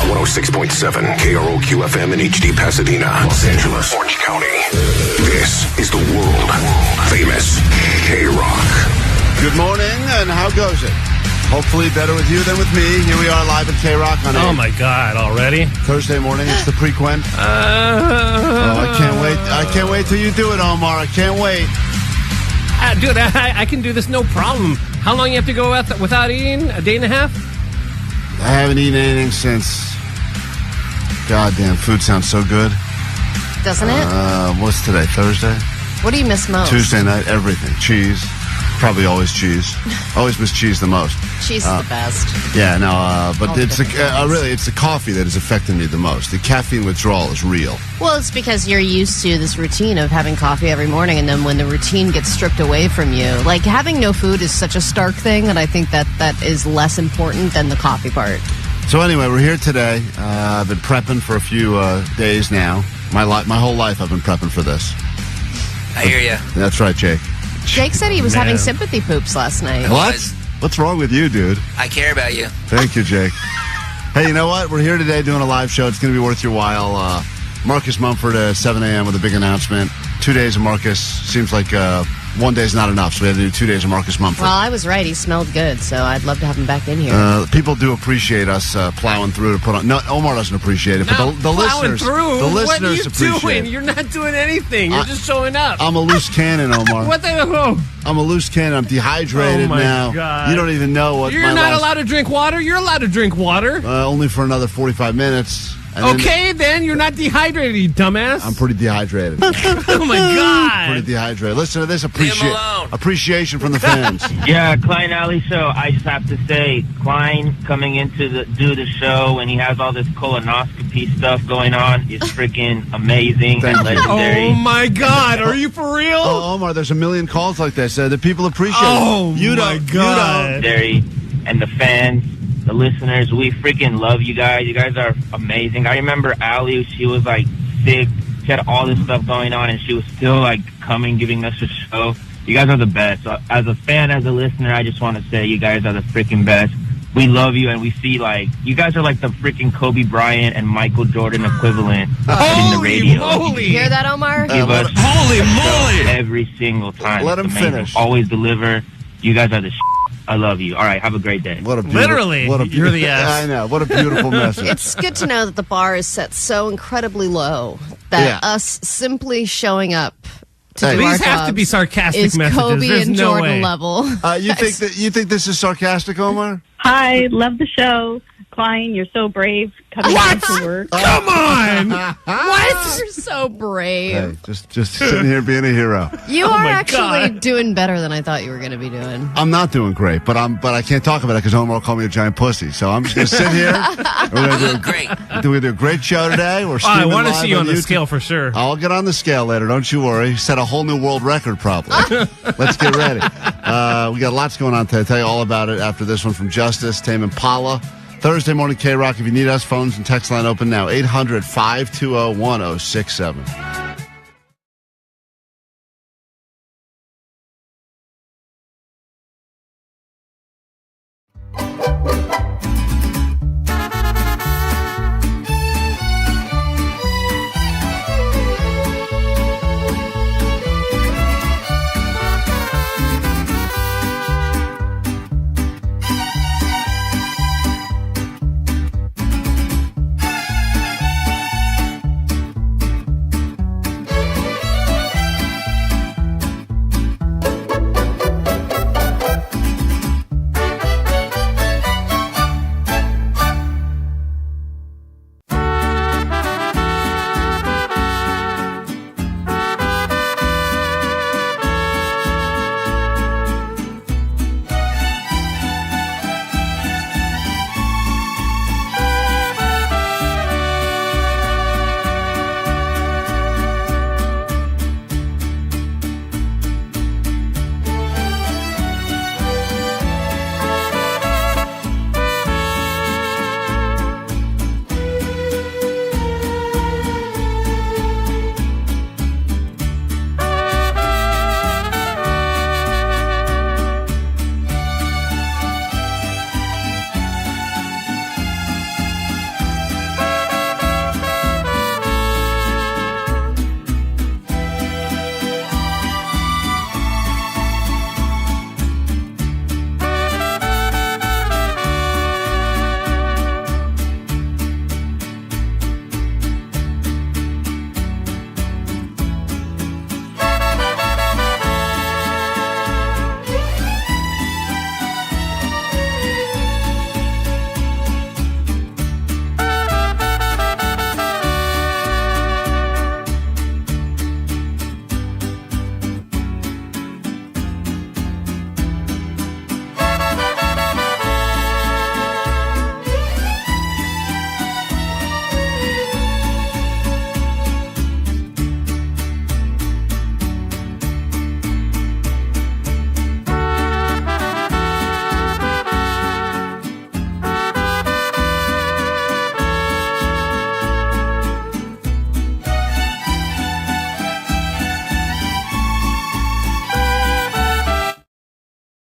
106.7 KROQ FM in HD Pasadena, Los Angeles, Orange County. This is the world famous KROQ. Good morning, and how goes it? Hopefully better with you than with me. Here we are live at KROQ on Oh my God, already? Thursday morning. It's the Prequent. I can't wait. I can't wait till you do it, Omar. I can't wait. Dude, I can do this no problem. How long you have to go without eating? A day and a half? I haven't eaten anything since. Goddamn, food sounds so good. Doesn't it? What's today? Thursday? What do you miss most? Tuesday night, everything. Cheese. Probably always cheese. Always miss cheese the most. Cheese is the best. Yeah, no, but it's it's the coffee that is affecting me the most. The caffeine withdrawal is real. Well, it's because you're used to this routine of having coffee every morning, and then when the routine gets stripped away from you, like having no food is such a stark thing that I think that is less important than the coffee part. So anyway, we're here today. I've been prepping for a few days now. My whole life I've been prepping for this. I hear you. That's right, Jake. Jake said he was having sympathy poops last night. What? What's wrong with you, dude? I care about you. Thank you, Jake. Hey, you know what? We're here today doing a live show. It's going to be worth your while. Marcus Mumford at 7 a.m. with a big announcement. 2 days of Marcus. Seems like 1 day is not enough, so we had to do 2 days of Marcus Mumford. Well, I was right. He smelled good, so I'd love to have him back in here. People do appreciate us plowing through to put on. No, Omar doesn't appreciate it, but the listeners, through? the listeners what are you appreciate doing? it. You're not doing anything. You're just showing up. I'm a loose cannon, Omar. What the? Oh. I'm a loose cannon. I'm dehydrated Oh my now. God. You don't even know what. You're not allowed to drink water. You're allowed to drink water. Only for another 45 minutes. Okay, then you're not dehydrated, you dumbass. I'm pretty dehydrated. Oh my God. Pretty dehydrated. Listen to this appreciation from the fans. Yeah, Klein Alley Show. I just have to say, Klein coming in to do the show and he has all this colonoscopy stuff going on is freaking amazing and legendary. Oh my God, are you for real? Oh, Omar, there's a million calls like this. The people appreciate it. You my don't. God. And the fans the listeners. We freaking love you guys. You guys are amazing. I remember Allie, she was like sick. She had all this stuff going on, and she was still like coming, giving us a show. You guys are the best. So, as a fan, as a listener, I just want to say you guys are the freaking best. We love you, and we see, like, you guys are like the freaking Kobe Bryant and Michael Jordan equivalent in the radio. Holy You hear that, Omar? Give us holy moly! every single time. Let It's him amazing. finish. Always deliver. You guys are the I love you. All right, have a great day. What a beautiful, Literally, you're the ass. I know. What a beautiful message. It's good to know that the bar is set so incredibly low that us simply showing up to do our These have to jobs be sarcastic is messages. Kobe There's and no Jordan way. level. You think this is sarcastic, Omar? Hi, love the show. Klein, you're so brave coming What? into work. Come on! What? You're so brave. Hey, just sitting here being a hero. You Oh are my actually God. doing better than I thought you were going to be doing. I'm not doing great, but I can't talk about it because Omar will call me a giant pussy. So I'm just going to sit here. We're going to Great. do a great show today. We're I streaming want to live see you on the YouTube. scale for sure. I'll get on the scale later. Don't you worry. Set a whole new world record probably. Let's get ready. We got lots going on today. I'll tell you all about it after this one from Justice, Tame Impala. Thursday morning KROQ. If you need us, phones and text line open now. 800-520-1067.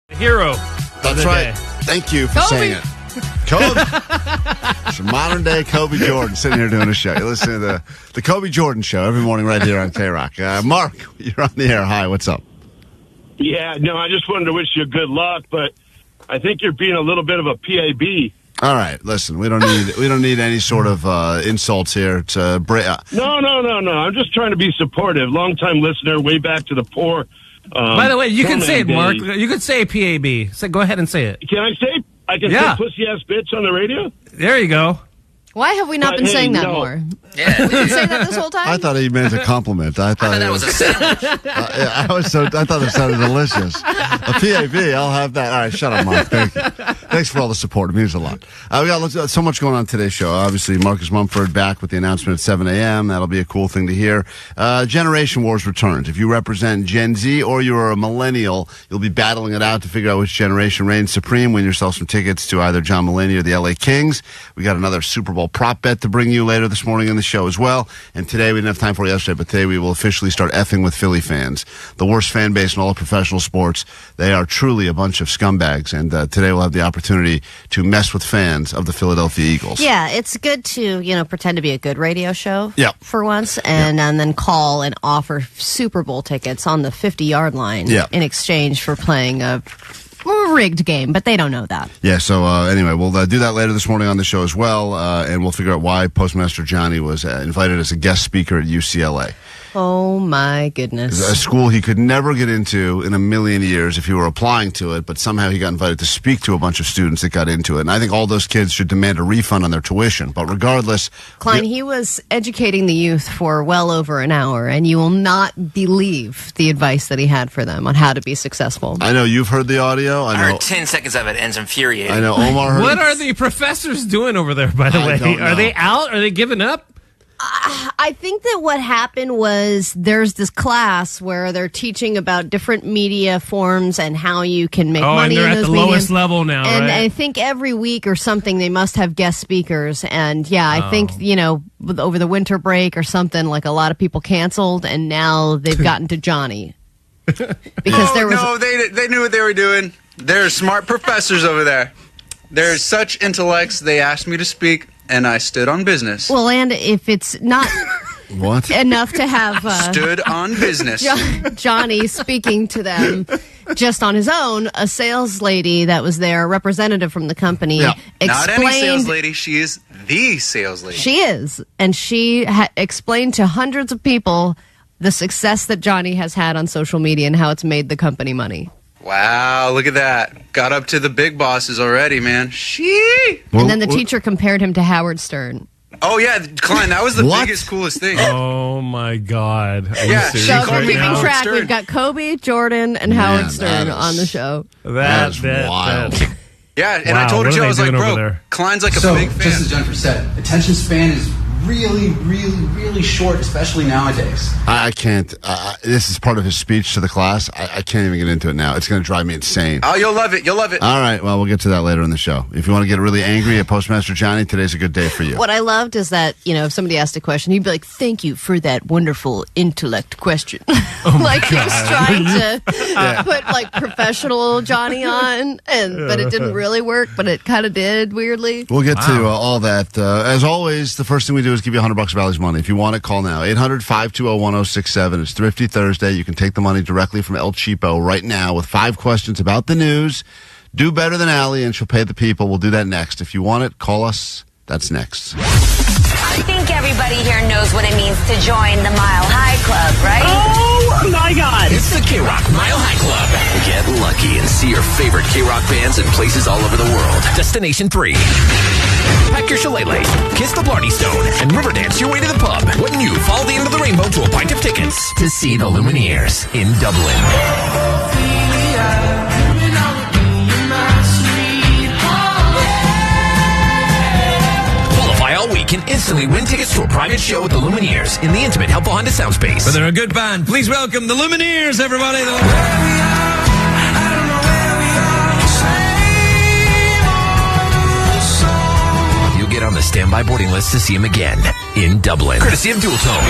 Hero. That's right. Thank you for Kobe. saying it. Kobe. It's a modern day Kobe Jordan sitting here doing a show. You're listening to the Kobe Jordan show every morning right here on KROQ. Mark, you're on the air. Hi, what's up? Yeah, no, I just wanted to wish you good luck, but I think you're being a little bit of a PAB. All right, listen, we don't need any sort of insults here. It's No. I'm just trying to be supportive. Long-time listener, way back to the poor. By the way, you can say it, Mark. days. You could say PAB. So go ahead and say it. Can I say? I can Yeah. say pussy-ass bitch on the radio? There you go. Why have we not But been hey, saying that no. more? Yeah. We've been saying that this whole time? I thought he meant a compliment. I I thought thought that was a sandwich. I thought it sounded delicious. A PAB, I'll have that. All right, shut up, Mark. Thank you. Thanks for all the support. It means a lot. We got so much going on today's show. Obviously, Marcus Mumford back with the announcement at 7 a.m. That'll be a cool thing to hear. Generation Wars returns. If you represent Gen Z or you're a millennial, you'll be battling it out to figure out which generation reigns supreme. Win yourself some tickets to either John Mulaney or the LA Kings. We got another Super Bowl prop bet to bring you later this morning in the show as well. And today, we didn't have time for it yesterday, but today we will officially start effing with Philly fans. The worst fan base in all of professional sports. They are truly a bunch of scumbags. And today we'll have the opportunity to mess with fans of the Philadelphia Eagles. Yeah, it's good to, pretend to be a good radio show for once and then call and offer Super Bowl tickets on the 50-yard line in exchange for playing a rigged game, but they don't know that. Yeah, so anyway, we'll do that later this morning on the show as well, and we'll figure out why Postmaster Johnny was invited as a guest speaker at UCLA. Oh, my goodness. A school he could never get into in a million years if he were applying to it, but somehow he got invited to speak to a bunch of students that got into it. And I think all those kids should demand a refund on their tuition. But regardless... Klein, he was educating the youth for well over an hour, and you will not believe the advice that he had for them on how to be successful. I know you've heard the audio. I heard 10 seconds of it, and it's infuriating. I know Omar heard What are the professors doing over there, by the way? Are they out? Are they giving up? I think that what happened was there's this class where they're teaching about different media forms and how you can make money and they're in at those the mediums. lowest level now, and right? I think every week or something they must have guest speakers. And I think, over the winter break or something, like a lot of people canceled and now they've gotten to Johnny. Because they knew what they were doing. They're smart professors over there. They're such intellects. They asked me to speak. And I stood on business. Well, and if it's not enough to have... stood on business. Johnny speaking to them just on his own, a sales lady that was there, a representative from the company, explained... Not any sales lady. She is the sales lady. She is. And she explained to hundreds of people the success that Johnny has had on social media and how it's made the company money. Wow, look at that. Got up to the big bosses already, man. And then the teacher compared him to Howard Stern. Oh, yeah, Klein, that was the biggest, coolest thing. Oh, my God. Are you serious So we're keeping now? track. We've got Kobe, Jordan, and Howard Stern on the show. That is wild. Yeah, and I told her, I was like, bro, Klein's like a big fan. Just as Jennifer said, attention span is really, really, really short, especially nowadays. I can't. This is part of his speech to the class. I can't even get into it now. It's going to drive me insane. Oh, you'll love it. You'll love it. All right. Well, we'll get to that later in the show. If you want to get really angry at Postmaster Johnny, today's a good day for you. What I loved is that, if somebody asked a question, he'd be like, thank you for that wonderful intellect question. Like he was trying to put professional Johnny on, but it didn't really work, but it kind of did weirdly. We'll get to all that. As always, the first thing we do is give you $100 of Allie's money. If you want it, call now. 800-520-1067. It's Thrifty Thursday. You can take the money directly from El Cheapo right now with 5 questions about the news. Do better than Allie, and she'll pay the people. We'll do that next. If you want it, call us. That's next. I think everybody here knows what it means to join the Mile High Club, right? Oh, my God. It's the KROQ Mile High Club. Get lucky and see your favorite KROQ bands in places all over the world. Destination 3. Pack your shillelaghs, kiss the Blarney Stone, and river dance your way to the pub when you follow the end of the rainbow to a pint of tickets to see the Lumineers in Dublin. Qualify all week and instantly win tickets to a private show with the Lumineers in the intimate, helpful Honda sound space. But they're a good band. Please welcome the Lumineers, everybody. Get on the standby boarding list to see him again in Dublin. Courtesy of Dual Tone.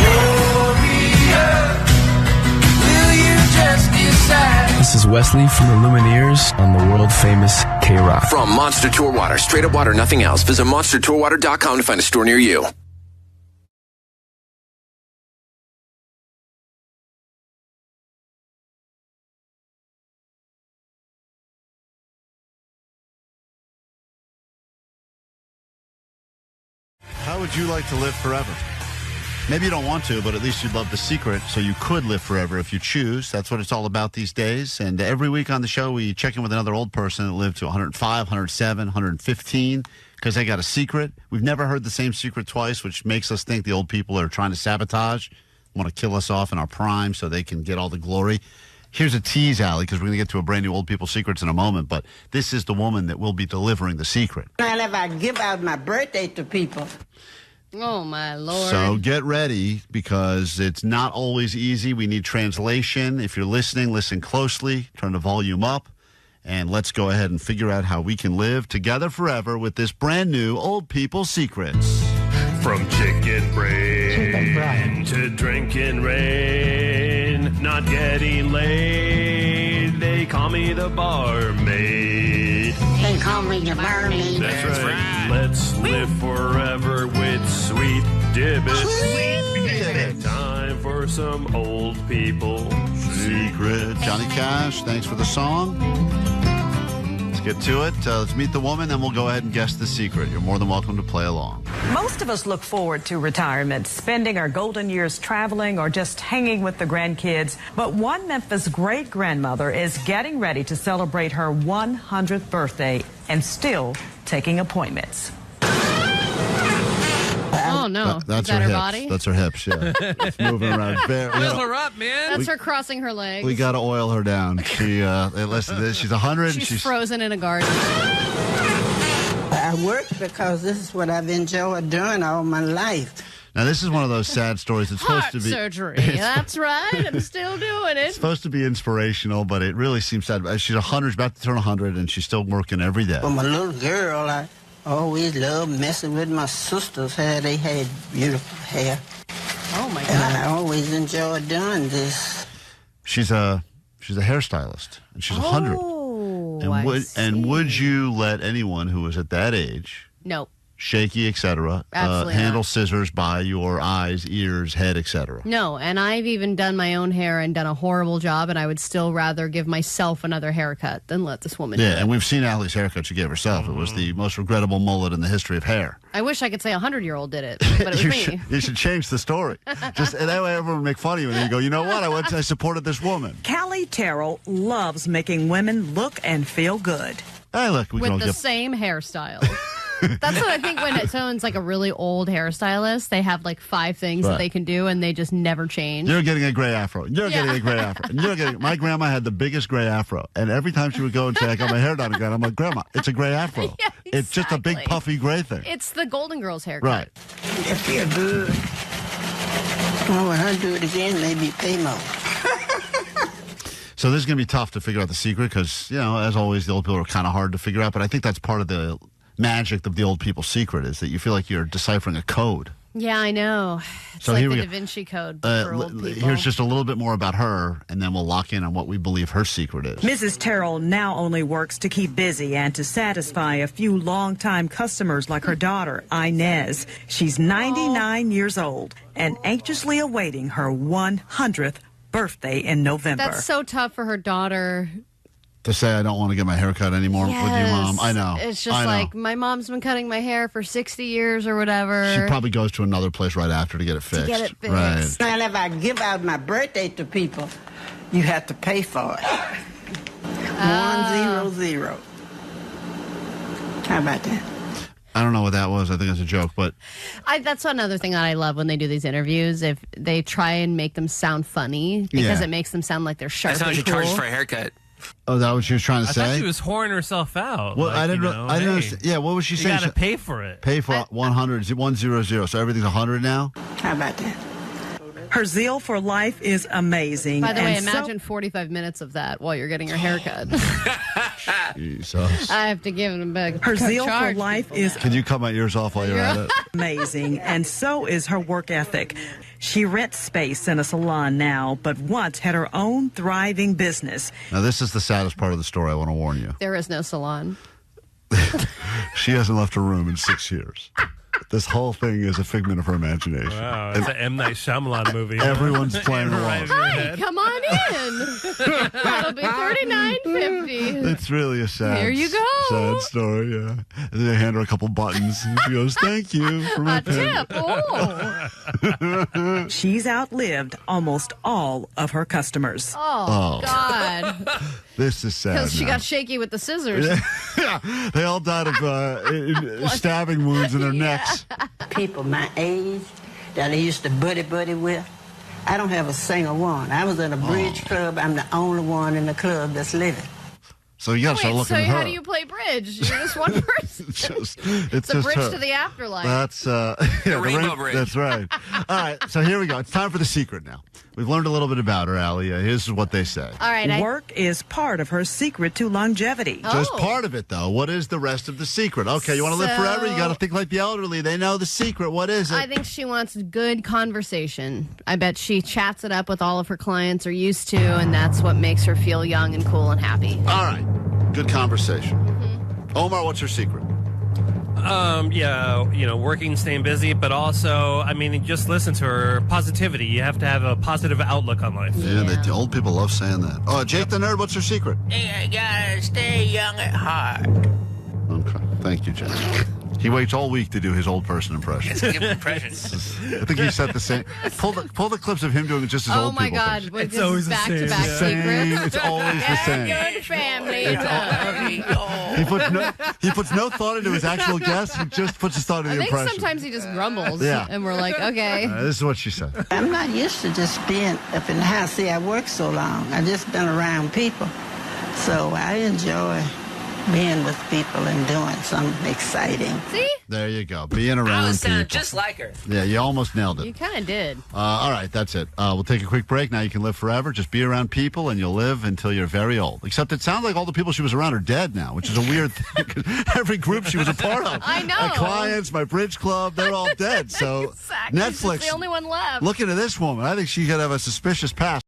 This is Wesley from the Lumineers on the World Famous KROQ. From Monster Tour Water, straight up water, nothing else. Visit monstertourwater.com to find a store near you. How would you like to live forever? Maybe you don't want to, but at least you'd love the secret, so you could live forever if you choose. That's what it's all about these days. And every week on the show, we check in with another old person that lived to 105, 107, 115, because they got a secret. We've never heard the same secret twice, which makes us think the old people are trying to sabotage, want to kill us off in our prime so they can get all the glory. Here's a tease, Allie, because we're going to get to a brand new Old People Secrets in a moment, but this is the woman that will be delivering the secret. And if I give out my birthday to people. Oh, my Lord. So get ready, because it's not always easy. We need translation. If you're listening, listen closely. Turn the volume up. And let's go ahead and figure out how we can live together forever with this brand new Old People Secrets. From chicken brain to drinking rain, not getting laid, they call me the barmaid. They call me the barmaid. That's right. Let's live forever with sweet dibbit. Time for some old people secrets. Johnny Cash, thanks for the song. Get to it. Let's meet the woman, then we'll go ahead and guess the secret. You're more than welcome to play along. Most of us look forward to retirement, spending our golden years traveling or just hanging with the grandkids. But one Memphis great-grandmother is getting ready to celebrate her 100th birthday and still taking appointments. Oh, no. That's Is that her her hips. body? That's her hips, yeah. It's moving around. Oil her up, man. That's her crossing her legs. We got to oil her down. She, listen, she's 100. She's frozen in a garden. I work because this is what I've enjoyed doing all my life. Now, this is one of those sad stories. It's supposed to be surgery. That's right. I'm still doing it. It's supposed to be inspirational, but it really seems sad. She's 100, she's about to turn 100, and she's still working every day. From a little girl, I always loved messing with my sister's hair. They had beautiful hair. Oh, my God. And I always enjoyed doing this. She's a hairstylist, and she's 100. Oh, and would you let anyone who was at that age, no, shaky, etc., handle scissors by your eyes, ears, head, etc.? No, and I've even done my own hair and done a horrible job, and I would still rather give myself another haircut than let this woman do it. And we've seen Allie's haircut she gave herself. It was the most regrettable mullet in the history of hair. I wish I could say a 100-year-old did it, but it was me. You should change the story. Just and that way everyone would make fun of you, and then you go, you know what? I supported this woman. Callie Terrell loves making women look and feel good. Hey, look, we with can all the same hairstyle. That's what I think when someone's like a really old hairstylist, they have like 5 things that they can do, and they just never change. You're getting a gray afro. You're getting a gray afro. And my grandma had the biggest gray afro, and every time she would go and say, I got my hair done again, I'm like, Grandma, it's a gray afro. Yeah, exactly. It's just a big puffy gray thing. It's the Golden Girls haircut. Right. It feels good. Oh, when I do it again, maybe pay more. So this is going to be tough to figure out the secret because, as always, the old people are kind of hard to figure out, but I think that's part of the magic of the old people's secret is that you feel like you're deciphering a code. Yeah, I know. It's so like here the we Da Vinci Code for old people. Here's just a little bit more about her, and then we'll lock in on what we believe her secret is. Mrs. Terrell now only works to keep busy and to satisfy a few longtime customers like her daughter, Inez. She's 99 years old and anxiously awaiting her 100th birthday in November. That's so tough for her daughter. To say I don't want to get my hair cut anymore with you, Mom. I know. It's just like, my mom's been cutting my hair for 60 years or whatever. She probably goes to another place right after to get it fixed. Right. And if I give out my birthday to people, you have to pay for it. 100. How about that? I don't know what that was. I think it's a joke, but that's another thing that I love when they do these interviews. If they try and make them sound funny, because it makes them sound like they're sharp. That's how and she cool. charges for a haircut. Oh, is that what she was trying to say? I thought she was whoring herself out. Well, I didn't understand. Yeah, what was she saying? You got to pay for it. Pay for 100. 100. So everything's 100 now? How about that? Her zeal for life is amazing. By the way, imagine 45 minutes of that while you're getting your haircut. Jesus. I have to give him a Her zeal for life is Can you cut my ears off while you're at it? amazing, and so is her work ethic. She rents space in a salon now, but once had her own thriving business. Now, this is the saddest part of the story, I want to warn you. There is no salon. She hasn't left her room in 6 years. This whole thing is a figment of her imagination. Wow, it's an M. Night Shyamalan movie. Everyone's playing along. Hi, come on in. That'll be $39.50. It's really a sad, Here you go. Sad story, yeah. And they hand her a couple buttons, and she goes, "Thank you for my tip." Oh. She's outlived almost all of her customers. Oh. God. This is sad. Because she got shaky with the scissors. Yeah, they all died of stabbing wounds in their necks. People my age that I used to buddy with, I don't have a single one. I was in a bridge club. I'm the only one in the club that's living. So you got to start looking at her. So how do you play bridge? You're just one person. it's a just bridge her. To the afterlife. That's the Rainbow Bridge. That's right. All right, so here we go. It's time for the secret now. We've learned a little bit about her, Allie. Here's what they say. All right. Work is part of her secret to longevity. Just part of it, though. What is the rest of the secret? Okay, you want to live forever? You got to think like the elderly. They know the secret. What is it? I think she wants good conversation. I bet she chats it up with all of her clients, or used to, and that's what makes her feel young and cool and happy. All right. Good conversation. Mm-hmm. Omar, what's her secret? Working, staying busy, but also, just listen to her positivity. You have to have a positive outlook on life. Yeah, the old people love saying that. Oh, Jake the Nerd, what's her secret? Hey, I gotta stay young at heart. Okay, thank you, Jake. He waits all week to do his old person impression. It's good impressions. I think he said the same. Pull the clips of him doing just his old people. Oh my God! Thing. It's always back-to-back secret. It's always the same. Good family. He puts no thought into his actual guess. He just puts his thought into the impression. I think sometimes he just grumbles. Yeah. And we're like, okay. This is what she said. I'm not used to just being up in the house. See, I work so long. I've just been around people. So I enjoy being with people and doing something exciting. See? There you go. Being around I was people. just like her. Yeah, you almost nailed it. You kind of did. All right, that's it. We'll take a quick break. Now you can live forever. Just be around people, and you'll live until you're very old. Except it sounds like all the people she was around are dead now, which is a weird thing. Every group she was a part of. I know. My clients, my bridge club, they're all dead. So exactly. Netflix, She's the only one left. Looking at this woman, I think she could have a suspicious past.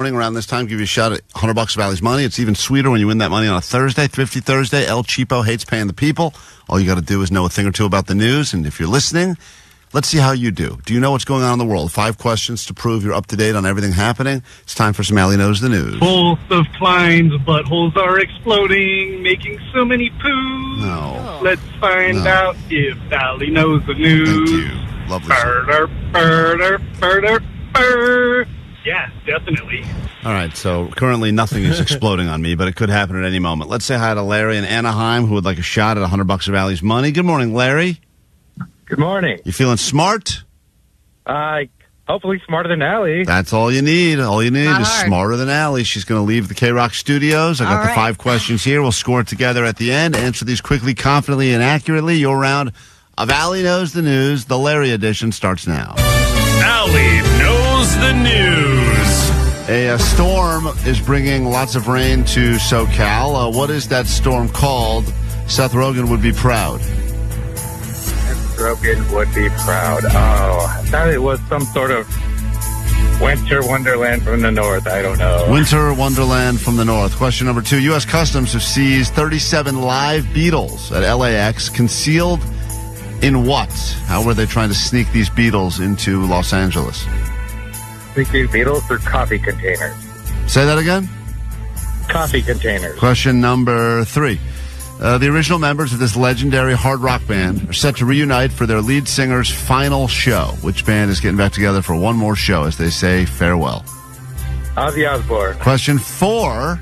Around this time, give you a shot at $100 of Allie's money. It's even sweeter when you win that money on a Thursday, Thrifty Thursday. El Cheapo hates paying the people. All you got to do is know a thing or two about the news. And if you're listening, let's see how you do. Do you know what's going on in the world? 5 questions to prove you're up to date on everything happening. It's time for some Allie Knows the News. Both of Klein's buttholes are exploding, making so many poos. No. Let's find out if Allie knows the news. Thank you. Lovely. Yeah, definitely. All right, so currently nothing is exploding on me, but it could happen at any moment. Let's say hi to Larry in Anaheim, who would like a shot at $100 of Allie's money. Good morning, Larry. Good morning. You feeling smart? Hopefully smarter than Allie. That's all you need. All you need Not is hard. smarter than Allie. She's going to leave the KROQ studios. I got the 5 questions here. We'll score it together at the end. Answer these quickly, confidently, and accurately. Your round of Allie Knows the News. The Larry edition starts now. Allie Knows the News. A storm is bringing lots of rain to SoCal. What is that storm called? Seth Rogen would be proud. Rogen would be proud. Oh, I thought it was some sort of winter wonderland from the north. I don't know. Winter wonderland from the north. Question number 2. U.S. Customs have seized 37 live beetles at LAX. Concealed in what? How were they trying to sneak these beetles into Los Angeles? Think these beetles through coffee containers. Say that again? Coffee containers. Question number 3. The original members of this legendary hard rock band are set to reunite for their lead singer's final show. Which band is getting back together for one more show as they say farewell? Ozzy Osbourne. Question 4.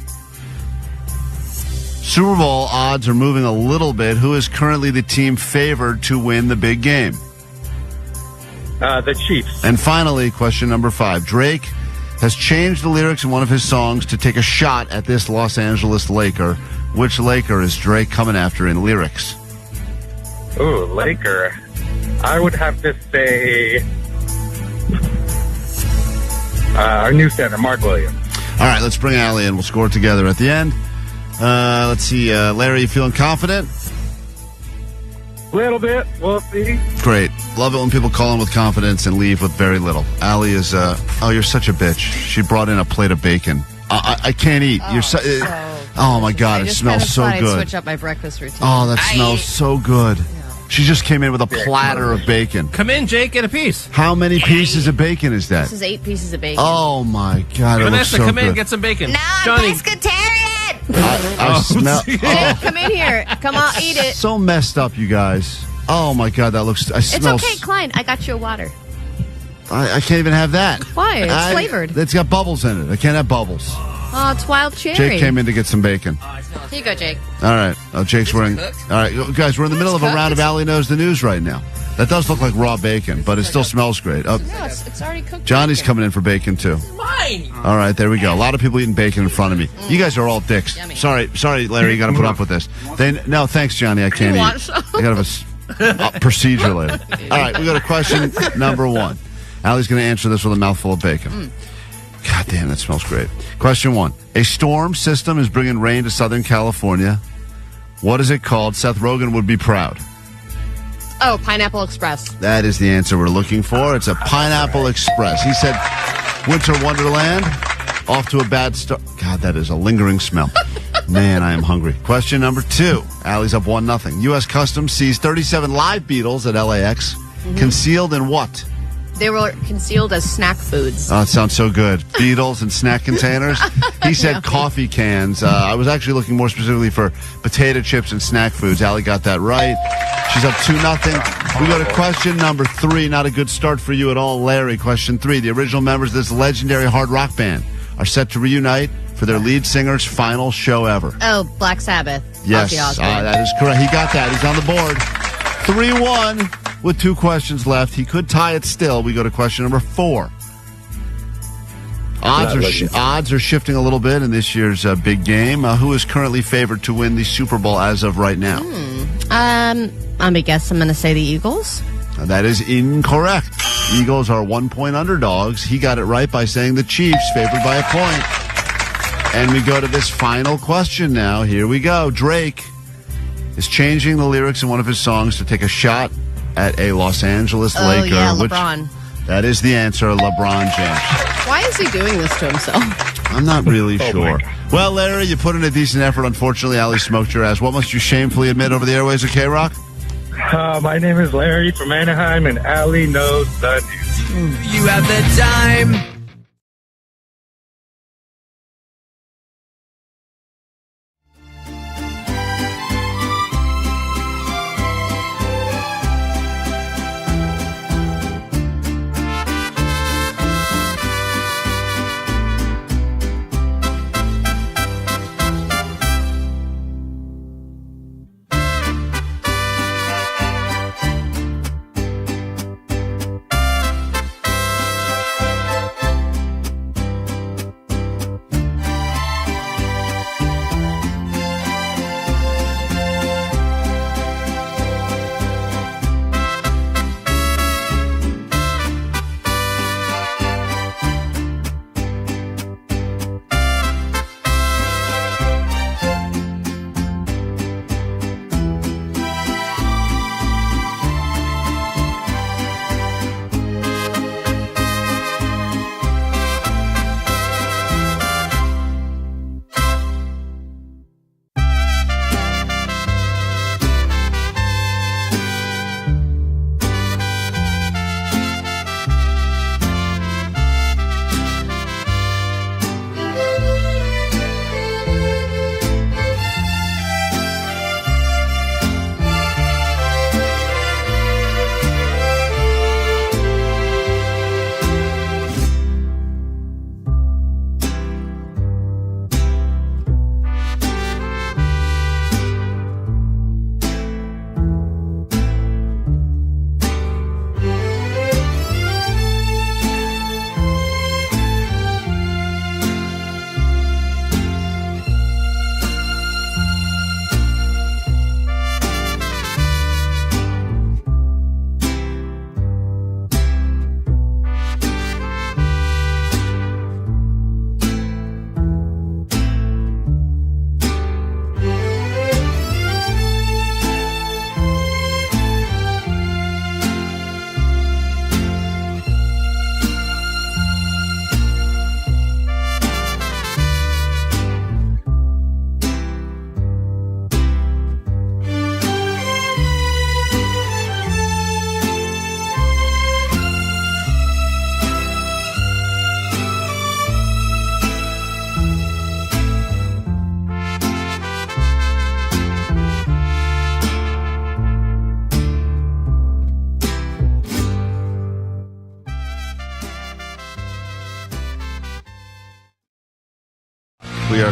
Super Bowl odds are moving a little bit. Who is currently the team favored to win the big game? The Chiefs. And finally, question number 5. Drake has changed the lyrics in one of his songs to take a shot at this Los Angeles Laker. Which Laker is Drake coming after in lyrics? Ooh, Laker. I would have to say our new center, Mark Williams. All right, let's bring Allie in. We'll score together at the end. Let's see. Larry, you feeling confident? Little bit. We'll see. Great. Love it when people call in with confidence and leave with very little. Allie is, oh, you're such a bitch. She brought in a plate of bacon. I can't eat. Oh my God, it smells so good. Switch up my breakfast routine. Oh, that smells so good. She just came in with a platter of bacon. Come in, Jake, get a piece. How many pieces of bacon is that? This is 8 pieces of bacon. Oh my God, it looks Vanessa, so come good. in, get some bacon. No, Johnny. I'm pescatarian. I smell. Jake, come in here. Come on, eat it. So messed up, you guys. Oh my God, that looks. I smell. It's okay, Klein. I got you a water. I can't even have that. Why? It's flavored. It's got bubbles in it. I can't have bubbles. Oh, it's wild cherry. Jake came in to get some bacon. Here you go, Jake. All right. Oh, Jake's wearing. All right, guys, we're in the middle of a round of Allie Knows the News right now. That does look like raw bacon, but it still smells great. Oh, Yes, it's already cooked. Johnny's coming in for bacon too. Mine. All right, there we go. A lot of people eating bacon in front of me. You guys are all dicks. Yummy. Sorry, Larry. You got to put up with this. No, thanks, Johnny. I can't You eat. want some? I got to have a procedure later. All right, we go to question number 1. Allie's going to answer this with a mouthful of bacon. God damn, that smells great. Question 1. A storm system is bringing rain to Southern California. What is it called? Seth Rogen would be proud. Oh, Pineapple Express. That is the answer we're looking for. It's a Pineapple Express. He said Winter Wonderland. Off to a bad start. God, that is a lingering smell. Man, I am hungry. Question number 2. Allie's up 1-0. U.S. Customs seized 37 live beetles at LAX. Concealed in what? They were concealed as snack foods. Oh, it sounds so good. Beetles and snack containers. He said coffee cans. I was actually looking more specifically for potato chips and snack foods. Allie got that right. She's up 2-0. We go to question number 3. Not a good start for you at all, Larry. Question 3. The original members of this legendary hard rock band are set to reunite for their lead singer's final show ever. Oh, Black Sabbath. Yes, Ozzy Osbourne. that is correct. He got that. He's on the board. 3-1 with 2 questions left. He could tie it still. We go to question number 4. Odds are shifting a little bit in this year's big game. Who is currently favored to win the Super Bowl as of right now? I'm going to say the Eagles. That is incorrect. Eagles are 1-point underdogs. He got it right by saying the Chiefs favored by a point. And we go to this final question now. Here we go. Drake is changing the lyrics in one of his songs to take a shot at a Los Angeles Laker. Yeah, LeBron. That is the answer, LeBron James. Why is he doing this to himself? I'm not really sure. Well, Larry, you put in a decent effort. Unfortunately, Allie smoked your ass. What must you shamefully admit over the airways of KROQ? My name is Larry from Anaheim, and Allie knows the news. You have the time.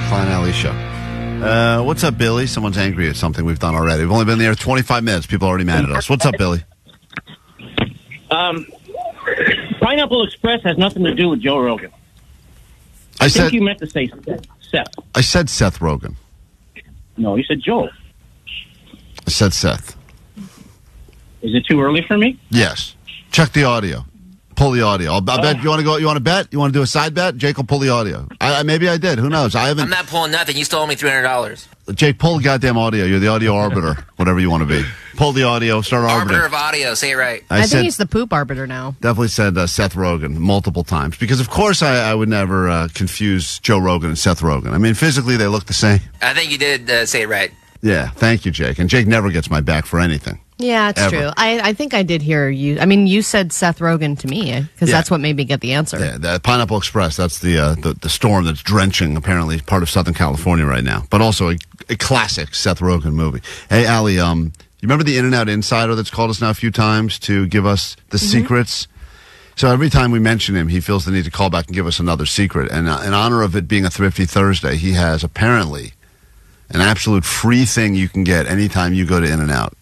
Klein Alley Show. What's up, Billy? Someone's angry at something we've done already. We've only been there 25 minutes. People are already mad at us. What's up, Billy? Pineapple Express has nothing to do with Joe Rogan. I think you meant to say Seth. I said Seth Rogen. No, you said Joel. I said Seth. Is it too early for me? Yes. Check the audio. Pull the audio. I'll bet. You want to go? You want to bet? You want to do a side bet? Jake will pull the audio. Maybe I did. Who knows? I'm not pulling nothing. You stole me $300. Jake, pull the goddamn audio. You're the audio arbiter, whatever you want to be. Pull the audio. Start arbiting. Arbiter of audio. Say it right. I think he's the poop arbiter now. Definitely said Seth Rogen multiple times because, of course, I would never confuse Joe Rogan and Seth Rogen. I mean, physically they look the same. I think you did say it right. Yeah. Thank you, Jake. And Jake never gets my back for anything. Yeah, it's true. I think I did hear you. I mean, you said Seth Rogen to me because that's what made me get the answer. Yeah, the Pineapple Express, that's the storm that's drenching, apparently, part of Southern California right now. But also a classic Seth Rogen movie. Hey, Allie, you remember the In-N-Out Insider that's called us now a few times to give us the secrets? So every time we mention him, he feels the need to call back and give us another secret. And in honor of it being a Thrifty Thursday, he has apparently an absolute free thing you can get anytime you go to In-N-Out.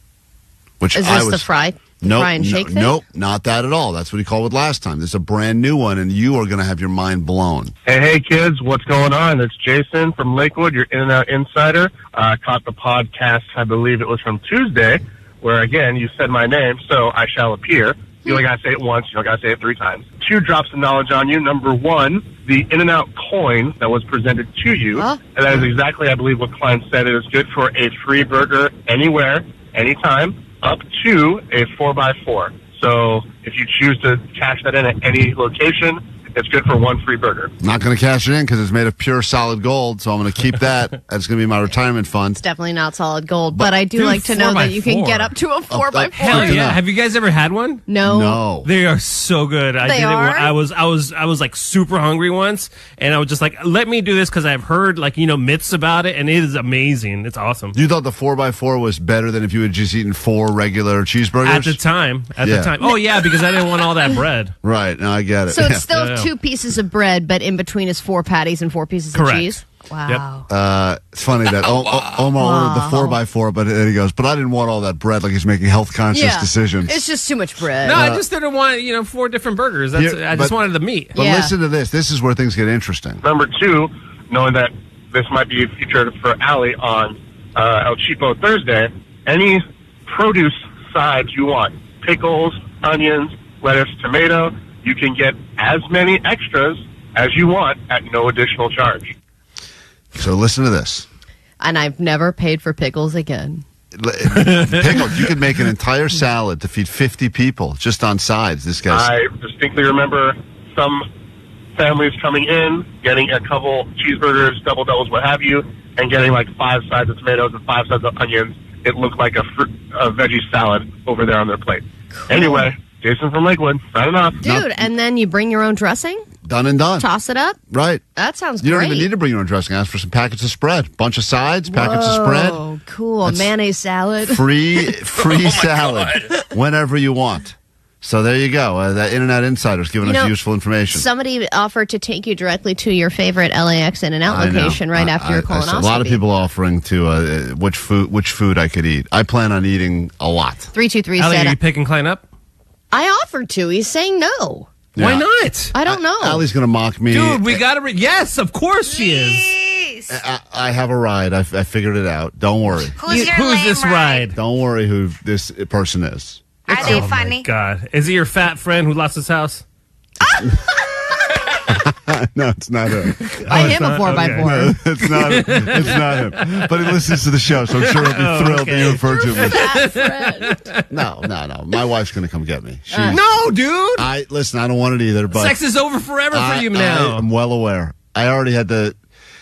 Which is this the fry and shake thing? Nope, not that at all. That's what he called it last time. This is a brand new one, and you are going to have your mind blown. Hey, kids, what's going on? It's Jason from Lakewood, your In-N-Out Insider. Caught the podcast, I believe it was from Tuesday, where, again, you said my name, so I shall appear. You only got to say it once. You don't got to say it 3 times. 2 drops of knowledge on you. Number 1, the In-N-Out coin that was presented to you. And that is exactly, I believe, what Klein said. It is good for a free burger anywhere, anytime, up to a 4x4. So if you choose to cash that in at any location, it's good for 1 free burger. I'm not going to cash it in because it's made of pure solid gold, so I'm going to keep that. That's going to be my retirement fund. It's definitely not solid gold, but I do like to know that you can get up to a 4x4. Hell yeah! Have you guys ever had one? No. They are so good. I did it. I was like super hungry once, and I was just like, let me do this because I've heard myths about it, and it is amazing. It's awesome. You thought the 4x4 was better than if you had just eaten 4 regular cheeseburgers at the time? The time. Oh yeah, because I didn't want all that bread. Right. No, I get it. So it's still 2 pieces of bread, but in between is 4 patties and 4 pieces of cheese. Wow. Yep. It's funny that Omar ordered the 4x4, but then he goes, but I didn't want all that bread, like he's making health conscious decisions. It's just too much bread. No, I just didn't want 4 different burgers. I just wanted the meat. But listen to this. This is where things get interesting. Number 2, knowing that this might be featured for Allie on El Cheapo Thursday, any produce sides you want, pickles, onions, lettuce, tomato, you can get as many extras as you want at no additional charge. So listen to this. And I've never paid for pickles again. Pickles. You could make an entire salad to feed 50 people just on sides. This guy's. I distinctly remember some families coming in, getting a couple cheeseburgers, double doubles, what have you, and getting like 5 sides of tomatoes and 5 sides of onions. It looked like a veggie salad over there on their plate. Cool. Anyway, Jason from Lakewood, signing off. Dude, and then you bring your own dressing? Done and done. Toss it up? Right. That sounds great. You don't even need to bring your own dressing. Ask for some packets of spread. Bunch of sides, packets of spread. Oh, cool. That's mayonnaise salad. Free salad whenever you want. So there you go. That In-N-Out Insider's giving us useful information. Somebody offered to take you directly to your favorite LAX In-N-Out location right after your colonoscopy. A lot of people offering to which food I could eat. I plan on eating a lot. 323 Allie, said. Are you picking Klein up? I offered to. He's saying no. Yeah. Why not? I don't know. Allie's going to mock me. Dude, we got to... Yes, of course she is. I have a ride. I figured it out. Don't worry. Who's this ride? Don't worry who this person is. Are they funny? My God. Is he your fat friend who lost his house? No, it's not him. I am a 4x4. No, it's not him. But he listens to the show, so I'm sure he'll be thrilled that you refer to him. No. My wife's going to come get me. No, dude. Listen, I don't want it either. But sex is over forever for you now. I'm well aware. I already had to.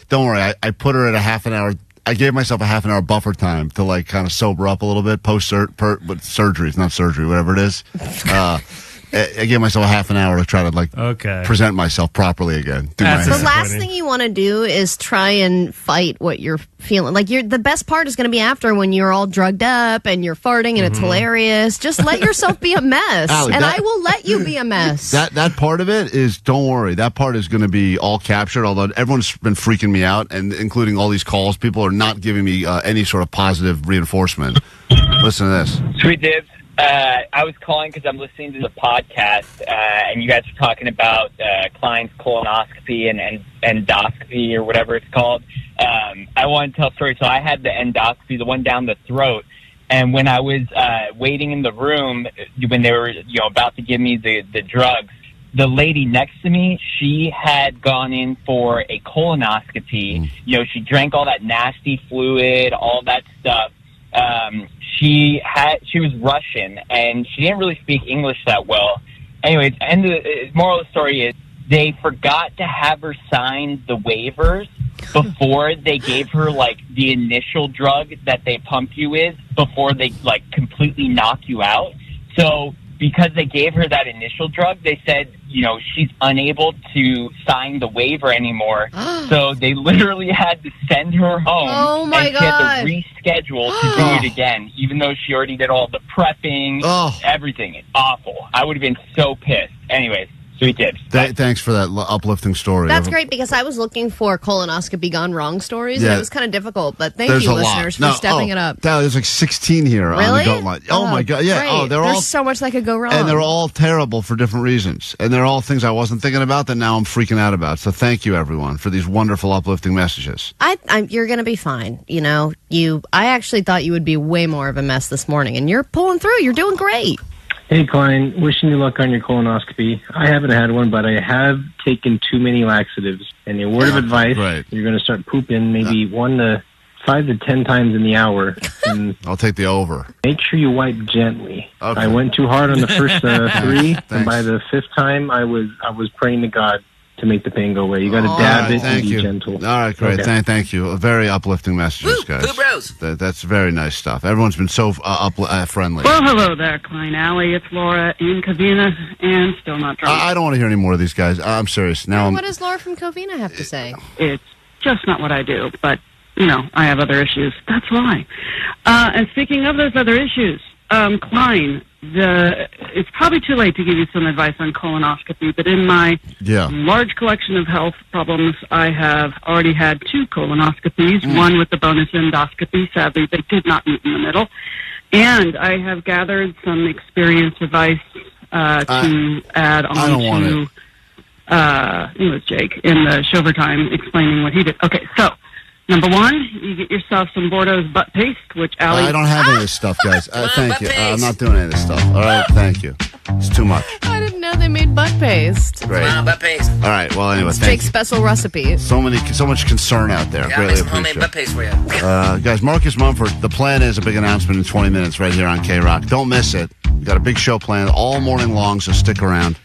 Don't worry. I put her at a half an hour. I gave myself a half an hour buffer time to kind of sober up a little bit post surgery. It's not surgery, whatever it is. I gave myself a half an hour to try to present myself properly again. The last thing you want to do is try and fight what you're feeling. Like the best part is going to be after when you're all drugged up and you're farting and it's hilarious. Just let yourself be a mess, Allie, and I will let you be a mess. That part of it is, don't worry. That part is going to be all captured. Although everyone's been freaking me out, and including all these calls, people are not giving me any sort of positive reinforcement. Listen to this. Sweet Dibs. I was calling because I'm listening to the podcast, and you guys are talking about Klein's colonoscopy and endoscopy or whatever it's called. I want to tell a story. So I had the endoscopy, the one down the throat, and when I was waiting in the room when they were about to give me the drugs, the lady next to me, she had gone in for a colonoscopy. She drank all that nasty fluid, all that stuff. She was Russian, and she didn't really speak English that well. Anyways, and the moral of the story is they forgot to have her sign the waivers before they gave her, the initial drug that they pump you with before they, completely knock you out. So because they gave her that initial drug, they said, she's unable to sign the waiver anymore. So they literally had to send her home. Oh my and she had to reschedule to do it again, even though she already did all the prepping, everything. It's awful. I would have been so pissed. Anyways. Sweet tips. Thanks for that uplifting story. That's great, because I was looking for colonoscopy gone wrong stories, and it was kind of difficult. But thank you, listeners, for stepping it up. There's 16 here on the goat line. Oh my God! Yeah. Great. Oh, there's so much that could go wrong, and they're all terrible for different reasons, and they're all things I wasn't thinking about that now I'm freaking out about. So thank you, everyone, for these wonderful uplifting messages. You're going to be fine. I actually thought you would be way more of a mess this morning, and you're pulling through. You're doing great. Hey, Klein, wishing you luck on your colonoscopy. I haven't had one, but I have taken too many laxatives. And a word of advice, you're going to start pooping maybe 5 to 10 times in the hour. And I'll take the over. Make sure you wipe gently. Okay. I went too hard on the first 3, and by the 5th time, I was praying to God to make the pain go away. You got to dab it and be gentle. All right, great. Okay. Thank you. Very uplifting messages, guys. Woo bros. That's very nice stuff. Everyone's been so friendly. Well, hello there, Klein Alley. It's Laura in Covina, and still not drunk. I don't want to hear any more of these guys. I'm serious. What does Laura from Covina have to say? It's just not what I do, but, I have other issues. That's why. And speaking of those other issues, Klein, it's probably too late to give you some advice on colonoscopy, but in my large collection of health problems, I have already had 2 colonoscopies, one with the bonus endoscopy. Sadly, they did not meet in the middle. And I have gathered some experience advice to add on to, it was Jake in the Shover Time explaining what he did. Okay, so number 1, you get yourself some Bordeaux's butt paste, which Allie... I don't have any of this stuff, guys. Thank you. I'm not doing any of this stuff. All right, thank you. It's too much. I didn't know they made butt paste. Great. Butt paste. All right, well, anyway, thank Jake's you. special recipe. So much concern out there. Yeah, Greatly I'll make some appreciate homemade butt paste for you. Guys, Marcus Mumford, the plan is a big announcement in 20 minutes right here on KROQ. Don't miss it. We've got a big show planned all morning long, so stick around.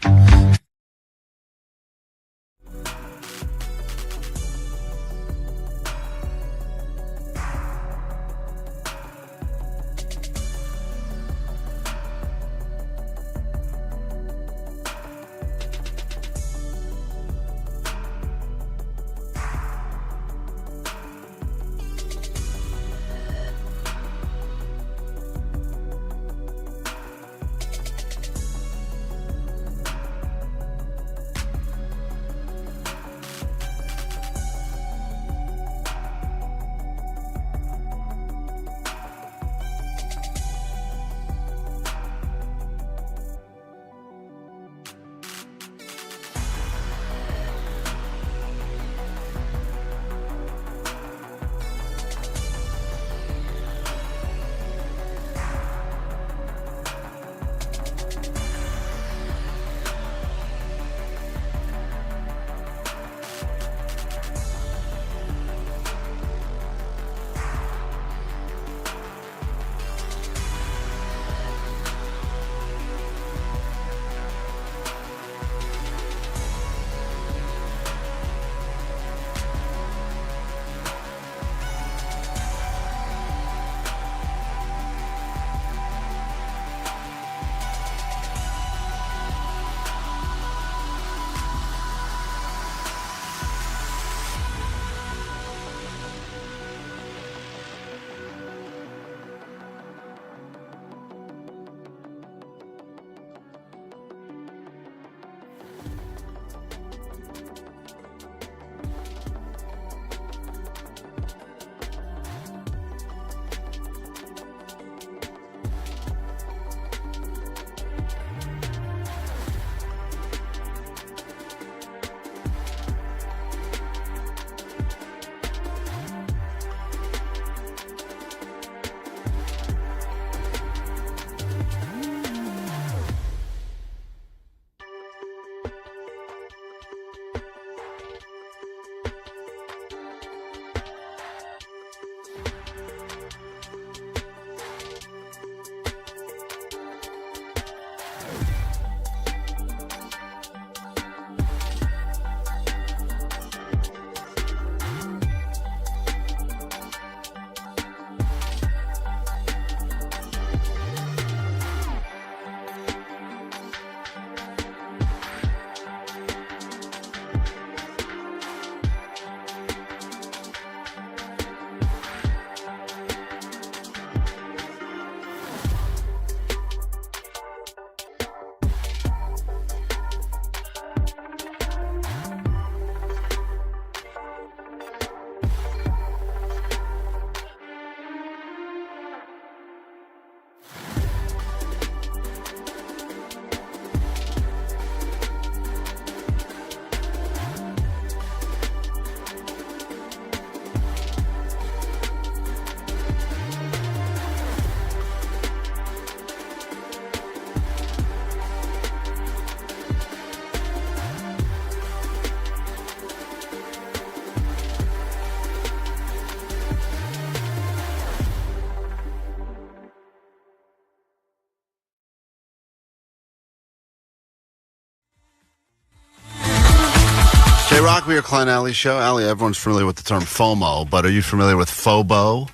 K-Rock, we are Klein Alley Show. Alley, everyone's familiar with the term FOMO, but are you familiar with FOBO?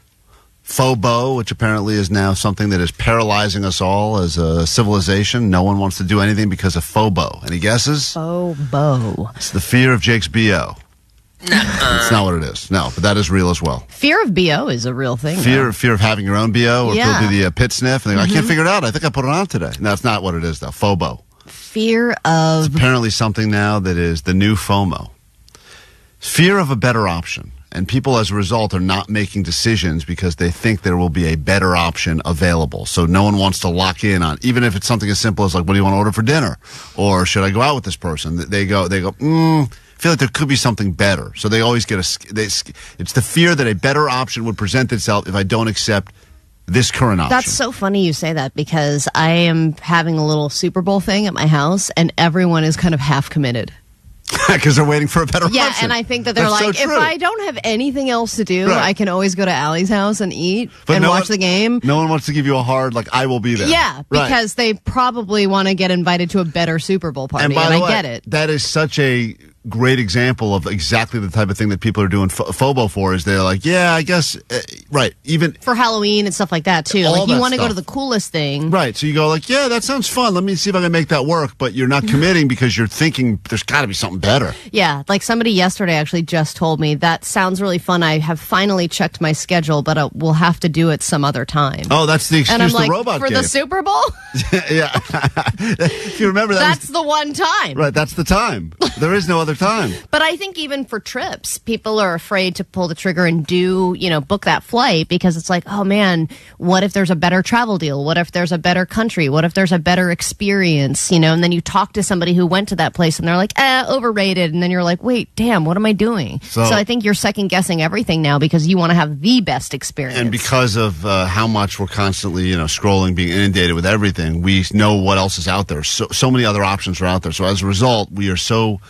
FOBO, which apparently is now something that is paralyzing us all as a civilization. No one wants to do anything because of FOBO. Any guesses? FOBO. It's the fear of Jake's BO. It's not what it is. No, but that is real as well. Fear of BO is a real thing. Fear of having your own BO, or people do the pit sniff, and they go, I can't figure it out. I think I put it on today. No, that's not what it is, though. FOBO. Fear of... It's apparently something now that is the new FOMO. Fear of a better option. And people, as a result, are not making decisions because they think there will be a better option available. So no one wants to lock in on, even if it's something as simple as like, what do you want to order for dinner? Or should I go out with this person? They go, I feel like there could be something better. So they always get it's the fear that a better option would present itself if I don't accept this current option. That's so funny you say that, because I am having a little Super Bowl thing at my house and everyone is kind of half committed. Because they're waiting for a better option. Yeah, and I think that they're like, if I don't have anything else to do, I can always go to Allie's house and eat and watch the game. No one wants to give you a hard, like, I will be there. Yeah, because they probably want to get invited to a better Super Bowl party, and I get it. That is such a great example of exactly the type of thing that people are doing FOBO for. Is they're like, yeah, I guess, right, even for Halloween and stuff like that too. Like, you want to go to the coolest thing, right? So you go like, yeah, that sounds fun. Let me see if I can make that work. But you're not committing because you're thinking there's got to be something better. Yeah, like somebody yesterday actually just told me that sounds really fun. I have finally checked my schedule, but we'll have to do it some other time. Oh, that's the excuse and I'm like, the robot for gave. The Super Bowl. Yeah, if you remember that's the one time. Right, that's the time. There is no other time. But I think even for trips, people are afraid to pull the trigger and book that flight because it's like, oh man, what if there's a better travel deal? What if there's a better country? What if there's a better experience? And then you talk to somebody who went to that place and they're like, overrated. And then you're like, wait, damn, what am I doing? So I think you're second guessing everything now because you want to have the best experience. And because of how much we're constantly, scrolling, being inundated with everything, we know what else is out there. So many other options are out there. So as a result, we are so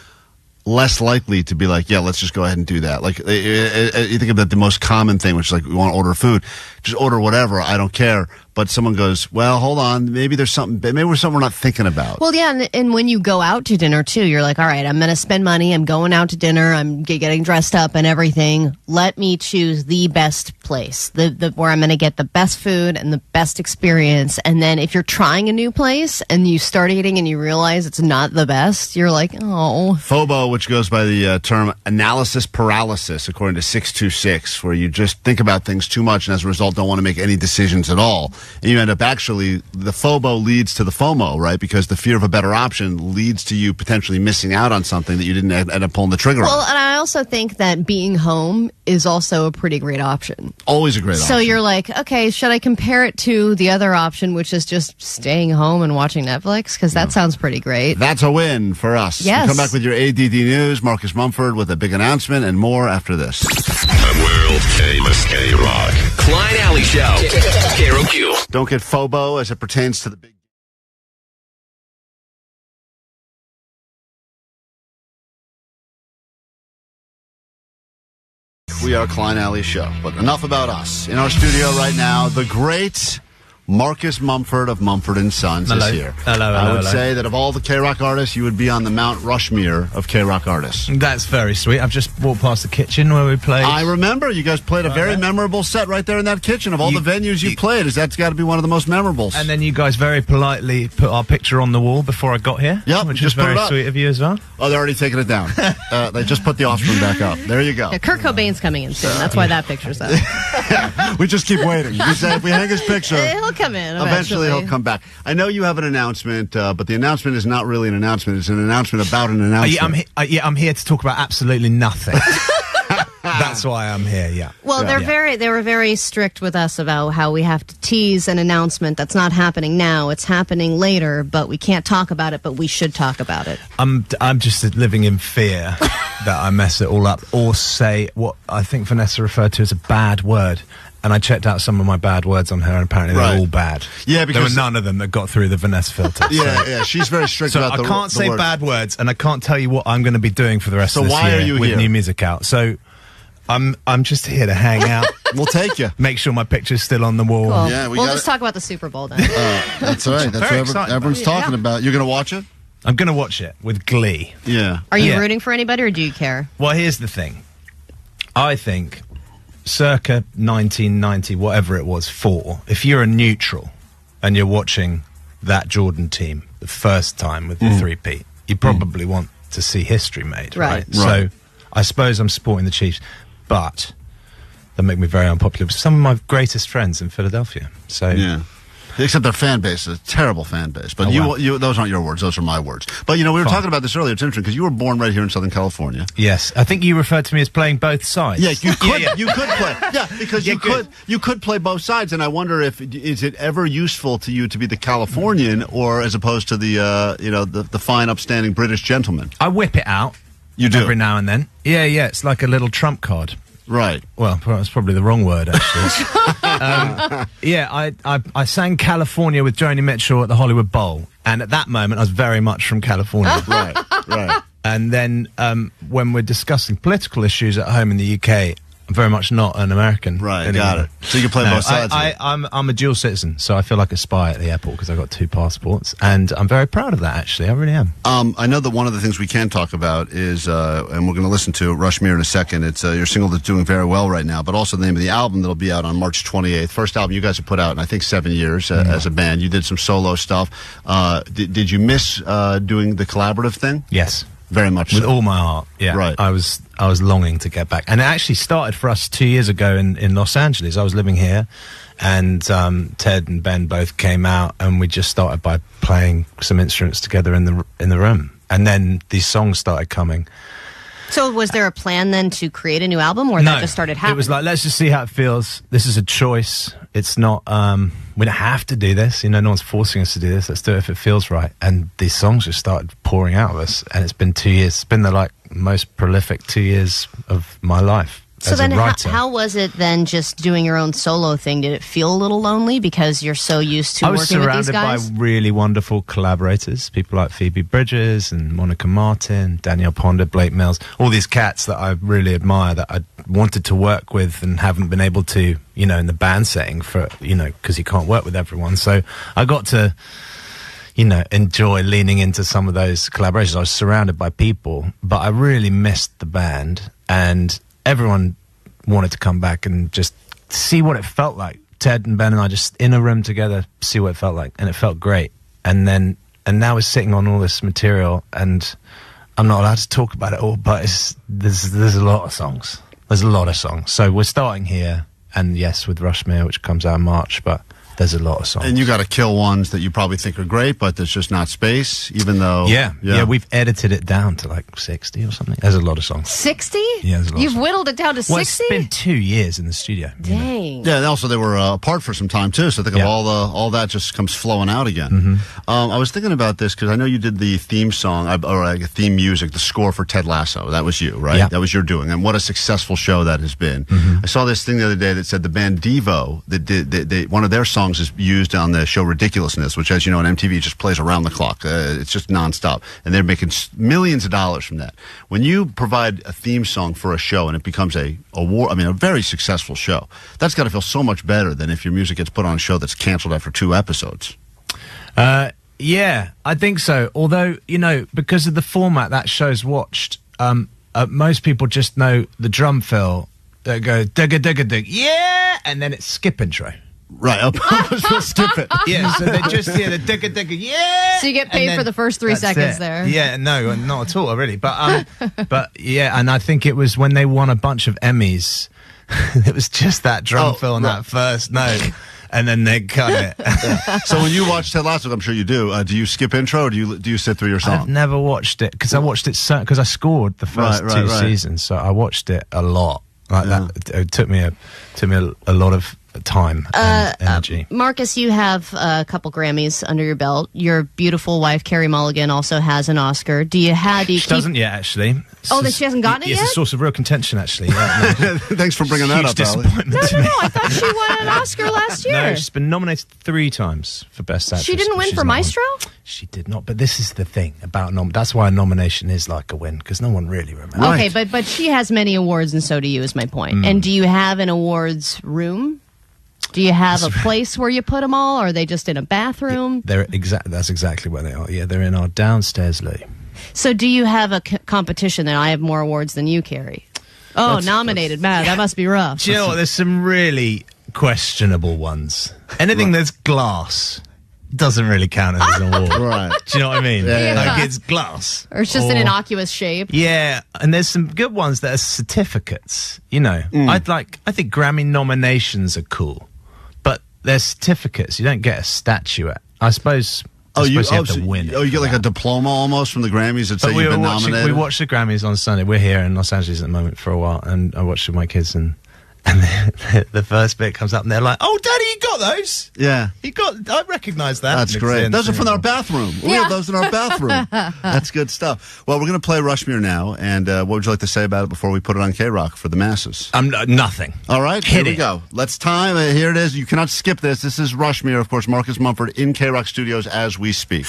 less likely to be like, yeah, let's just go ahead and do that. Like, you think about the most common thing, which is like, we want to order food. Just order whatever. I don't care. But someone goes, well, hold on. Maybe there's something. Maybe there's something we're not thinking about. Well, yeah, and when you go out to dinner too, you're like, all right, I'm going to spend money. I'm going out to dinner. I'm getting dressed up and everything. Let me choose the best place, where I'm going to get the best food and the best experience. And then if you're trying a new place and you start eating and you realize it's not the best, you're like, oh. FOBO, which goes by the term analysis paralysis, according to 626, where you just think about things too much and as a result don't want to make any decisions at all. And you end up actually, the FOBO leads to the FOMO, right? Because the fear of a better option leads to you potentially missing out on something that you didn't end up pulling the trigger on. Well, and I also think that being home is also a pretty great option. Always a great option. So you're like, okay, should I compare it to the other option, which is just staying home and watching Netflix? Because that sounds pretty great. That's a win for us. Yes. We'll come back with your ADD news, Marcus Mumford with a big announcement, and more after this. The world famous K-Rock. Klein Alley Show. KROQ. Don't get FOBO as it pertains to the big... We are Klein Alley Show, but enough about us. In our studio right now, the great Marcus Mumford of Mumford & Sons is here. Hello. I would say that of all the K-Rock artists, you would be on the Mount Rushmore of K-Rock artists. That's very sweet. I've just walked past the kitchen where we played. I remember. You guys played a very memorable set right there in that kitchen. Of all the venues you played, that's got to be one of the most memorables. And then you guys very politely put our picture on the wall before I got here. Yep, which is very sweet of you as well. Oh, they're already taking it down. They just put the offspring back up. There you go. Yeah, Kurt Cobain's coming in soon. That's why that picture's up. We just keep waiting. We say if we hang his picture, he'll come in eventually he'll come back. I know you have an announcement, but the announcement is not really an announcement. It's an announcement about an announcement. I'm here to talk about absolutely nothing. That's why I'm here, yeah. Well, they were very strict with us about how we have to tease an announcement that's not happening now. It's happening later, but we can't talk about it, but we should talk about it. I'm just living in fear that I mess it all up or say what I think Vanessa referred to as a bad word. And I checked out some of my bad words on her, and apparently they're all bad. Yeah, because there were none of them that got through the Vanessa filter. Yeah, she's very strict about the I can't say bad words, and I can't tell you what I'm going to be doing for the rest of this year are you with new music out. So I'm just here to hang out. We'll take you. Make sure my picture's still on the wall. Cool. Yeah, we'll just talk about the Super Bowl then. That's all right. That's what everyone's talking about. You're going to watch it? I'm going to watch it with glee. Yeah. Are you rooting for anybody, or do you care? Well, here's the thing. I think circa 1990, whatever it was, if you're a neutral and you're watching that Jordan team the first time with the three-peat, you probably want to see history made, right? So I suppose I'm supporting the Chiefs, but that make me very unpopular with some of my greatest friends in Philadelphia. So yeah. Except their fan base is a terrible fan base. But you, those aren't your words; those are my words. But we were talking about this earlier. It's interesting because you were born right here in Southern California. Yes, I think you referred to me as playing both sides. Yeah, you could. You could play. Yeah, because you could play both sides. And I wonder is it ever useful to you to be the Californian or as opposed to the the fine, upstanding British gentleman? I whip it out. You do every now and then. Yeah, it's like a little trump card. Right. Well, that's probably the wrong word, actually. I sang California with Joni Mitchell at the Hollywood Bowl, and at that moment, I was very much from California. Right. And then when we're discussing political issues at home in the UK, I'm very much not an American. Right, anymore. Got it. So you can play both sides. I'm a dual citizen, so I feel like a spy at the airport because I've got 2 passports, and I'm very proud of that, actually. I really am. I know that one of the things we can talk about is, and we're going to listen to Rushmere in a second, it's your single that's doing very well right now, but also the name of the album that'll be out on March 28th. First album you guys have put out in, I think, 7 years as a band. You did some solo stuff. Did you miss doing the collaborative thing? Yes. Very much with so. all my heart. Yeah, right. I was longing to get back, and it actually started for us 2 years ago in Los Angeles. I was living here, and Ted and Ben both came out, and we just started by playing some instruments together in the room, and then these songs started coming. So was there a plan then to create a new album, or that just started happening? It was like, let's just see how it feels. This is a choice. It's not, we don't have to do this. No one's forcing us to do this. Let's do it if it feels right. And these songs just started pouring out of us. And it's been 2 years. It's been the most prolific 2 years of my life. So then how was it then just doing your own solo thing? Did it feel a little lonely because you're so used to working with these guys? I was surrounded by really wonderful collaborators, people like Phoebe Bridgers and Monica Martin, Danielle Ponder, Blake Mills, all these cats that I really admire that I wanted to work with and haven't been able to, in the band setting because you can't work with everyone. So I got to, enjoy leaning into some of those collaborations. I was surrounded by people, but I really missed the band, and everyone wanted to come back and just see what it felt like. Ted and Ben and I just in a room together, see what it felt like, and it felt great. And now we're sitting on all this material, and I'm not allowed to talk about it all, but there's a lot of songs. There's a lot of songs. So we're starting here, and yes, with Rushmere, which comes out in March, but there's a lot of songs. And you got to kill ones that you probably think are great, but there's just not space, even though... Yeah, we've edited it down to like 60 or something. There's a lot of songs. 60? Yeah, there's a lot. You've whittled it down to 60? Well, it's been 2 years in the studio. Dang. Yeah, and also they were apart for some time, too, so I think of all that just comes flowing out again. I was thinking about this, because I know you did the theme song, or theme music, the score for Ted Lasso. That was you, right? Yeah. That was your doing, and what a successful show that has been. I saw this thing the other day that said the band Devo, one of their songs is used on the show Ridiculousness, which, as you know, on MTV just plays around the clock. It's just nonstop, and they're making millions of dollars from that. When you provide a theme song for a show and it becomes a very successful show, that's got to feel so much better than if your music gets put on a show that's canceled after 2 episodes. Yeah, I think so. Although, because of the format that show's watched, most people just know the drum fill that go digga digga dig, yeah, and then it's skip intro. Right, I was going to skip it. Yeah, so they just hear the digga digga, yeah. So you get paid for the first 3 seconds there. Yeah, no, not at all, really. But yeah, and I think it was when they won a bunch of Emmys, it was just that drum fill on that first note, and then they cut it. So when you watch Ted Lasso, I'm sure you do you skip intro, or do you sit through your song? I've never watched it, because I watched it because I scored the first 2 seasons, so I watched it a lot. That it took me a lot of time and energy. Marcus, you have a couple Grammys under your belt. Your beautiful wife, Carey Mulligan, also has an Oscar. She doesn't yet, actually. She hasn't gotten it yet? It's a source of real contention, actually. Yeah, no. Thanks for bringing that up, disappointment. No, I thought she won an Oscar last year. No, she's been nominated 3 times for Best Actress. She didn't win for Maestro? She did not, but this is the thing about that's why a nomination is like a win, because no one really remembers. Okay, but she has many awards, and so do you, is my point. And do you have an awards room? Do you have a place where you put them all, or are they just in a bathroom? That's exactly where they are. Yeah, they're in our downstairs loo. So do you have a competition that I have more awards than you, Carrie? Oh, nominated. Man, that must be rough. Do you know what? There's some really questionable ones. Anything that's glass doesn't really count as an award. Right. Do you know what I mean? Yeah. Like it's glass. Or it's just an innocuous shape. Yeah, and there's some good ones that are certificates. You know, I think Grammy nominations are cool, but they're certificates. You don't get a statuette. I suppose. You have to win. You get like a diploma almost from the Grammys that say you've been nominated. We watched the Grammys on Sunday. We're here in Los Angeles at the moment for a while, and I watched with my kids, and the first bit comes up, and they're like, "Oh, Daddy, you got those? Yeah, I recognise that. That's great. Those are from our bathroom. We have those in our bathroom. That's good stuff. Well, we're going to play Rushmere now, and what would you like to say about it before we put it on KROQ for the masses? Nothing. All right, here we go. Let's time. Here it is. You cannot skip this. This is Rushmere, of course. Marcus Mumford in KROQ Studios as we speak.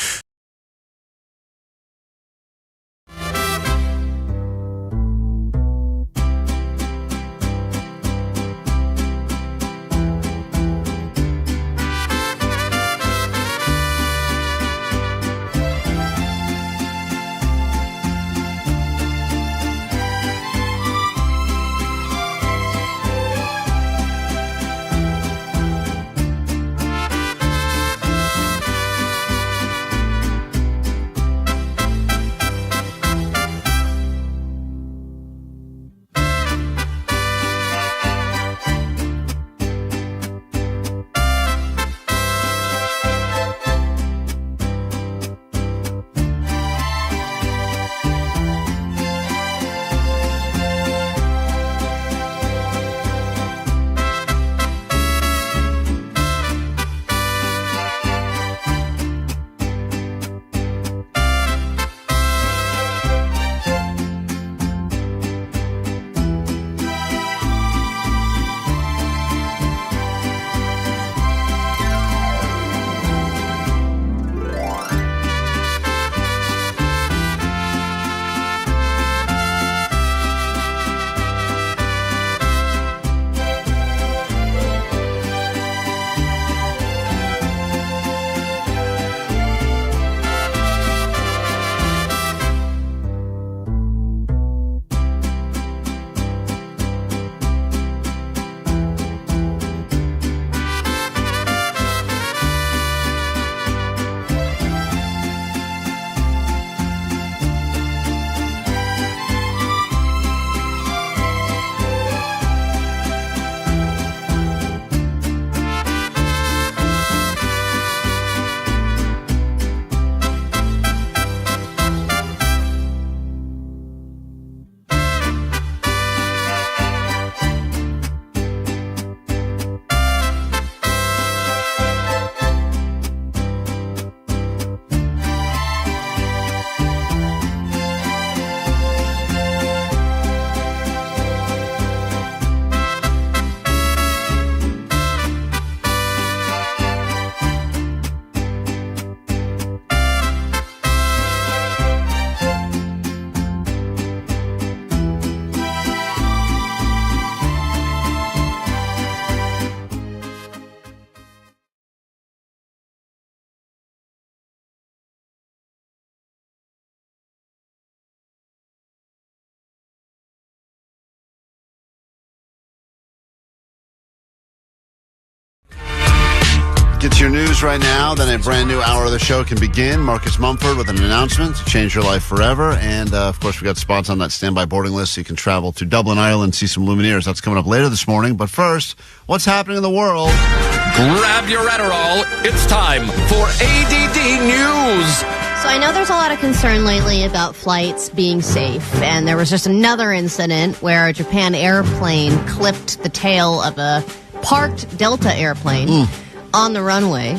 Get to your news right now, then a brand new hour of the show can begin. Marcus Mumford with an announcement to change your life forever. And, of course, we got spots on that standby boarding list so you can travel to Dublin, Ireland, see some Lumineers. That's coming up later this morning. But first, what's happening in the world? Grab your Adderall. It's time for ADD News. So I know there's a lot of concern lately about flights being safe, and there was just another incident where a Japan airplane clipped the tail of a parked Delta airplane on the runway.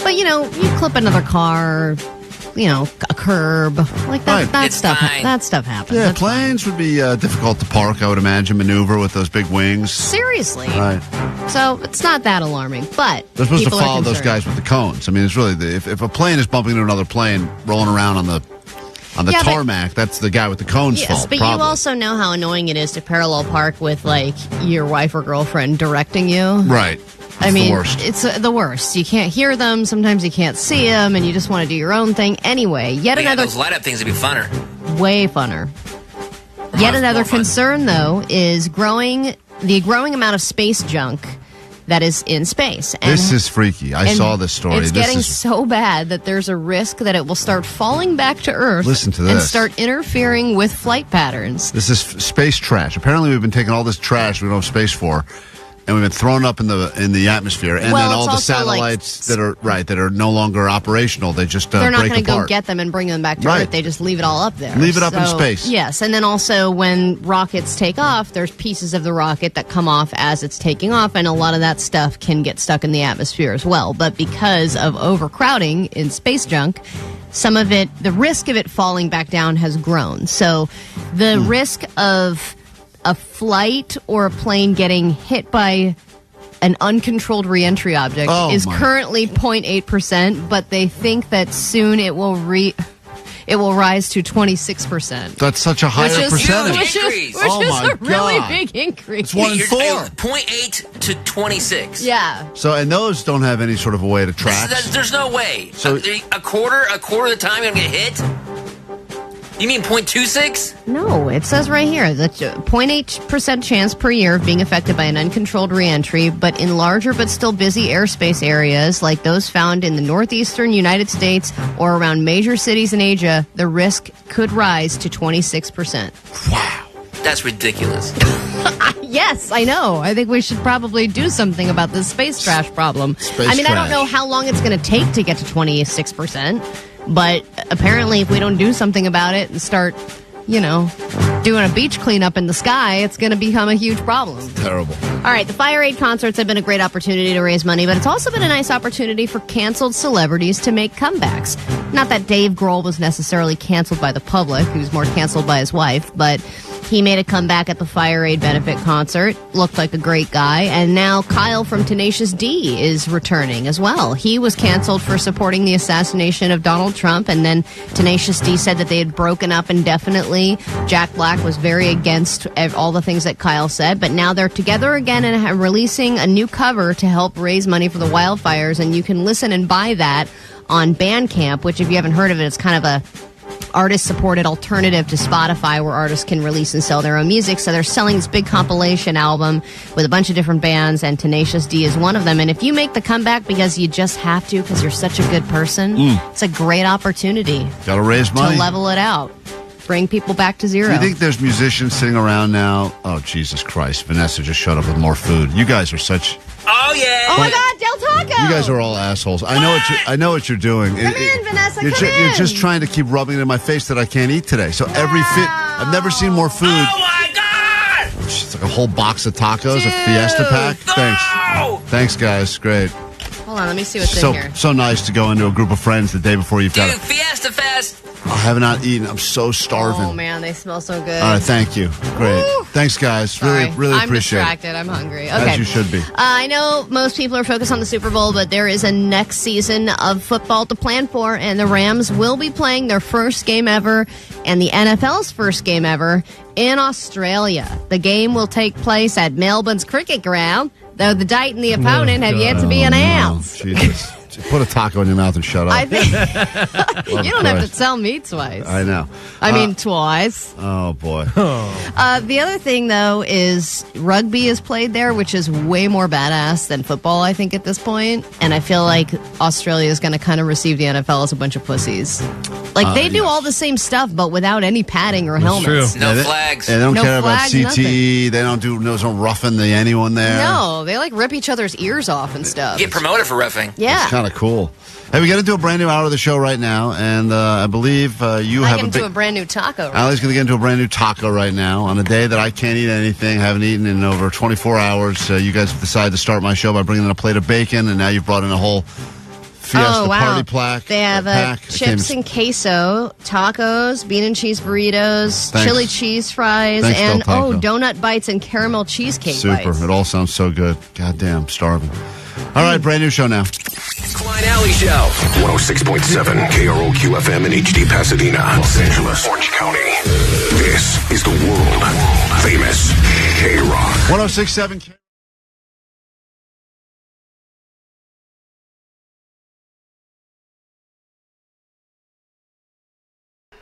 But, you know, you clip another car, you know, a curb, like that, that stuff happens. Yeah, That's planes would be difficult to park, I would imagine, maneuver with those big wings. Seriously. Right. So it's not that alarming, but they're supposed to follow those guys with the cones. I mean, it's really, if a plane is bumping into another plane rolling around on the tarmac, that's the guy with the cones fault. But probably. You also know how annoying it is to parallel park with, like, your wife or girlfriend directing you. Right. I mean, it's the worst. You can't hear them. Sometimes you can't see them, and you just want to do your own thing. Anyway, another... those light-up things would be funner. Way funner. Yet another concern, though, is the growing amount of space junk that is in space. And, this is freaky. I saw this story. It's getting so bad that there's a risk that it will start falling back to Earth. Listen to this. And start interfering with flight patterns. This is space trash. Apparently, we've been taking all this trash we don't have space for, and we've been thrown up in the atmosphere, and then all the satellites that are no longer operational, they just they're not break going to apart. go get them and bring them back to Earth. They just leave it all up there. Leave it up in space. Yes, and then also when rockets take off, there's pieces of the rocket that come off as it's taking off, and a lot of that stuff can get stuck in the atmosphere as well. But because of overcrowding in space junk, some of it, the risk of it falling back down has grown. So the risk of a flight or a plane getting hit by an uncontrolled reentry object is currently 0.8%, but they think that soon it will rise to 26%. That's such a higher percentage. Which is a really big increase. It's 1 in 4. 0.8 to 26. Yeah. So, and those don't have any sort of a way to track. There's no way. So, a quarter of the time you're going to get hit? You mean 0.26? No, it says right here that 0.8% chance per year of being affected by an uncontrolled reentry, but in larger but still busy airspace areas like those found in the northeastern United States or around major cities in Asia, the risk could rise to 26%. Wow. That's ridiculous. Yes, I know. I think we should probably do something about this space trash problem. I don't know how long it's going to take to get to 26%. But apparently, if we don't do something about it and start, doing a beach cleanup in the sky, it's going to become a huge problem. Terrible. All right, the Fire Aid concerts have been a great opportunity to raise money, but it's also been a nice opportunity for canceled celebrities to make comebacks. Not that Dave Grohl was necessarily canceled by the public. He was more canceled by his wife, but he made a comeback at the Fire Aid benefit concert. Looked like a great guy. And now Kyle from Tenacious D is returning as well. He was canceled for supporting the assassination of Donald Trump, and then Tenacious D said that they had broken up indefinitely. Jack Black was very against all the things that Kyle said, but now they're together again and are releasing a new cover to help raise money for the wildfires, and you can listen and buy that on Bandcamp, which, if you haven't heard of it, it's kind of a artist-supported alternative to Spotify where artists can release and sell their own music. So they're selling this big compilation album with a bunch of different bands, and Tenacious D is one of them. And if you make the comeback because you just have to, because you're such a good person, it's a great opportunity. Got to raise money. To level it out. Bring people back to zero. Do you think there's musicians sitting around now? Oh, Jesus Christ. Vanessa just showed up with more food. You guys are such... Oh, yeah. Oh, my God, Del Taco. You guys are all assholes. I know what you're doing. Come in, Vanessa, you're just trying to keep rubbing it in my face that I can't eat today. So I've never seen more food. Oh, my God. It's like a whole box of tacos, a Fiesta pack. No. Thanks, guys. Great. Hold on, let me see what's in here. So nice to go into a group of friends the day before you've got Fiesta Fest. I have not eaten. I'm so starving. Oh, man, they smell so good. All right, thank you. Great. Woo. Thanks, guys. Really appreciate it. I'm distracted. I'm hungry. Okay. As you should be. I know most people are focused on the Super Bowl, but there is a next season of football to plan for, and the Rams will be playing their first game ever and the NFL's first game ever in Australia. The game will take place at Melbourne's cricket ground, though the date and the opponent have yet to be announced. No. Jesus. Put a taco in your mouth and shut up. I think you don't have to tell me twice. I know. I mean, twice. Oh, boy. The other thing, though, is rugby is played there, which is way more badass than football, I think, at this point. And I feel like Australia is going to kind of receive the NFL as a bunch of pussies. Like, they do all the same stuff, but without any padding or helmets. True. No flags. They don't care flags, about CTE. Nothing. They don't do no roughing anyone there. No, they, rip each other's ears off and stuff. Get promoted for roughing. Yeah. It's kind of cool. Hey, we got to do a brand new hour of the show right now, and I believe you have a brand new taco. Right? Allie's going to get into a brand new taco right now on a day that I can't eat anything, haven't eaten in over 24 hours. You guys decided to start my show by bringing in a plate of bacon, and now you've brought in a whole Fiesta party plaque. They have chips and queso, tacos, bean and cheese burritos, chili cheese fries, and donut bites and caramel cheesecake bites. Super. It all sounds so good. Goddamn, starving. All right, brand new show now. Klein Alley Show. 106.7 KROQ FM in HD Pasadena, Los Angeles, Orange County. This is the world famous KROQ. 106.7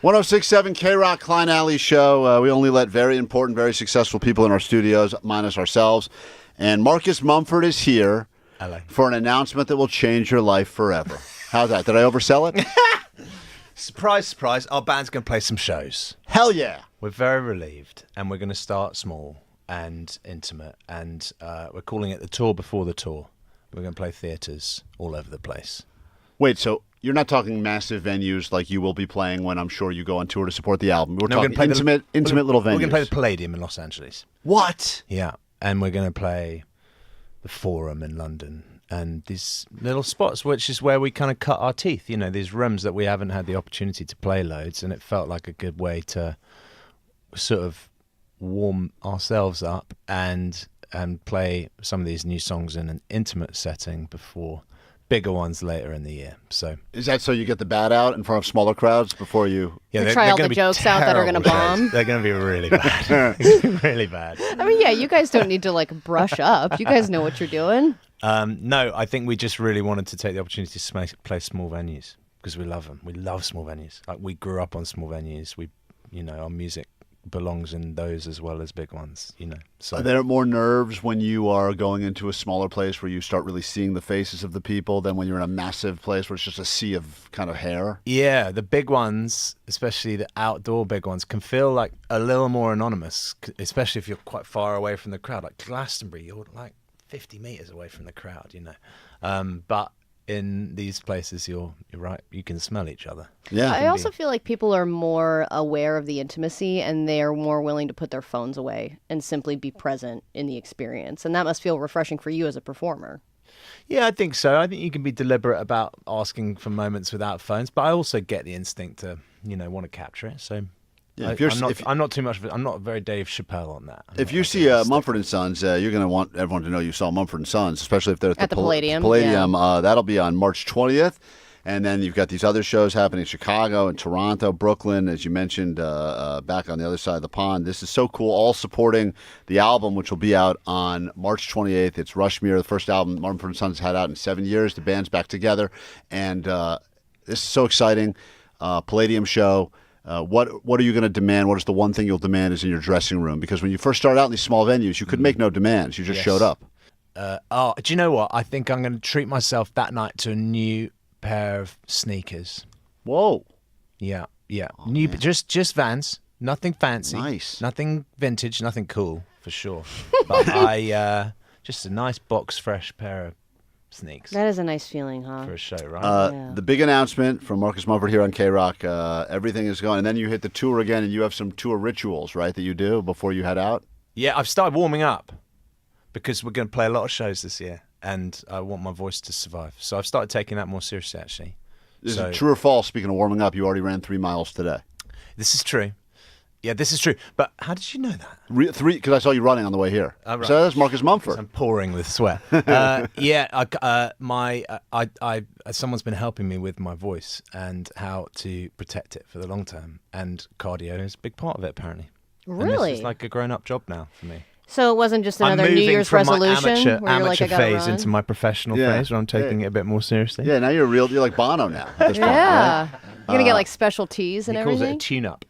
106.7 KROQ Klein Alley Show. We only let very important, very successful people in our studios, minus ourselves. And Marcus Mumford is here for an announcement that will change your life forever. How's that? Did I oversell it? Surprise, surprise. Our band's going to play some shows. Hell yeah. We're very relieved, and we're going to start small and intimate, and we're calling it the tour before the tour. We're going to play theatres all over the place. Wait, so you're not talking massive venues like you will be playing when I'm sure you go on tour to support the album. We're talking intimate little venues. We're going to play the Palladium in Los Angeles. What? Yeah, and we're going to play the Forum in London and these little spots, which is where we kind of cut our teeth. You know, these rooms that we haven't had the opportunity to play loads, and it felt like a good way to sort of warm ourselves up and play some of these new songs in an intimate setting before bigger ones later in the year. So is that so you get the bat out in front of smaller crowds before you? Yeah, they're try all the jokes out that are going to bomb. They're going to be really bad, really bad. I mean, yeah, you guys don't need to like brush up. You guys know what you're doing. No, I think we just really wanted to take the opportunity to play small venues because we love them. We love small venues. Like we grew up on small venues. Our music belongs in those as well as big ones, So are there more nerves when you are going into a smaller place where you start really seeing the faces of the people than when you're in a massive place where it's just a sea of kind of hair? Yeah, the big ones, especially the outdoor big ones, can feel like a little more anonymous, especially if you're quite far away from the crowd. Like Glastonbury, you're like 50 meters away from the crowd, But in these places, you're right. You can smell each other. Yeah. I also feel like people are more aware of the intimacy, and they are more willing to put their phones away and simply be present in the experience. And that must feel refreshing for you as a performer. Yeah, I think so. I think you can be deliberate about asking for moments without phones, but I also get the instinct to, want to capture it. So. Yeah, I'm not too much. I'm not very Dave Chappelle on that. If you see Mumford & Sons, you're going to want everyone to know you saw Mumford & Sons, especially if they're at the Palladium. Palladium. Yeah. That'll be on March 20th. And then you've got these other shows happening in Chicago and Toronto, Brooklyn, as you mentioned, back on the other side of the pond. This is so cool, all supporting the album, which will be out on March 28th. It's Rushmere, the first album Mumford & Sons had out in 7 years. The band's back together. And this is so exciting. Palladium show. What are you going to demand? What is the one thing you'll demand is in your dressing room? Because when you first started out in these small venues, you could make no demands. You just showed up. Do you know what? I think I'm going to treat myself that night to a new pair of sneakers. Whoa. Yeah. Oh, new, just Vans. Nothing fancy. Nice. Nothing vintage. Nothing cool for sure. But just a nice box fresh pair of sneaks. That is a nice feeling, huh? For a show, right? The big announcement from Marcus Mumford here on KROQ. Everything is going, and then you hit the tour again, and you have some tour rituals, right, that you do before you head out? Yeah, I've started warming up because we're going to play a lot of shows this year, and I want my voice to survive. So I've started taking that more seriously, actually. Is it true or false, speaking of warming up, you already ran 3 miles today? This is true. Yeah, this is true. But how did you know that? 3, because I saw you running on the way here. Right. So that's Marcus Mumford. I'm pouring with sweat. Someone's been helping me with my voice and how to protect it for the long term. And cardio is a big part of it, apparently. Really? And this is like a grown-up job now for me. So it wasn't just another New Year's resolution? I'm moving from my amateur phase into my professional phase where I'm taking it a bit more seriously. Yeah, now you're like Bono now at this point, right? You're going to get like special teas and everything? He calls it a tune-up.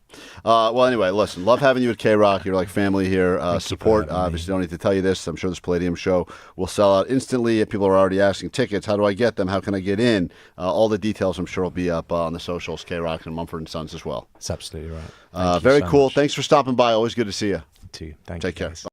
Well, anyway, listen, love having you at KROQ. You're like family here. Support, obviously, don't need to tell you this. I'm sure this Palladium show will sell out instantly. If people are already asking tickets, how do I get them? How can I get in? All the details, I'm sure, will be up on the socials, KROQ and Mumford & Sons as well. That's absolutely right. Very cool. Much. Thanks for stopping by. Always good to see you. You too. Thank you. Take care. Bye.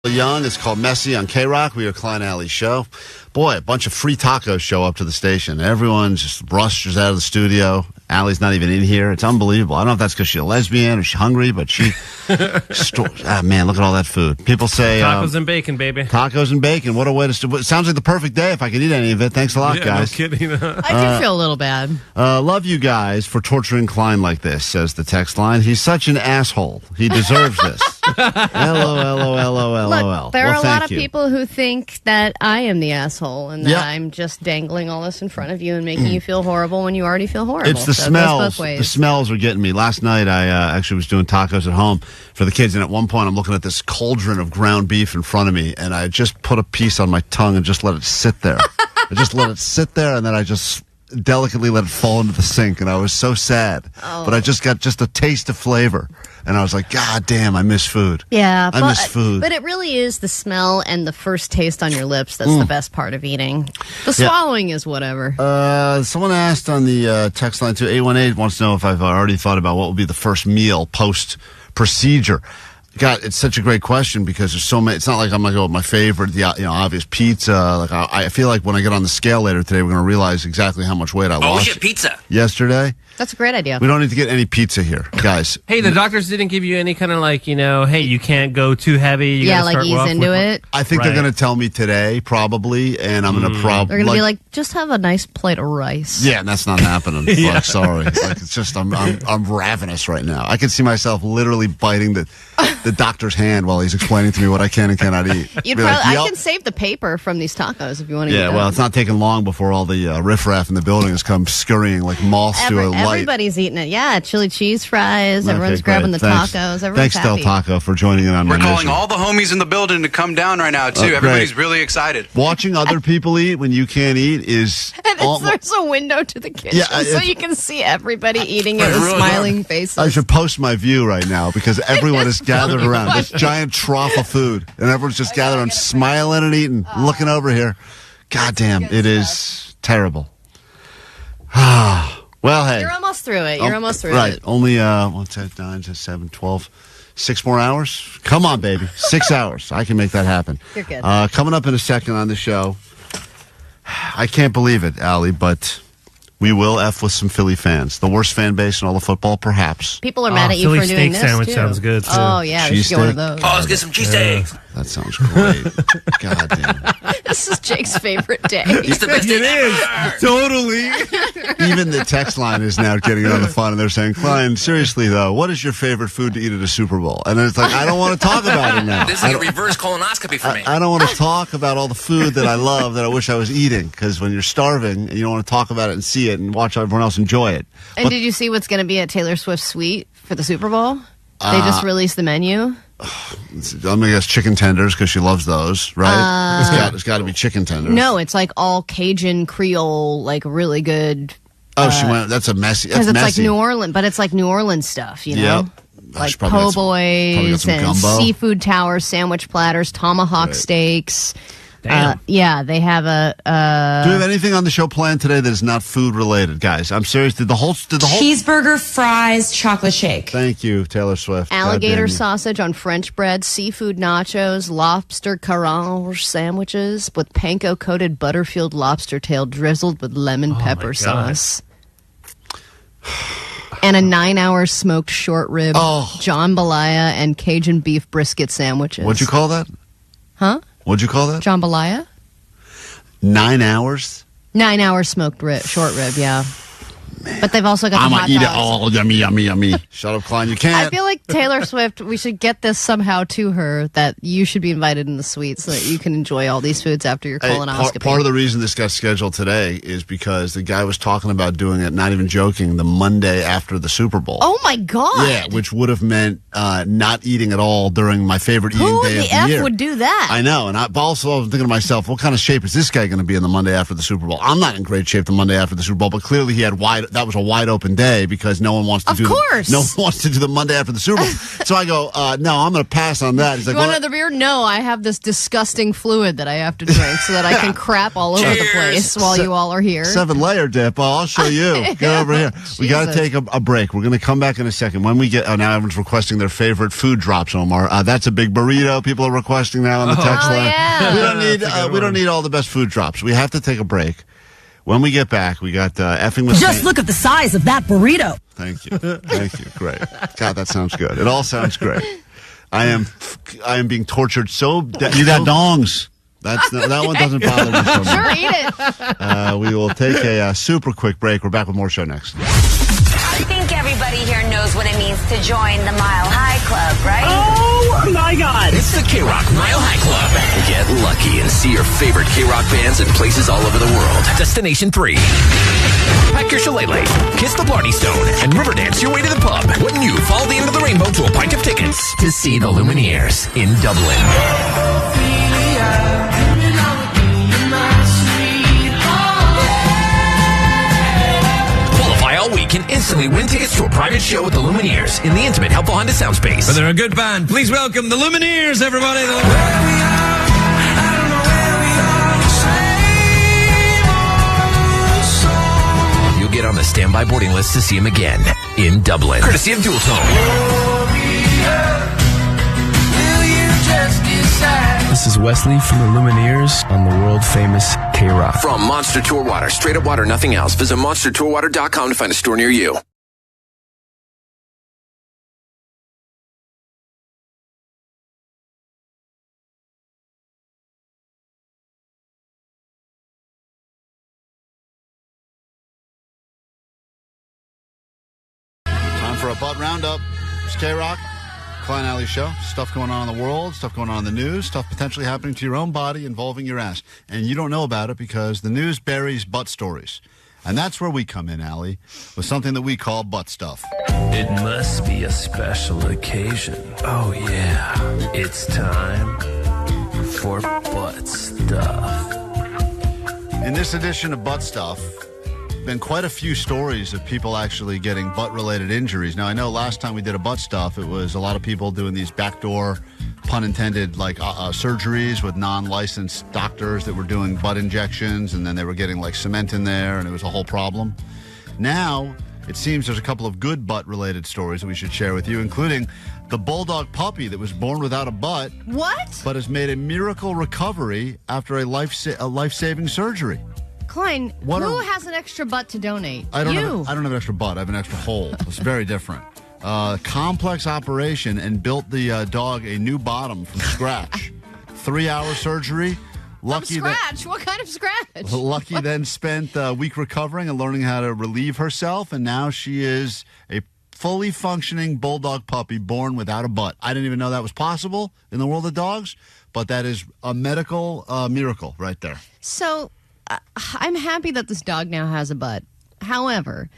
Young. It's called Messy on KROQ. We are Klein Alley Show. Boy, a bunch of free tacos show up to the station. Everyone just rushes out of the studio. Allie's not even in here. It's unbelievable. I don't know if that's because she's a lesbian or she's hungry, but she... man, look at all that food. People say... Tacos and bacon, baby. Tacos and bacon. What a way to... It sounds like the perfect day if I could eat any of it. Thanks a lot, guys. No kidding. I do feel a little bad. Love you guys for torturing Klein like this, says the text line. He's such an asshole. He deserves this. LOL. Look, there are a lot of people who think that I am the asshole and that I'm just dangling all this in front of you and making you feel horrible when you already feel horrible. It's the smells. The smells are getting me. Last night, I actually was doing tacos at home for the kids, and at one point, I'm looking at this cauldron of ground beef in front of me, and I just put a piece on my tongue and just let it sit there. I just let it sit there, and then I just delicately let it fall into the sink, and I was so sad. But I just got just a taste of flavor, and I was like, God damn, I miss food. Yeah, I miss food. But it really is the smell and the first taste on your lips that's the best part of eating. The swallowing is whatever. Someone asked on the text line, too, 818 wants to know if I've already thought about what will be the first meal post-procedure. God, it's such a great question because there's so many. It's not like I'm going to go with my favorite, obvious pizza. Like I feel like when I get on the scale later today, we're going to realize exactly how much weight I lost. Oh, shit, pizza. Yesterday. That's a great idea. We don't need to get any pizza here, guys. Hey, the doctors didn't give you any kind of hey, you can't go too heavy. You gotta start ease into it. I think they're going to tell me today, probably, and I'm going to They're going to be like, just have a nice plate of rice. Yeah, and that's not happening. Like, sorry. It's just, I'm ravenous right now. I can see myself literally biting the doctor's hand while he's explaining to me what I can and cannot eat. I can save the paper from these tacos if you want to eat them. Well, it's not taking long before all the riffraff in the building has come scurrying like moths to a light. Everybody's eating it. Yeah, chili cheese fries. Everyone's grabbing the tacos. Everyone's Thanks, happy. Del Taco, for joining in on We're my calling mission. all the homies in the building to come down right now, too. Everybody's really excited. Watching other people eat when you can't eat is... And there's a window to the kitchen, so you can see everybody eating it with smiling faces. I should post my view right now because everyone is gathered around this giant trough of food, and everyone's just gathered around, smiling and eating, looking over here. God damn, it is terrible. Well, hey. You're almost through it. You're almost through it. Right. Only, 9, 10, 7, 12, 6 more hours? Come on, baby. 6 hours. I can make that happen. You're good. Coming up in a second on the show, I can't believe it, Allie, but we will F with some Philly fans. The worst fan base in all of football, perhaps. People are mad at you Philly for doing steak this, sandwich too. sounds good, too. Oh, yeah. We should get one of those. Oh, let's get some cheesesteaks. That sounds great. God damn. This is Jake's favorite day. It's the best day ever. Totally. Even the text line is now getting on the fun, and they're saying, Klein, seriously, though, what is your favorite food to eat at a Super Bowl? And then it's like, I don't want to talk about it now. This is like a reverse colonoscopy for me. I don't want to talk about all the food that I love that I wish I was eating, because when you're starving, and you don't want to talk about it and see it and watch everyone else enjoy it. And did you see what's going to be at Taylor Swift's suite for the Super Bowl? They just released the menu. I'm going to guess chicken tenders because she loves those, right? It's got to be chicken tenders. No, it's like all Cajun Creole, like really good. She went. That's a messy. Because it's like New Orleans, but it's like New Orleans stuff, you know? Like po' boys and seafood towers, sandwich platters, tomahawk steaks. Damn. They have a. Do we have anything on the show planned today that is not food related, guys? I'm serious. Did the whole cheeseburger, fries, chocolate shake? Thank you, Taylor Swift. Alligator sausage on French bread, seafood nachos, lobster carange sandwiches with panko coated butterfield lobster tail drizzled with lemon pepper sauce. And a 9-hour smoked short rib, jambalaya, and Cajun beef brisket sandwiches. What'd you call that? Huh? What'd you call that? Jambalaya. 9 hours? 9 hour smoked short rib, yeah. Man. But they've also got the hot dogs. I'm going to eat it all. Yummy, yummy, yummy. Shut up, Klein. You can't. I feel like Taylor Swift, we should get this somehow to her that you should be invited in the suite so that you can enjoy all these foods after your colonoscopy. Part of the reason this got scheduled today is because the guy was talking about doing it, not even joking, the Monday after the Super Bowl. Oh, my God. Yeah, which would have meant not eating at all during my favorite eating day of the year. Who the F would do that? I know. And I also was thinking to myself, what kind of shape is this guy going to be in the Monday after the Super Bowl? I'm not in great shape the Monday after the Super Bowl, but clearly that was a wide open day because no one wants to no one wants to do the Monday after the Super Bowl. So I go, no, I'm going to pass on that. He's like, you want another beer? No, I have this disgusting fluid that I have to drink so that I can crap all over the place while you all are here. 7-layer dip. I'll show you. Get over here. We got to take a break. We're going to come back in a second. When we get, now everyone's requesting their favorite food drops, Omar. That's a big burrito. People are requesting now on the text line. Yeah. We don't need all the best food drops. We have to take a break. When we get back, we got effing with Just look at the size of that burrito. Thank you. Thank you. Great. God, that sounds good. It all sounds great. I am being tortured so... You got dongs. That one doesn't bother me so much. Sure, eat it. We will take a super quick break. We're back with more show next. I think everybody here knows what it means to join the Mile High Club, right? Oh, my God. It's the KROQ Mile High Club. Get lucky and see your favorite KROQ bands in places all over the world. Destination 3. Pack your shillelaghs, kiss the Blarney Stone, and river dance your way to the pub. When you follow the end of the rainbow to a pint of tickets to see the Lumineers in Dublin. All week and instantly win tickets to a private show with the Lumineers in the intimate, helpful Honda sound space. But they're a good band. Please welcome the Lumineers, everybody. You'll get on the standby boarding list to see them again in Dublin, courtesy of Dual Tone. This is Wesley from the Lumineers on the world famous KROQ. From Monster Tour Water, straight up water, nothing else. Visit monstertourwater.com to find a store near you. Time for a butt roundup. It's KROQ. Klein Alley Show. Stuff going on in the world, stuff going on in the news, stuff potentially happening to your own body involving your ass. And you don't know about it because the news buries butt stories. And that's where we come in, Allie, with something that we call butt stuff. It must be a special occasion. Oh, yeah. It's time for butt stuff. In this edition of Butt Stuff, been quite a few stories of people actually getting butt-related injuries. Now, I know last time we did a butt stuff, it was a lot of people doing these backdoor, pun intended, surgeries with non-licensed doctors that were doing butt injections, and then they were getting cement in there, and it was a whole problem. Now, it seems there's a couple of good butt-related stories that we should share with you, including the bulldog puppy that was born without a butt. What? But has made a miracle recovery after a life-saving surgery. Klein, who has an extra butt to donate? I don't have an extra butt. I have an extra hole. It's very different. Complex operation and built the dog a new bottom from scratch. 3-hour surgery. Lucky from scratch? What kind of scratch? Lucky then spent a week recovering and learning how to relieve herself, and now she is a fully functioning bulldog puppy born without a butt. I didn't even know that was possible in the world of dogs, but that is a medical miracle right there. So... I'm happy that this dog now has a butt. However,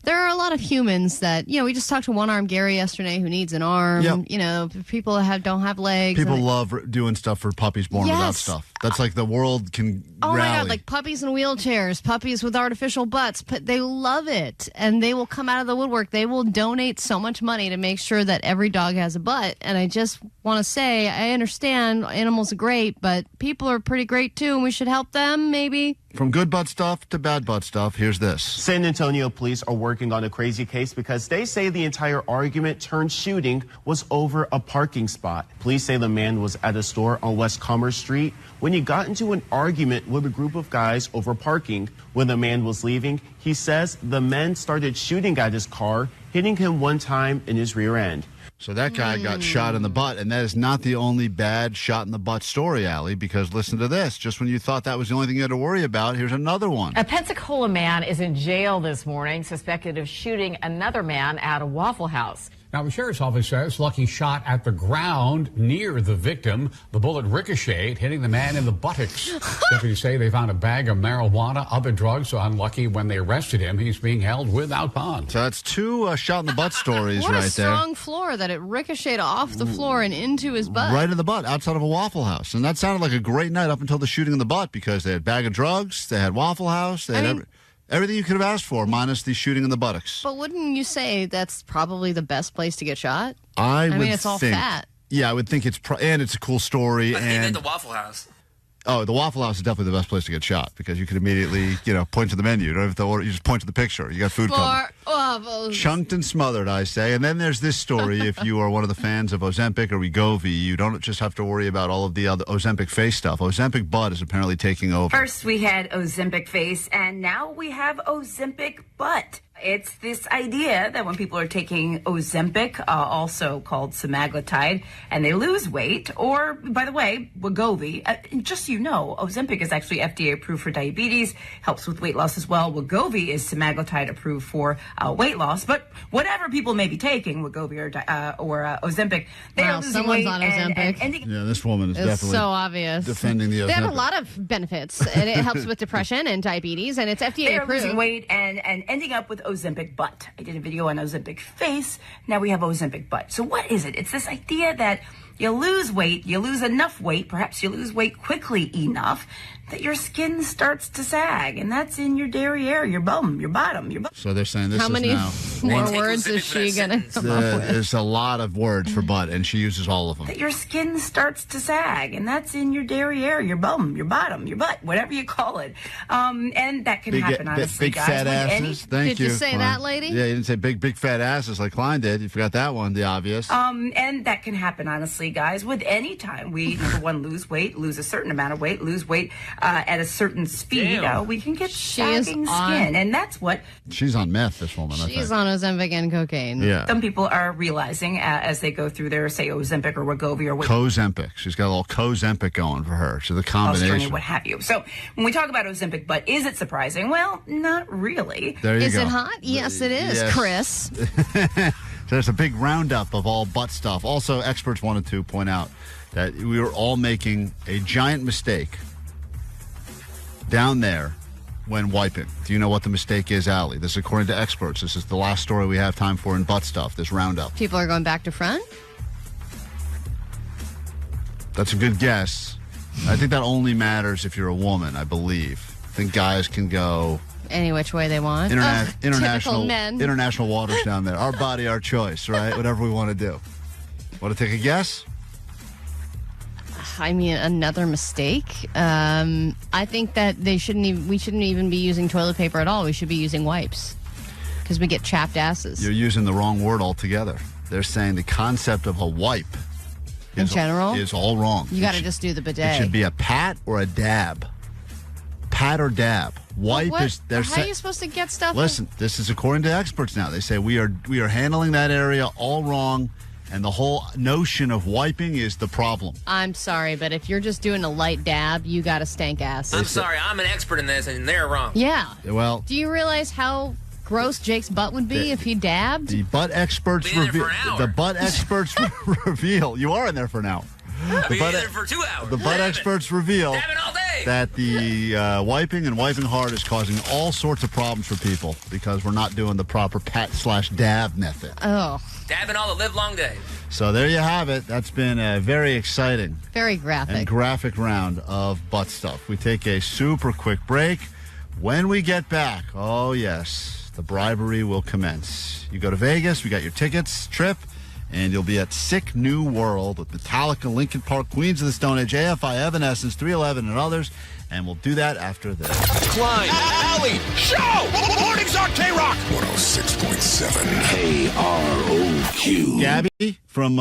there are a lot of humans that, we just talked to one-armed Gary yesterday who needs an arm. Yep. People don't have legs. People love doing stuff for puppies born without stuff. That's the world can rally. My God, puppies in wheelchairs, puppies with artificial butts. They love it, and they will come out of the woodwork. They will donate so much money to make sure that every dog has a butt. And I just want to say, I understand animals are great, but people are pretty great too, and we should help them, maybe. From good butt stuff to bad butt stuff, here's this. San Antonio police are working on a crazy case because they say the entire argument turned shooting was over a parking spot. Police say the man was at a store on West Commerce Street when he got into an argument with a group of guys over parking. When the man was leaving, he says the men started shooting at his car, hitting him one time in his rear end. So that guy got shot in the butt, and that is not the only bad shot in the butt story, Allie, because listen to this. Just when you thought that was the only thing you had to worry about, here's another one. A Pensacola man is in jail this morning, suspected of shooting another man at a Waffle House. Now, the sheriff's office says Lucky shot at the ground near the victim. The bullet ricocheted, hitting the man in the buttocks. Deputies say they found a bag of marijuana, other drugs. So unlucky when they arrested him, he's being held without bond. So that's two shot in the butt stories what right there. What a strong floor that it ricocheted off the floor and into his butt. Right in the butt, outside of a Waffle House. And that sounded like a great night up until the shooting in the butt because they had a bag of drugs, they had Waffle House, they had everything you could have asked for, minus the shooting in the buttocks. But wouldn't you say that's probably the best place to get shot? I mean, it's all fat. Yeah, I would think and it's a cool story. But he meant the Waffle House. Oh, the Waffle House is definitely the best place to get shot because you can immediately, point to the menu. You don't have to order. You just point to the picture. You got food coming. Waffles. Chunked and smothered, I say. And then there's this story. If you are one of the fans of Ozempic or Wegovy, you don't just have to worry about all of the other Ozempic face stuff. Ozempic butt is apparently taking over. First we had Ozempic face, and now we have Ozempic butt. It's this idea that when people are taking Ozempic, also called semaglutide, and they lose weight, or, by the way, Wegovy, just so you know, Ozempic is actually FDA approved for diabetes, helps with weight loss as well. Wegovy is semaglutide approved for weight loss, but whatever people may be taking, Wegovy or Ozempic, they are losing someone's weight. on Ozempic. Yeah, this woman is definitely so obvious. Defending the Ozempic. They have a lot of benefits, and it helps with depression and diabetes, and it's FDA They are approved. losing weight and ending up with Ozempic butt. I did a video on Ozempic face. Now we have Ozempic butt. So what is it? It's this idea that you lose weight, you lose enough weight, perhaps you lose weight quickly enough that your skin starts to sag, and that's in your derriere, your bum, your bottom, your butt. So they're saying this How many more words is she going to come up with? There's a lot of words for butt, and she uses all of them. That your skin starts to sag, and that's in your derriere, your bum, your bottom, your butt, whatever you call it. And that can happen, honestly, big guys. fat asses. Thank you. Did you say that, lady? Yeah, you didn't say big fat asses like Klein did. You forgot that one, the obvious. And that can happen, honestly, guys, with any time we, number one, lose weight, lose a certain amount of weight, lose weight at a certain speed, we can get sagging skin. And that's what... She's on meth, this woman. She's on Ozempic and cocaine. Yeah. Some people are realizing as they go through their, say, Ozempic or Wegovy or Cozempic. She's got a little Cozempic going for her. So the combination. What have you. So when we talk about Ozempic, but is it surprising? Well, not really. There you is go. It hot? Yes, it is, yes. Chris. So there's a big roundup of all butt stuff. Also, experts wanted to point out that we were all making a giant mistake down there when wiping. Do you know what the mistake is, Allie? This is according to experts. This is the last story we have time for in butt stuff, this roundup. People are going back to front? That's a good guess. I think that only matters if you're a woman, I believe. I think guys can go... any which way they want. International waters down there. Our body, our choice, right? Whatever we want to do. Want to take a guess? I mean, another mistake. I think that we shouldn't even be using toilet paper at all. We should be using wipes because we get chapped asses. You're using the wrong word altogether. They're saying the concept of a wipe in general is all wrong. You got to just do the bidet. It should be a pat or a dab. Pat or dab. Wipe is. How are you supposed to get stuff? Listen, this is according to experts now. They say we are handling that area all wrong. And the whole notion of wiping is the problem. I'm sorry, but if you're just doing a light dab, you got a stank ass. I'm sorry, I'm an expert in this, and they're wrong. Yeah. Well, do you realize how gross Jake's butt would be if he dabbed? The butt experts reveal. The butt experts reveal. You are in there for an hour. I'll be in there for 2 hours. The butt experts reveal all day. that the wiping and wiping hard is causing all sorts of problems for people because we're not doing the proper pat/dab method. Oh. Dabbing all the live long day. So there you have it. That's been a very exciting, very graphic round of butt stuff. We take a super quick break. When we get back, oh yes, the bribery will commence. You go to Vegas, we got your tickets, trip, and you'll be at Sick New World with Metallica, Linkin Park, Queens of the Stone Age, AFI, Evanescence, 311, and others. And we'll do that after this. Klein, Alley, Show! Mornings on KROQ! 106.7 KROQ. Gabby from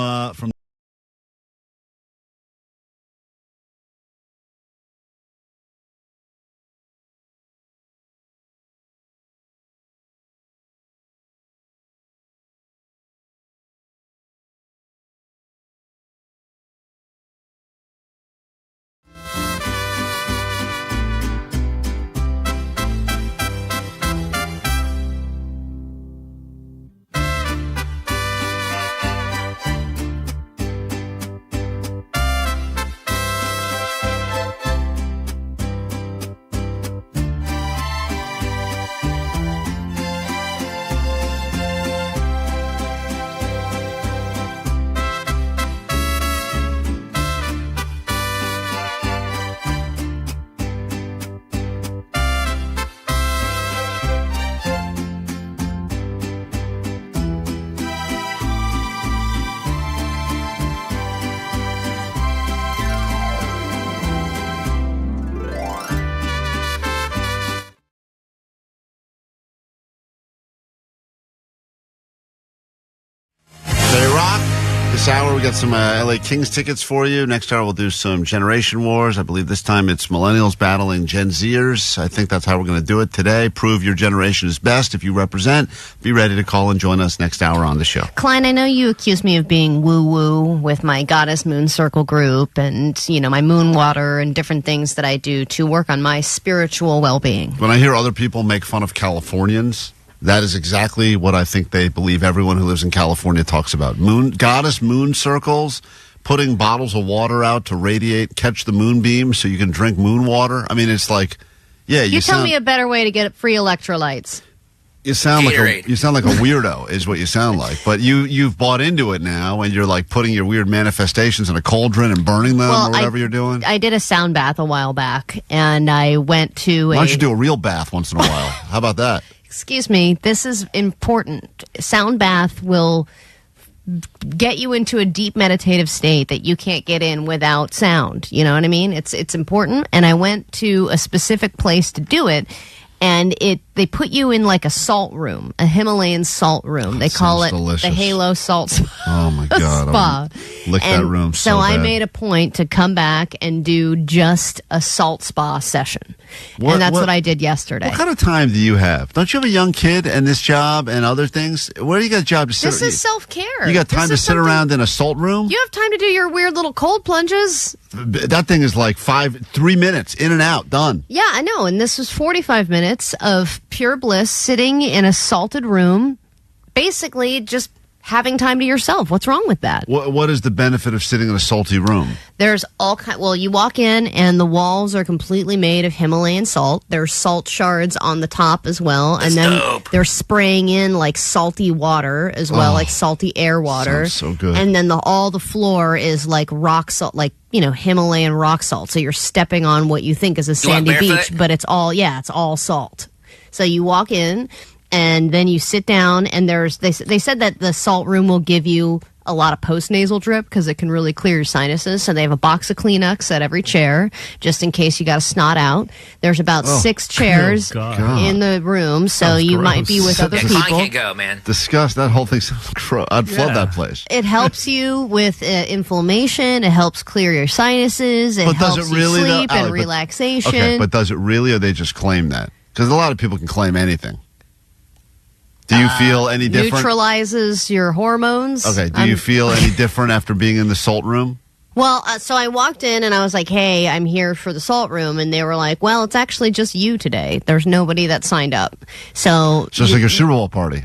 KROQ. This hour, we got some LA Kings tickets for you. Next hour, we'll do some Generation Wars. I believe this time it's millennials battling Gen Zers. I think that's how we're going to do it today. Prove your generation is best. If you represent, be ready to call and join us next hour on the show. Klein, I know you accuse me of being woo-woo with my Goddess Moon Circle group and, my moon water and different things that I do to work on my spiritual well-being. When I hear other people make fun of Californians, that is exactly what I think they believe everyone who lives in California talks about. Goddess moon circles, putting bottles of water out to radiate, catch the moonbeam so you can drink moon water. I mean, it's like, yeah. You tell me a better way to get free electrolytes. You sound like a weirdo is what you sound like. But you've bought into it now, and you're like putting your weird manifestations in a cauldron and burning them or whatever you're doing. I did a sound bath a while back, and I went to Why don't you do a real bath once in a while? How about that? Excuse me, this is important. Sound bath will get you into a deep meditative state that you can't get in without sound. You know what I mean? It's important. And I went to a specific place to do it, and they put you in like a salt room, a Himalayan salt room. They call it delicious. The Halo Salt Spa. Oh my God. Spa. Lick that room so I bad. made a point to come back and do just a salt spa session. And that's what I did yesterday. What kind of time do you have? Don't you have a young kid and this job and other things? Where do you got a job to sit? This is self-care. You got time to sit around in a salt room? You have time to do your weird little cold plunges. That thing is like 3 minutes, in and out, done. Yeah, I know. And this was 45 minutes of pure bliss, sitting in a salted room, basically just having time to yourself. What's wrong with that? What is the benefit of sitting in a salty room? There's you walk in and the walls are completely made of Himalayan salt. There's salt shards on the top as well. That's and then dope. They're spraying in like salty water as well, like salty air water. Sounds so good. And then all the floor is like rock salt, like, Himalayan rock salt. So you're stepping on what you think is a sandy beach, but it's all salt. So you walk in, and then you sit down, and they said that the salt room will give you a lot of post-nasal drip because it can really clear your sinuses. So they have a box of Kleenex at every chair, just in case you got to snot out. There's about 6 chairs in the room, so you might be with other people. Can't go, man. Disgust. That whole thing sounds gross. I'd flood that place. It helps you with inflammation. It helps clear your sinuses. It helps you sleep and relaxation. Okay, but does it really, or they just claim that? Because a lot of people can claim anything. Do you feel any different? Neutralizes your hormones. Okay. Do you feel any different after being in the salt room? Well, so I walked in and I was like, hey, I'm here for the salt room. And they were like, well, it's actually just you today. There's nobody that signed up. So it's like a Super Bowl party.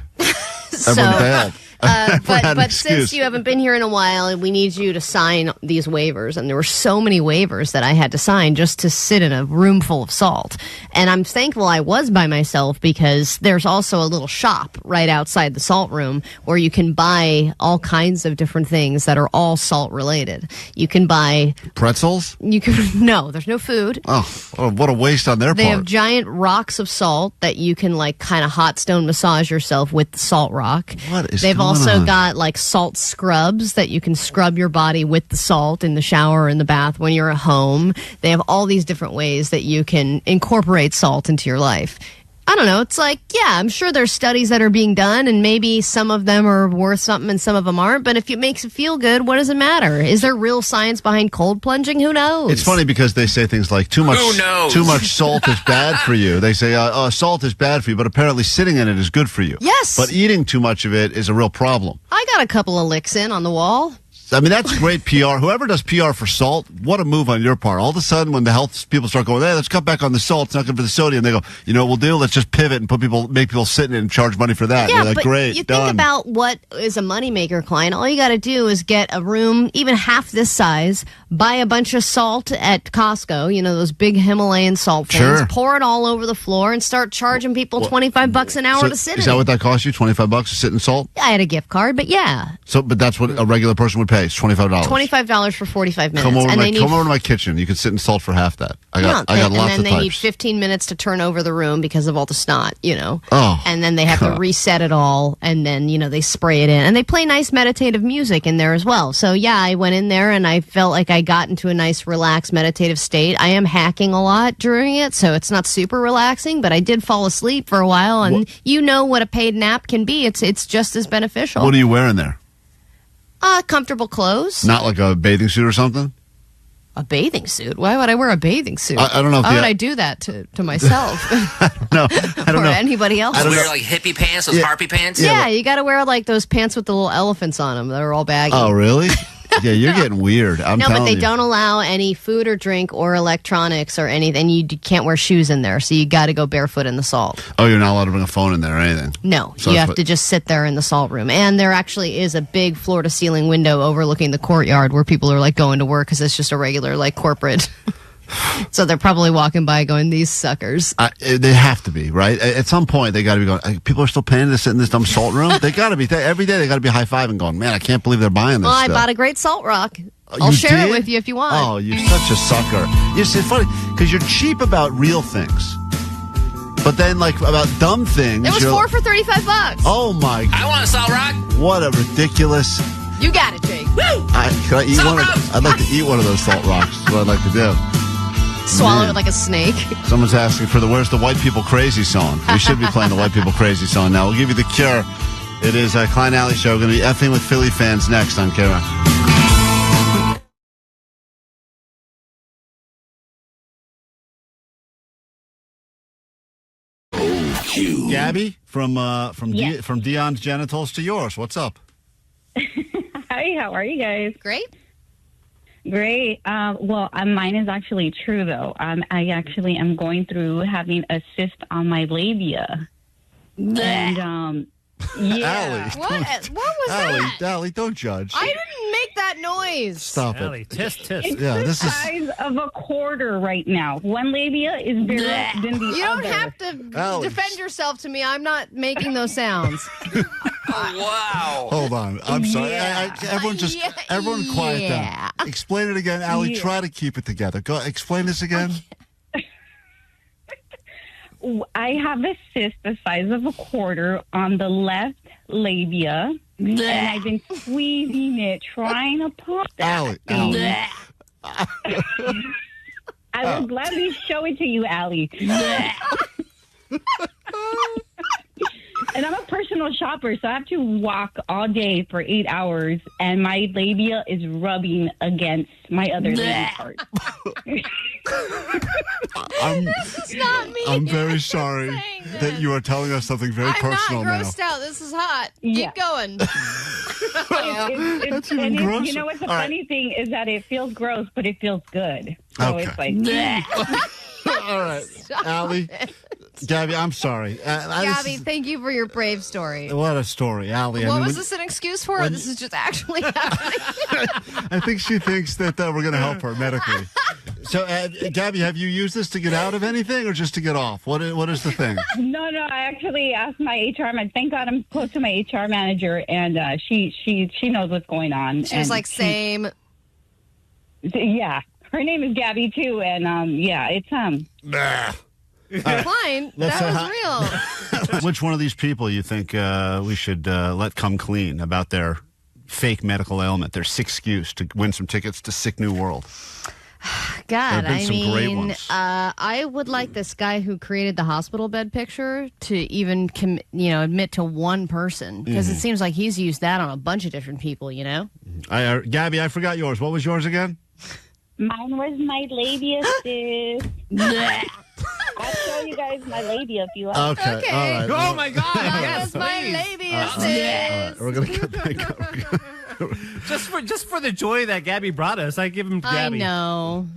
Everyone bailed. But since you haven't been here in a while, we need you to sign these waivers. And there were so many waivers that I had to sign just to sit in a room full of salt. And I'm thankful I was by myself because there's also a little shop right outside the salt room where you can buy all kinds of different things that are all salt related. You can buy pretzels. No, there's no food. Oh, what a waste on their part. They have giant rocks of salt that you can like kind of hot stone massage yourself with the salt rock. What is They've going also on? got like salt scrubs that you can scrub your body with the salt in the shower or in the bath when you're at home. They have all these different ways that you can incorporate salt into your life. I don't know. It's like, yeah, I'm sure there's studies that are being done, and maybe some of them are worth something and some of them aren't. But if it makes it feel good, what does it matter? Is there real science behind cold plunging? Who knows? It's funny because they say things like too much salt is bad for you. They say salt is bad for you, but apparently sitting in it is good for you. Yes. But eating too much of it is a real problem. I got a couple of licks in on the wall. I mean, that's great PR. Whoever does PR for salt, what a move on your part. All of a sudden, when the health people start going, hey, let's cut back on the salt, it's not good for the sodium, they go, you know what we'll do? Let's just pivot and make people sit in it and charge money for that. Yeah, you're like, but great, you done. think about what is a moneymaker, Klein. All you got to do is get a room, even half this size, buy a bunch of salt at Costco, you know, those big Himalayan salt things, pour it all over the floor, and start charging people $25 an hour to sit in it. Is that what that cost you, $25 to sit in salt? I had a gift card, but yeah. But that's what a regular person would pay, it's $25. $25 for 45 minutes. Come over to my kitchen. You can sit in salt for half that. I got lots of types. And then they need 15 minutes to turn over the room because of all the snot, you know. Oh, and then they have to reset it all, and then, you know, they spray it in. And they play nice meditative music in there as well. So, yeah, I went in there, and I felt like I got into a nice, relaxed, meditative state. I am hacking a lot during it, so it's not super relaxing, but I did fall asleep for a while, and you know what a paid nap can be. It's just as beneficial. What are you wearing there? Comfortable clothes. Not like a bathing suit or something? A bathing suit? Why would I wear a bathing suit? I don't know. Why would I do that to myself? No, I don't know. Or anybody else? Wear like hippie pants, those harpy pants? Yeah, you got to wear like those pants with the little elephants on them. They're all baggy. Oh, really? Yeah, you're getting weird. I'm telling you. No, but they don't allow any food or drink or electronics or anything. You can't wear shoes in there, so you got to go barefoot in the salt. Oh, you're not allowed to bring a phone in there or anything? No, so you have to just sit there in the salt room. And there actually is a big floor-to-ceiling window overlooking the courtyard where people are like going to work because it's just a regular like corporate. So they're probably walking by going, these suckers. They have to be, right? At some point, they got to be going, people are still paying to sit in this dumb salt room? They got to be. Every day, they got to be high-fiving going, man, I can't believe they're buying this Well, stuff. I bought a great salt rock. I'll share it with you if you want. Oh, you're such a sucker. It's funny, because you're cheap about real things. But then, like, about dumb things... It was 4 for $35. Oh, my God. I want a salt rock. What a ridiculous... You got it, Jake. Woo! Can I eat salt one? I'd like to eat one of those salt rocks. That's what I'd like to do. Swallow it like a snake. Someone's asking for the Where's the White People Crazy song. We should be playing the White People Crazy song now. We'll give you the Cure. It is a Klein Alley Show. Going to be effing with Philly fans next on KROQ. Gabby from Dion's genitals to yours. What's up? Hi, how are you guys? Great. Great. Well, mine is actually true, though. I actually am going through having a cyst on my labia. And, yeah. Allie, What was that? Allie, don't judge. I didn't make that noise. Stop Allie, it. Tisk. It's Yeah, the this is... size of a quarter right now. One labia is bigger than the other. You don't have to Allie. defend yourself to me. I'm not making those sounds. Wow. Hold on. I'm sorry. Yeah. Everyone quiet down. Explain it again. Allie, try to keep it together. Go explain this again. I have a cyst the size of a quarter on the left labia, and I've been squeezing it, trying to pop that. Allie. I will gladly show it to you, Allie. And I'm a personal shopper, so I have to walk all day for 8 hours, and my labia is rubbing against my other lady part. It's not me. I'm very sorry that you are telling us something very personal now. I'm not grossed out. This is hot. Yeah. Keep going. That's even grosser. You know what the All funny thing is that it feels gross, but it feels good. So Okay. it's like... All right. Allie. Gabby, I'm sorry. Gabby, thank you for your brave story. What a story, Allie. What was this an excuse for? This is just actually happening. I think she thinks that we're going to help her medically. So, Gabby, have you used this to get out of anything or just to get off? What is the thing? No. I actually asked my HR man. Thank God I'm close to my HR manager, and she knows what's going on. She was like, same. Yeah. Her name is Gabby, too, and, it's, Klein, that was real. Which one of these people you think we should let come clean about their fake medical ailment, their sick excuse to win some tickets to Sick New World? God, I mean, I would like this guy who created the hospital bed picture to even, admit to one person, because it seems like he's used that on a bunch of different people, you know? Gabby, I forgot yours. What was yours again? Mine was my labia cyst. I'll show you guys my labia if you like. Okay. All right. Oh, my God. Yes, my labia cyst. We're going to get back up. Just for the joy that Gabby brought us, I give him Gabby. I know.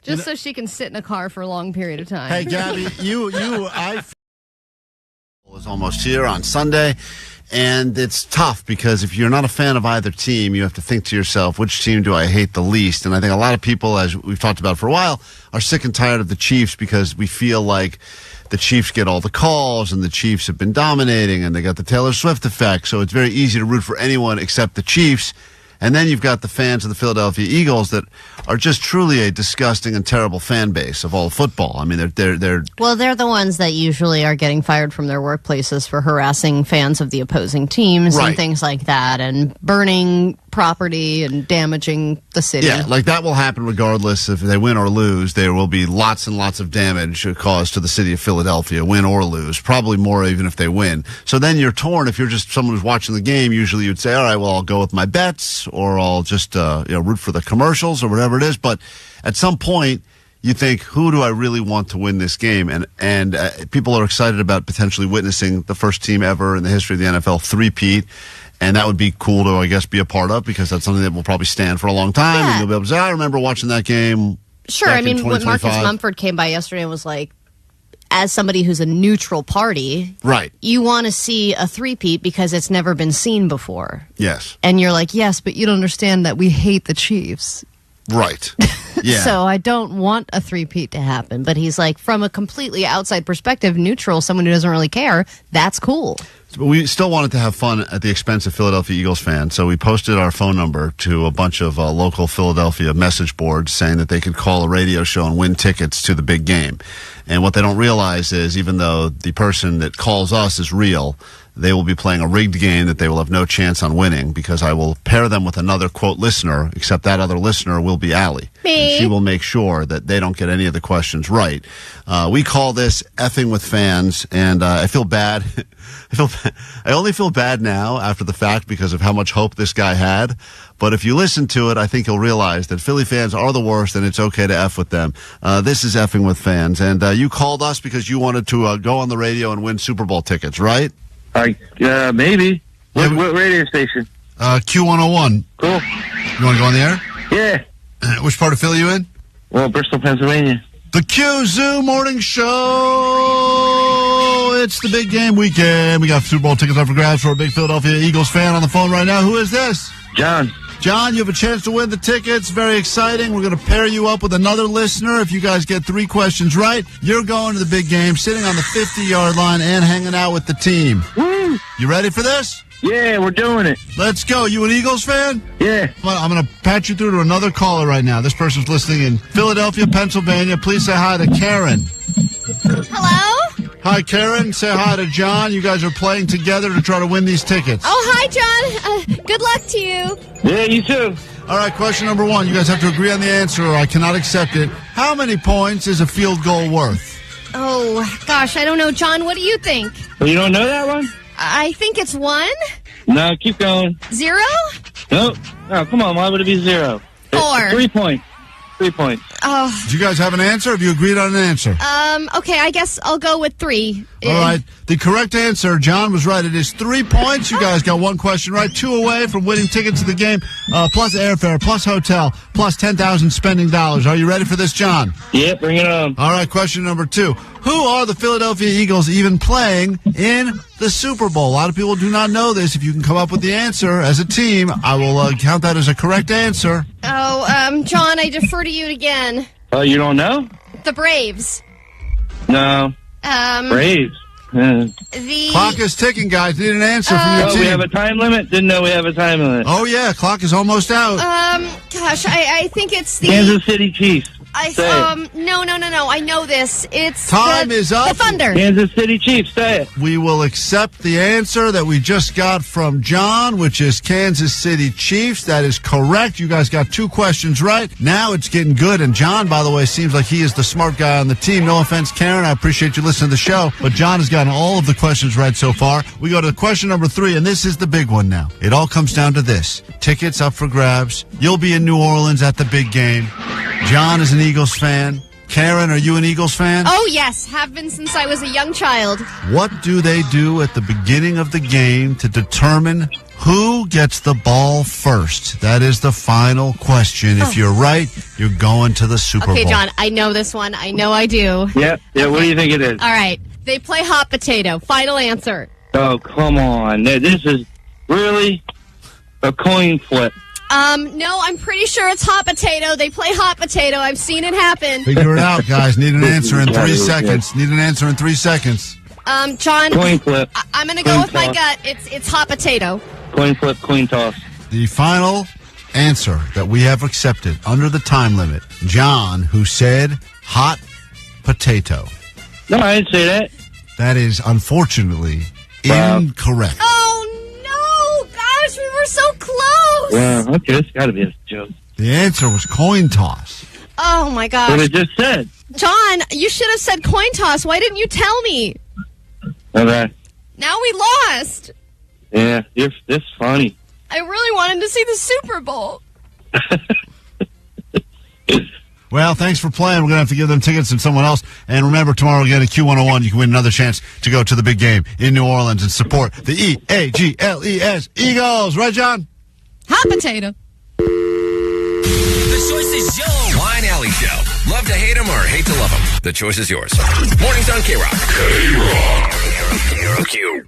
Just so she can sit in a car for a long period of time. Hey, Gabby, I is almost here on Sunday. And it's tough because if you're not a fan of either team, you have to think to yourself, which team do I hate the least? And I think a lot of people, as we've talked about for a while, are sick and tired of the Chiefs because we feel like the Chiefs get all the calls and the Chiefs have been dominating and they got the Taylor Swift effect. So it's very easy to root for anyone except the Chiefs. And then you've got the fans of the Philadelphia Eagles that are just truly a disgusting and terrible fan base of all football. I mean, they're well, they're the ones that usually are getting fired from their workplaces for harassing fans of the opposing teams and things like that, and burning property and damaging the city. Yeah, like that will happen regardless if they win or lose. There will be lots and lots of damage caused to the city of Philadelphia, win or lose. Probably more even if they win. So then you're torn. If you're just someone who's watching the game, usually you'd say, all right, well, I'll go with my bets, or I'll just root for the commercials or whatever it is. But at some point, you think, who do I really want to win this game? And people are excited about potentially witnessing the first team ever in the history of the NFL three-peat. And that would be cool to, I guess, be a part of, because that's something that will probably stand for a long time. Yeah. And you'll be able to say, I remember watching that game. Sure. I mean, when Marcus Mumford came by yesterday and was like, as somebody who's a neutral party, right, you want to see a three-peat because it's never been seen before. Yes. And you're like, yes, but you don't understand that we hate the Chiefs. Right. Yeah. So I don't want a three-peat to happen. But he's like, from a completely outside perspective, neutral, someone who doesn't really care, that's cool. But we still wanted to have fun at the expense of Philadelphia Eagles fans, so we posted our phone number to a bunch of local Philadelphia message boards saying that they could call a radio show and win tickets to the big game. And what they don't realize is, even though the person that calls us is real, they will be playing a rigged game that they will have no chance on winning, because I will pair them with another, quote, listener, except that other listener will be Allie. Me. And she will make sure that they don't get any of the questions right. We call this effing with fans, and I feel bad. I only feel bad now after the fact because of how much hope this guy had. But if you listen to it, I think you'll realize that Philly fans are the worst, and it's okay to F with them. This is effing with fans. And you called us because you wanted to go on the radio and win Super Bowl tickets, right? Maybe. What radio station? Q101. Cool. You want to go on the air? Yeah. Which part of Philly you in? Well, Bristol, Pennsylvania. The Q Zoo Morning Show. It's the big game weekend. We got Super Bowl tickets up for grabs for a big Philadelphia Eagles fan on the phone right now. Who is this? John. John, you have a chance to win the tickets. Very exciting. We're going to pair you up with another listener. If you guys get 3 questions right, you're going to the big game, sitting on the 50-yard line and hanging out with the team. Woo! You ready for this? Yeah, we're doing it. Let's go. You an Eagles fan? Yeah. Well, I'm going to patch you through to another caller right now. This person's listening in Philadelphia, Pennsylvania. Please say hi to Karen. Hello? Hi, Karen. Say hi to John. You guys are playing together to try to win these tickets. Oh, hi, John. Good luck to you. Yeah, you too. All right, question number 1. You guys have to agree on the answer or I cannot accept it. How many points is a field goal worth? Oh, gosh, I don't know. John, what do you think? Well, you don't know that one? I think it's 1. No, keep going. 0? Nope. No, come on. Why would it be 0? 4. 3 points. 3 points. Oh. Do you guys have an answer? Have you agreed on an answer? Okay, I guess I'll go with 3. All right. The correct answer, John was right. It is 3 points. You guys got 1 question right. 2 away from winning tickets to the game, plus airfare, plus hotel, plus $10,000 spending dollars. Are you ready for this, John? Yeah, bring it on. All right, question number 2. Who are the Philadelphia Eagles even playing in the Super Bowl? A lot of people do not know this. If you can come up with the answer as a team, I will count that as a correct answer. Oh, John, I defer to you again. You don't know? The Braves. No. Braves. The clock is ticking, guys. Need an answer from your team. We have a time limit? Didn't know we have a time limit. Oh, yeah. Clock is almost out. Gosh, I think it's the Kansas City Chiefs. No. I know this. It's time is up. The Thunder. Kansas City Chiefs. Say it. We will accept the answer that we just got from John, which is Kansas City Chiefs. That is correct. You guys got 2 questions right. Now it's getting good. And John, by the way, seems like he is the smart guy on the team. No offense, Karen. I appreciate you listening to the show. But John has gotten all of the questions right so far. We go to question number 3, and this is the big one now. It all comes down to this. Tickets up for grabs. You'll be in New Orleans at the big game. John is an Eagles fan. Karen, are you an Eagles fan? Oh, yes. Have been since I was a young child. What do they do at the beginning of the game to determine who gets the ball first? That is the final question. If you're right, you're going to the Super Bowl. Okay, John, I know this one. I know I do. Yeah, what do you think it is? All right. They play hot potato. Final answer. Oh, come on. This is really a coin flip. No, I'm pretty sure it's hot potato. They play hot potato. I've seen it happen. Figure it out, guys. Need an answer in 3 seconds. Need an answer in 3 seconds. John, coin flip. I'm going to go with my gut. It's hot potato. Coin flip, coin toss. The final answer that we have accepted under the time limit. John, who said hot potato. No, I didn't say that. That is unfortunately incorrect. Oh, no. Gosh, we were were so close. Wow, okay, it's got to be a joke. The answer was coin toss. Oh, my gosh. What I just said. John, you should have said coin toss. Why didn't you tell me? Okay. Now we lost. Yeah, this funny. I really wanted to see the Super Bowl. Well, thanks for playing. We're going to have to give them tickets to someone else. And remember, tomorrow again at Q101, you can win another chance to go to the big game in New Orleans and support the EAGLES Eagles. Right, John? Hot potato. The choice is yours. Klein Alley Show. Love to hate him or hate to love him. The choice is yours. Mornings on KROQ. KROQ.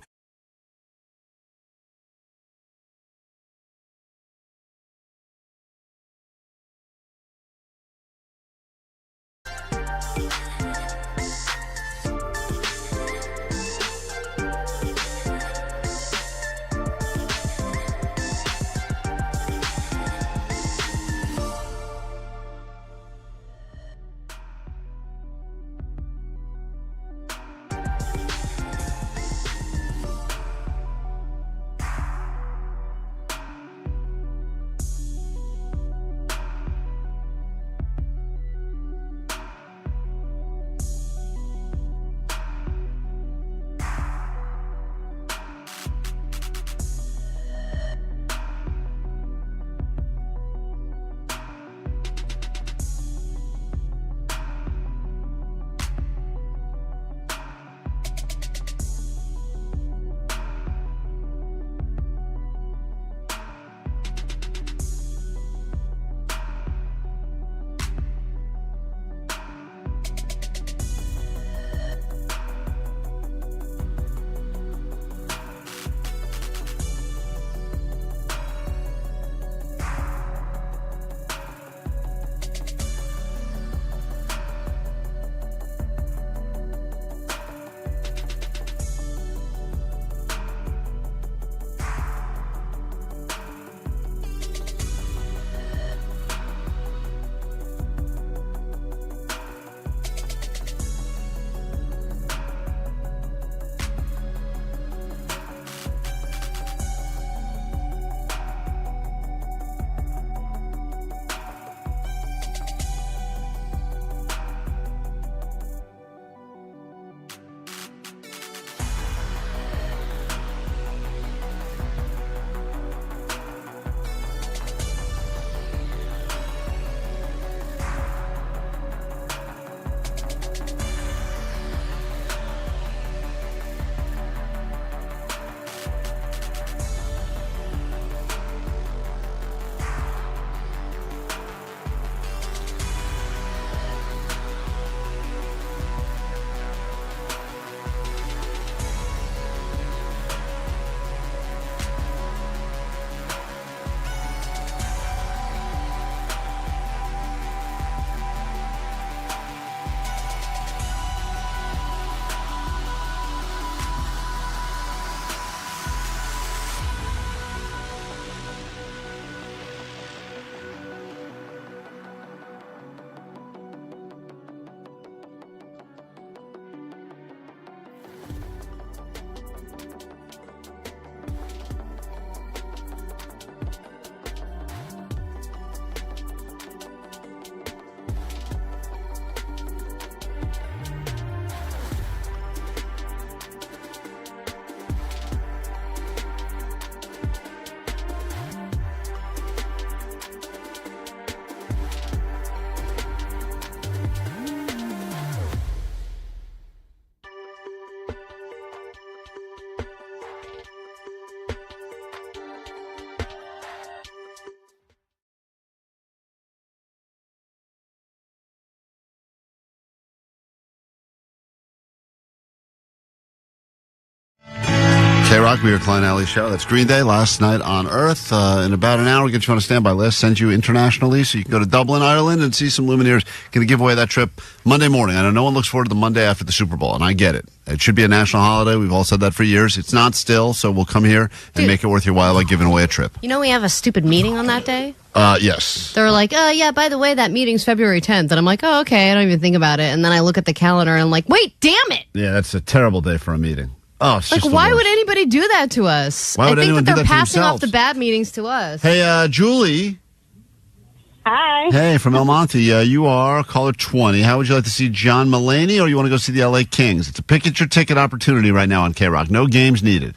KROQ, we are Klein Alley Show. That's Green Day, Last Night on Earth. In about an hour, we'll get you on a standby list, send you internationally so you can go to Dublin, Ireland, and see some Lumineers. Going to give away that trip Monday morning. I know no one looks forward to the Monday after the Super Bowl, and I get it. It should be a national holiday. We've all said that for years. It's not still, so we'll come here and make it worth your while by giving away a trip. You know we have a stupid meeting on that day? Yes. They're like, oh, yeah, by the way, that meeting's February 10th. And I'm like, oh, okay, I don't even think about it. And then I look at the calendar and I'm like, wait, damn it. Yeah, that's a terrible day for a meeting. Oh, it's like, just why would anybody do that to us? Why would anyone do that to they're passing off themselves? the bad meetings to us. Hey, Julie. Hi. Hey, from El Monte. You are caller 20. How would you like to see John Mulaney, or you want to go see the LA Kings? It's a pick-at-your-ticket opportunity right now on KROQ. No games needed.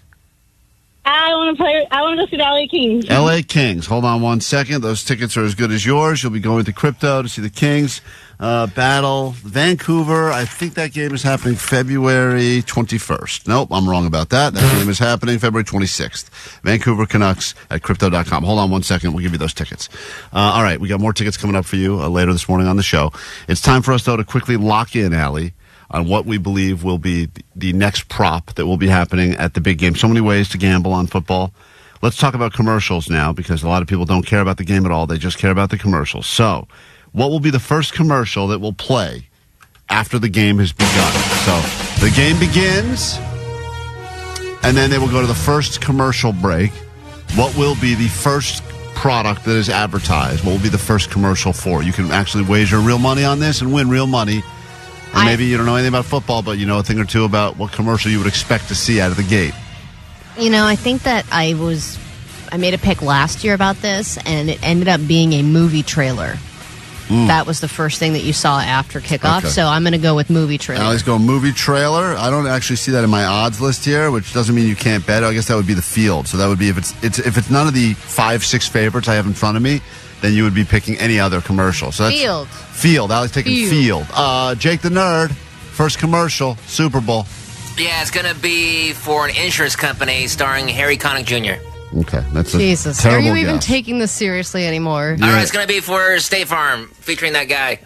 I want to go see the LA Kings. LA Kings. Hold on one second. Those tickets are as good as yours. You'll be going to Crypto to see the Kings battle Vancouver. I think that game is happening February 21st. Nope, I'm wrong about that. That game is happening February 26th. Vancouver Canucks at Crypto.com. Hold on one second. We'll give you those tickets. All right, we got more tickets coming up for you later this morning on the show. It's time for us, though, to quickly lock in, Allie, on what we believe will be the next prop that will be happening at the big game. So many ways to gamble on football. Let's talk about commercials now, because a lot of people don't care about the game at all. They just care about the commercials. So, what will be the first commercial that will play after the game has begun? So, the game begins, and then they will go to the first commercial break. What will be the first product that is advertised? What will be the first commercial for? You can actually wager real money on this and win real money. Or maybe you don't know anything about football, but you know a thing or two about what commercial you would expect to see out of the gate. You know, I think that I made a pick last year about this, and it ended up being a movie trailer. That was the first thing that you saw after kickoff, Okay. so I'm going to go with movie trailer. Allie's going movie trailer. I don't actually see that in my odds list here, which doesn't mean you can't bet. I guess that would be the field. So that would be if it's none of the 5-6 favorites I have in front of me, then you would be picking any other commercial. So that's Field. Allie's taking field. Jake the Nerd, first commercial, Super Bowl. Yeah, it's going to be for an insurance company starring Harry Connick Jr. Okay, that's Jesus, a terrible are you even guess. taking this seriously anymore? All right, it's going to be for State Farm, featuring that guy.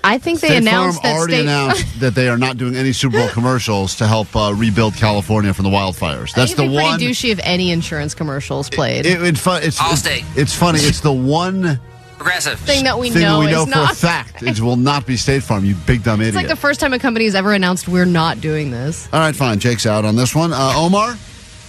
I think they State announced Farm that already announced that they are not doing any Super Bowl commercials to help rebuild California from the wildfires. That's I think it'd the be one. pretty douchey if any insurance commercials played. Allstate. It's funny. It's the one Progressive thing that we know for not. a fact. It will not be State Farm. You big dumb idiot. It's like the first time a company has ever announced we're not doing this. All right, fine. Jake's out on this one. Omar.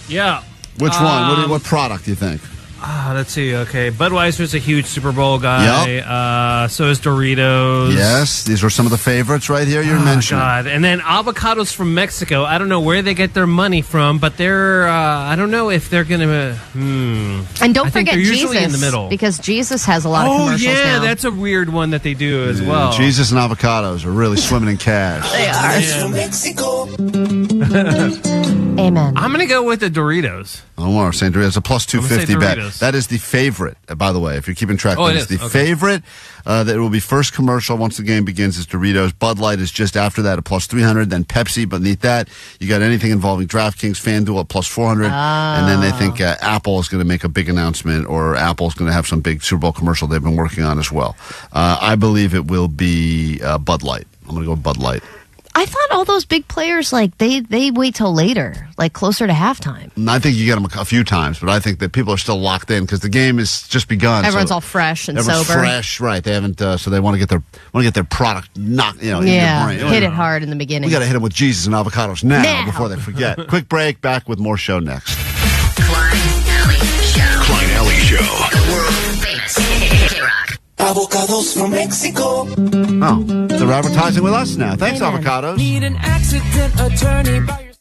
Yeah. Which one? What product do you think? Let's see. Okay, Budweiser's a huge Super Bowl guy. So is Doritos. Yes, these were some of the favorites right here you're mentioning. God. And then avocados from Mexico. I don't know where they get their money from, but they're. I don't know if they're going to. And don't I think forget they're Jesus, usually in the middle. because Jesus has a lot of commercials yeah, now. that's a weird one that they do as well. Jesus and avocados are really swimming in cash. They are. Amen. I'm going to go with the Doritos. Omar saying Doritos. It's a plus 250 I'm gonna say bet. Doritos. That is the favorite, by the way, if you're keeping track. Oh, that it is the is. Okay. favorite. That will be first commercial once the game begins is Doritos. Bud Light is just after that at plus 300. Then Pepsi beneath that. You got anything involving DraftKings, FanDuel at plus 400. And then they think Apple is going to make a big announcement, or Apple is going to have some big Super Bowl commercial they've been working on as well. I believe it will be Bud Light. I'm going to go Bud Light. I thought all those big players, like, they wait till later, like closer to halftime. I think you get them a few times, but I think that people are still locked in because the game has just begun. Everyone's all fresh and everyone's sober. fresh, right? They haven't, so they want to get their product knocked, in Yeah, their brain. hit it hard in the beginning. We got to hit them with Jesus and avocados now before they forget. Quick break. Back with more show next. Klein Alley Show. The world famous KROQ. Avocados from Mexico. Oh, they're advertising with us now. Thanks, avocados. Need an accident attorney by your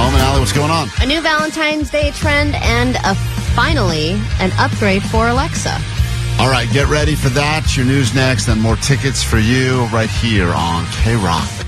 moment. Allie, what's going on? A new Valentine's Day trend and finally an upgrade for Alexa. All right, get ready for that. Your news next, and more tickets for you right here on KROQ.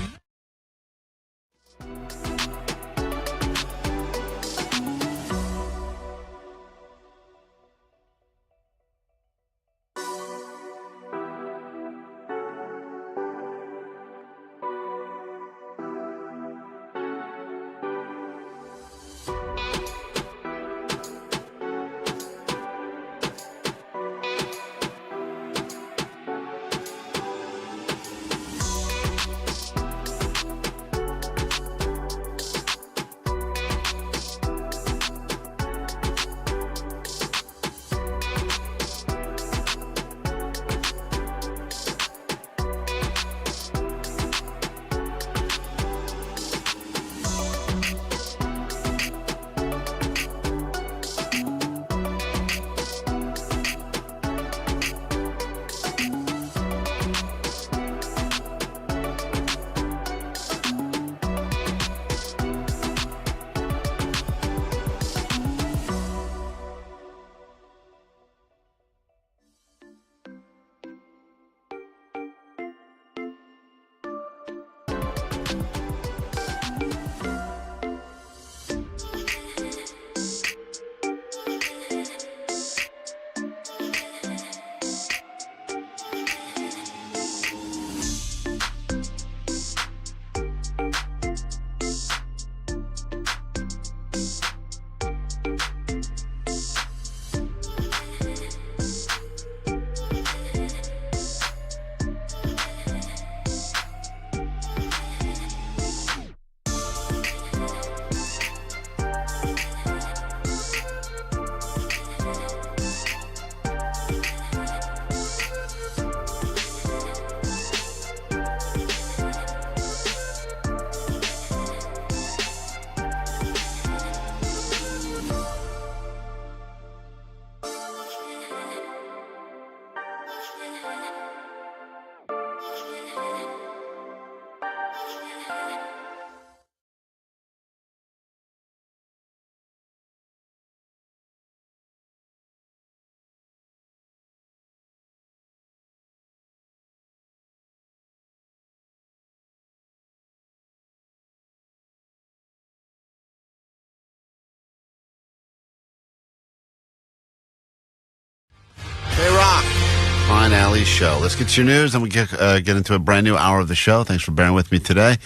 KROQ, Klein Alley's show. Let's get to your news, and we get into a brand new hour of the show. Thanks for bearing with me today.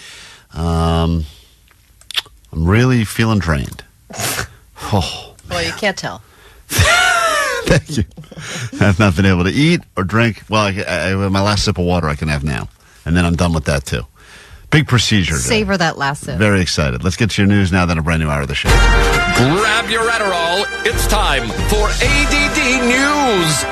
I'm really feeling drained. Oh. Well, you can't tell. Thank you. I've not been able to eat or drink. Well, my last sip of water I can have now, and then I'm done with that too. Big procedure. Savor that last sip. Very excited. Let's get to your news now, then a brand new hour of the show. Grab your Adderall. It's time for ADD News.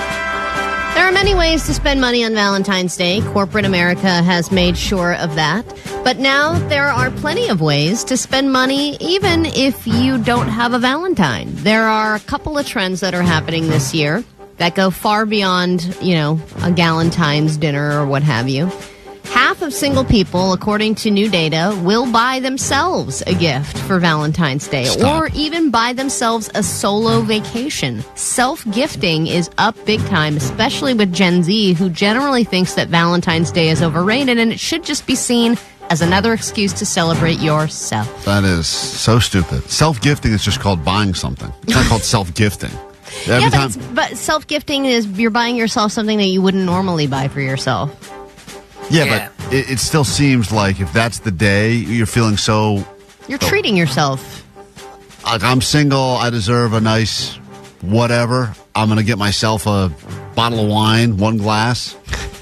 There are many ways to spend money on Valentine's Day. Corporate America has made sure of that. But now there are plenty of ways to spend money even if you don't have a Valentine. There are a couple of trends that are happening this year that go far beyond, a Galentine's dinner or what have you. Half of single people, according to new data, will buy themselves a gift for Valentine's Day or even buy themselves a solo vacation. Self-gifting is up big time, especially with Gen Z, who generally thinks that Valentine's Day is overrated and it should just be seen as another excuse to celebrate yourself. That is so stupid. Self-gifting is just called buying something. It's not called self-gifting. But self-gifting is you're buying yourself something that you wouldn't normally buy for yourself. Yeah, but it still seems like if that's the day, you're feeling so... You're treating yourself. Like, I'm single, I deserve a nice whatever. I'm going to get myself a bottle of wine, one glass.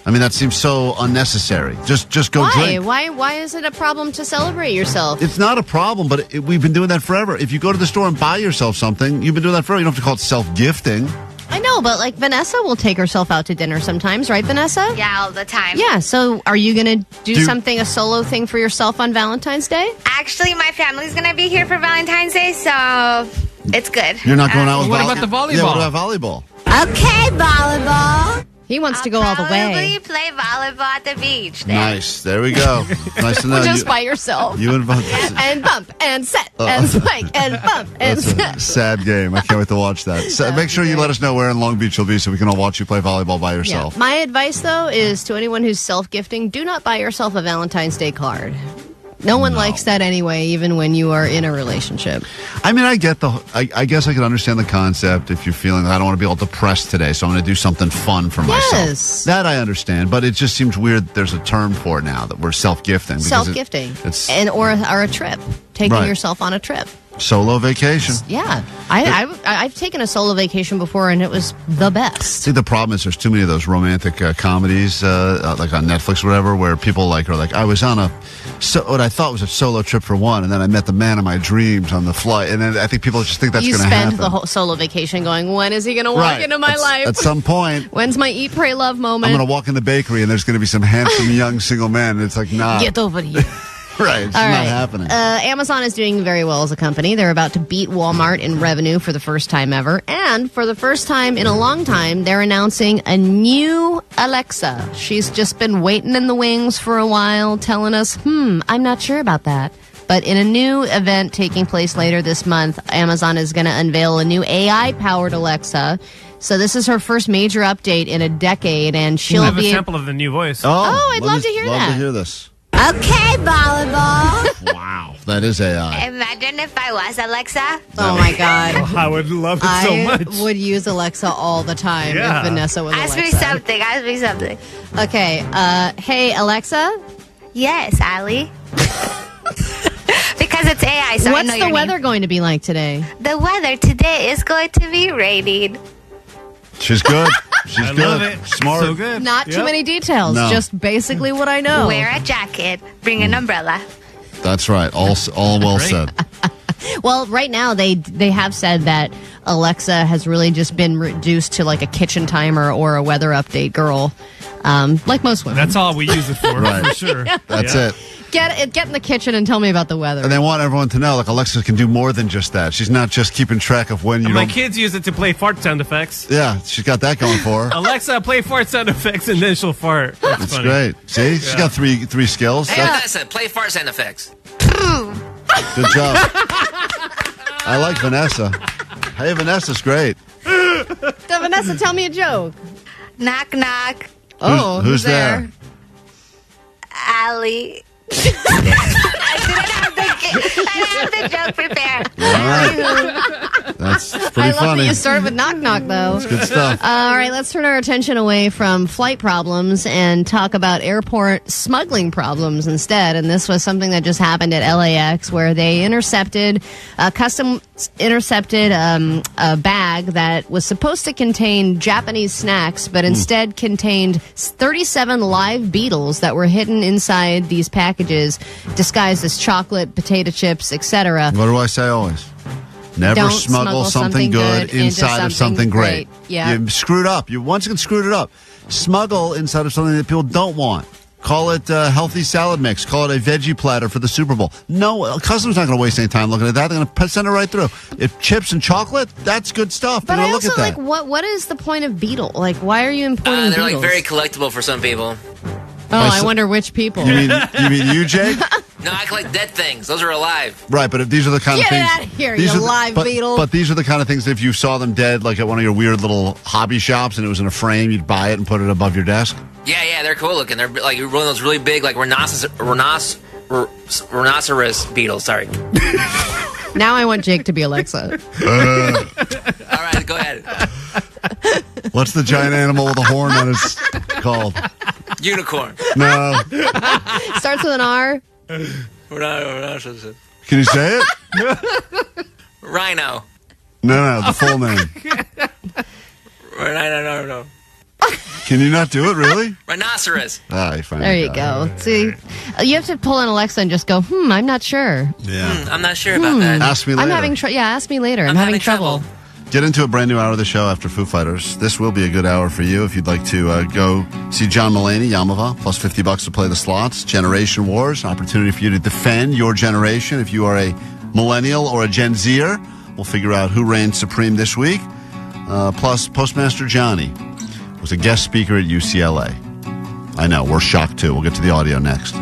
I mean, that seems so unnecessary. Just go drink. Why is it a problem to celebrate yourself? It's not a problem, but we've been doing that forever. If you go to the store and buy yourself something, you've been doing that forever. You don't have to call it self-gifting. I know, but like Vanessa will take herself out to dinner sometimes, right, Vanessa? Yeah, all the time. Yeah, so are you going to do something, a solo thing for yourself on Valentine's Day? Actually, my family's going to be here for Valentine's Day, so it's good. You're not going out with What about the volleyball? Yeah, what about volleyball? Okay, volleyball. He wants to go all the way. Probably play volleyball at the beach. Then. Nice. There we go. Nice to know. Just by yourself. You and bump and set and spike and bump and set. That's a sad game. I can't wait to watch that. So make sure you let us know where in Long Beach you'll be so we can all watch you play volleyball by yourself. Yeah. My advice, though, is to anyone who's self-gifting, do not buy yourself a Valentine's Day card. No one likes that anyway, even when you are in a relationship. I mean, I get I guess I can understand the concept if you're feeling that I don't want to be all depressed today, so I'm going to do something fun for myself. That I understand, but it just seems weird there's a term for it now that we're self-gifting. Self-gifting. Or a trip. Taking yourself on a trip. Solo vacation. Yeah. I've taken a solo vacation before, and it was the best. See, the problem is there's too many of those romantic comedies, like on Netflix or whatever, where people are like, I was on what I thought was a solo trip for one, and then I met the man of my dreams on the flight. And then I think people just think that's going to happen. You spend the whole solo vacation going, when is he going to walk into my life? At some point. When's my eat, pray, love moment? I'm going to walk in the bakery, and there's going to be some handsome young single man, and it's like, nah. Get over here. Right, it's not happening. Amazon is doing very well as a company. They're about to beat Walmart in revenue for the first time ever. And for the first time in a long time, they're announcing a new Alexa. She's just been waiting in the wings for a while, telling us, I'm not sure about that. But in a new event taking place later this month, Amazon is going to unveil a new AI-powered Alexa. So this is her first major update in a decade, and she'll have a sample of the new voice. Oh, I'd love to hear that. Love to hear this. Okay, volleyball. Wow, that is AI. Imagine if I was Alexa. Oh, my God. I would love it so much. I would use Alexa all the time if Vanessa was Alexa. Ask me something. Okay. Hey, Alexa? Yes, Allie. Because it's AI, so what's I know the weather going to be like today? The weather today is going to be raining. She's good. She's good. Love it. Smart. So good. Not too many details. No. Just basically what I know. Wear a jacket. Bring an umbrella. That's right. All well said. Well, right now they have said that Alexa has really just been reduced to like a kitchen timer or a weather update girl, like most women. That's all we use it for, for sure. That's it. Get in the kitchen and tell me about the weather. And they want everyone to know, like, Alexa can do more than just that. She's not just keeping track of when you My kids use it to play fart sound effects. Yeah, she's got that going for her. Alexa, play fart sound effects, and then she'll fart. That's great. See? She's got three skills. Hey, Vanessa, play fart sound effects. Good job. I like Vanessa. Hey, Vanessa's great. So, Vanessa, tell me a joke. Knock, knock. Oh, who's there? Allie. I didn't have the joke prepared. That's pretty I love funny. that you started with knock knock, though. That's good stuff. All right, let's turn our attention away from flight problems and talk about airport smuggling problems instead. And this was something that just happened at LAX, where they customs intercepted a bag that was supposed to contain Japanese snacks, but instead contained 37 live beetles that were hidden inside these packages, disguised as chocolate, potato chips, etc. What do I say always? Never Don't smuggle something good inside of something great. Yeah. You screwed up. You once again screwed it up. Smuggle inside of something that people don't want. Call it a healthy salad mix. Call it a veggie platter for the Super Bowl. No, customs not going to waste any time looking at that. They're going to send it right through. If chips and chocolate, that's good stuff. But I look also at that. what is the point of beetle? Like, why are you importing They're beetles? like very collectible for some people. Oh, I wonder which people. You mean you, Jake? No, I collect dead things. Those are alive. Right, but if these are the kind of things. Get out of here, you live beetle. But these are the kind of things that if you saw them dead, like at one of your weird little hobby shops, and it was in a frame, you'd buy it and put it above your desk. Yeah, they're cool looking. They're like one of those really big, like rhinoceros beetles. Sorry. Now I want Jake to be Alexa. All right, go ahead. What's the giant animal with a horn on his called? Unicorn. No. Starts with an R. Can you say it? Rhino. No, the full name. No. Can you not do it, really? Rhinoceros. There you go. See, you have to pull in Alexa and just go, I'm not sure. Yeah. I'm not sure about that. Ask me later. I'm having ask me later. I'm having trouble. Get into a brand new hour of the show after Foo Fighters. This will be a good hour for you if you'd like to go see John Mulaney, Yamava, plus $50 to play the slots. Generation Wars, an opportunity for you to defend your generation. If you are a millennial or a Gen Zer, we'll figure out who reigns supreme this week. Plus, Postmaster Johnny was a guest speaker at UCLA. I know, we're shocked too. We'll get to the audio next.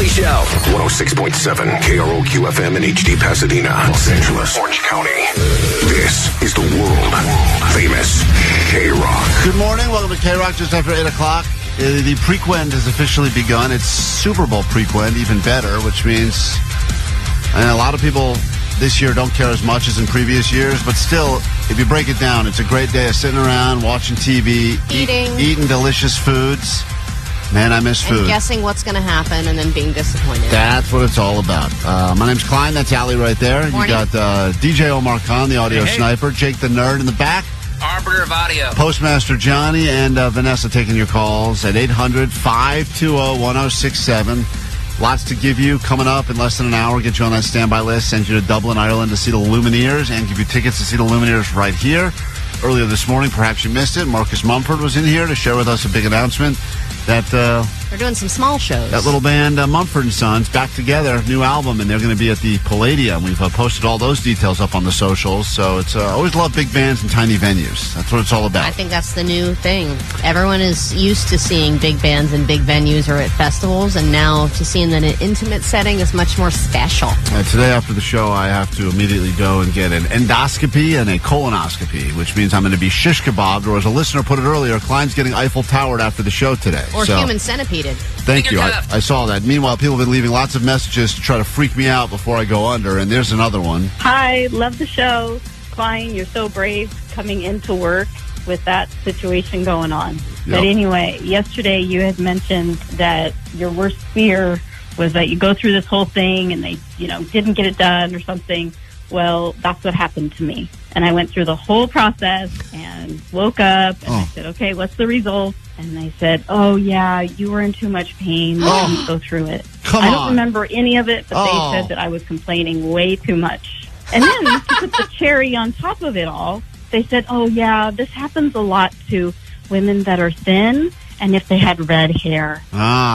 Show. 106.7 KROQ FM in HD Pasadena, Los Angeles, Orange County. This is the world famous KROQ. Good morning. Welcome to KROQ just after 8 o'clock. The Prequend has officially begun. It's Super Bowl Prequend, even better, which means a lot of people this year don't care as much as in previous years, but still, if you break it down, it's a great day of sitting around, watching TV, eating delicious foods. Man, I miss food. And guessing what's going to happen and then being disappointed. That's what it's all about. My name's Klein. That's Allie right there. Morning. You got DJ Omar Khan, the audio sniper. Jake the nerd in the back. Arbiter of audio. Postmaster Johnny and Vanessa taking your calls at 800-520-1067. Lots to give you coming up in less than an hour. Get you on that standby list. Send you to Dublin, Ireland to see the Lumineers and give you tickets to see the Lumineers right here. Earlier this morning, perhaps you missed it, Marcus Mumford was in here to share with us a big announcement They're doing some small shows. That little band, Mumford & Sons, back together, new album, and they're going to be at the Palladium. We've posted all those details up on the socials. So it's always love big bands and tiny venues. That's what it's all about. I think that's the new thing. Everyone is used to seeing big bands in big venues or at festivals, and now to seeing that in an intimate setting is much more special. Today after the show, I have to immediately go and get an endoscopy and a colonoscopy, which means I'm going to be shish kebabbed, or as a listener put it earlier, Klein's getting Eiffel Towered after the show today. Or human centipede. Thank you. I saw that. Meanwhile, people have been leaving lots of messages to try to freak me out before I go under, and there's another one. Hi, love the show. Klein, you're so brave coming into work with that situation going on. Yep. But anyway, yesterday you had mentioned that your worst fear was that you go through this whole thing and they, didn't get it done or something. Well, that's what happened to me. And I went through the whole process and woke up and I said, okay, what's the result? And they said, oh, yeah, you were in too much pain. You didn't go through it. I don't remember any of it, but they said that I was complaining way too much. And then to put the cherry on top of it all, they said, oh, yeah, this happens a lot to women that are thin and if they had red hair.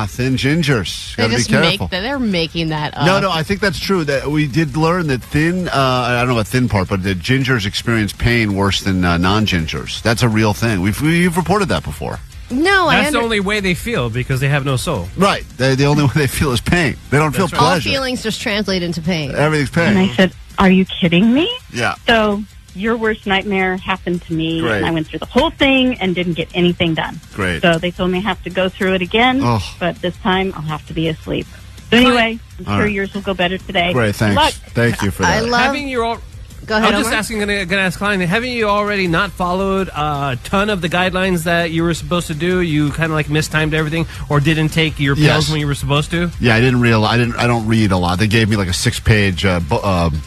Thin gingers. Gotta be careful. They're making that up. No, I think that's true. That we did learn that thin, I don't know about thin part, but the gingers experience pain worse than non-gingers. That's a real thing. We've reported that before. No, that's the only way they feel because they have no soul. Right. The only way they feel is pain. They don't feel pleasure. All feelings just translate into pain. Everything's pain. And I said, are you kidding me? Yeah. So your worst nightmare happened to me. Great. And I went through the whole thing and didn't get anything done. Great. So they told me I have to go through it again, but this time I'll have to be asleep. So anyway, I'm sure yours will go better today. Great, thanks. Good luck. Thank you for that. I love having your Go ahead, I was just going to ask Klein, haven't you already not followed a ton of the guidelines that you were supposed to do? You kind of mistimed everything or didn't take your pills when you were supposed to? Yeah, I don't read a lot. They gave me like a 6-page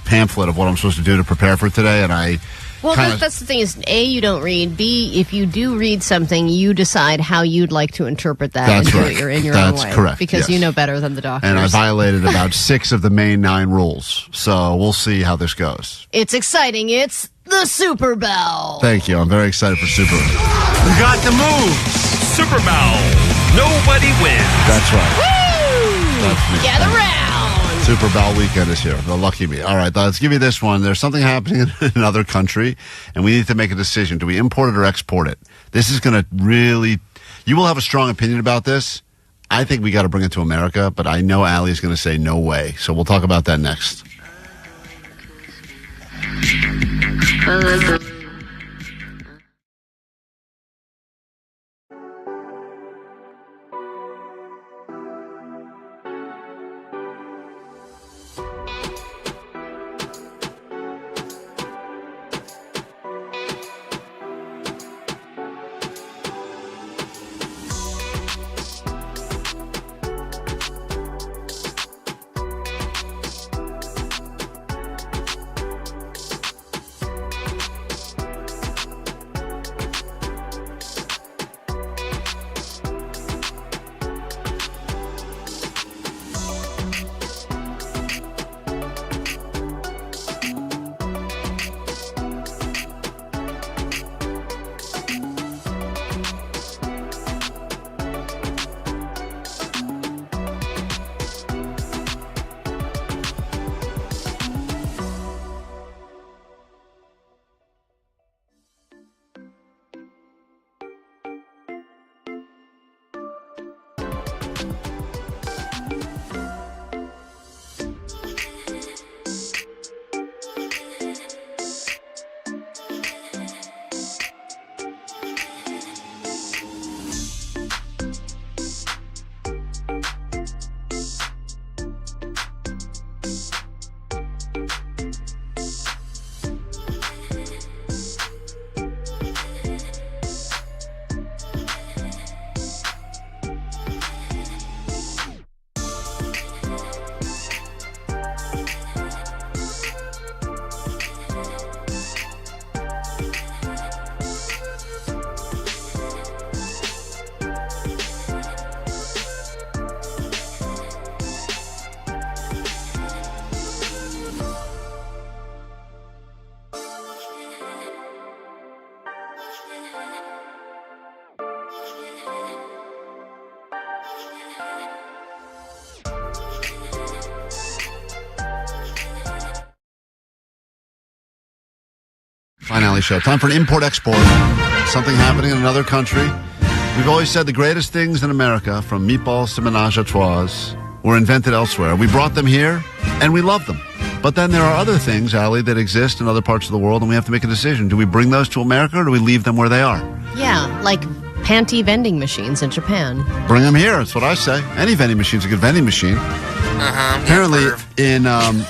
pamphlet of what I'm supposed to do to prepare for today, and I... Well, that's the thing is, A, you don't read. B, if you do read something, you decide how you'd like to interpret that and do it in your own way. That's correct. Because you know better than the doctors. And I violated about 6 of the main 9 rules. So we'll see how this goes. It's exciting. It's the Super Bowl. Thank you. I'm very excited for Super Bowl. We got the moves. Super Bowl. Nobody wins. That's right. Woo! That's me. Gather round. Super Bowl weekend is here. The lucky me. All right, let's give you this one. There's something happening in another country, and we need to make a decision. Do we import it or export it? This is going to really... You will have a strong opinion about this. I think we got to bring it to America, but I know Allie is going to say no way. So we'll talk about that next. Klein Alley Show. Time for an import-export. Something happening in another country. We've always said the greatest things in America, from meatballs to menage a trois, were invented elsewhere. We brought them here, and we love them. But then there are other things, Allie, that exist in other parts of the world, and we have to make a decision. Do we bring those to America, or do we leave them where they are? Yeah, like panty vending machines in Japan. Bring them here, that's what I say. Any vending machine's a good vending machine. Apparently, in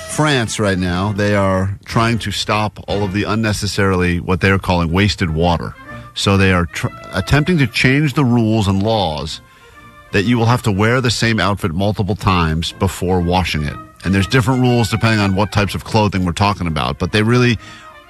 France right now, they are trying to stop all of the unnecessarily, what they are calling, wasted water. So they are attempting to change the rules and laws that you will have to wear the same outfit multiple times before washing it. And there's different rules depending on what types of clothing we're talking about. But they really,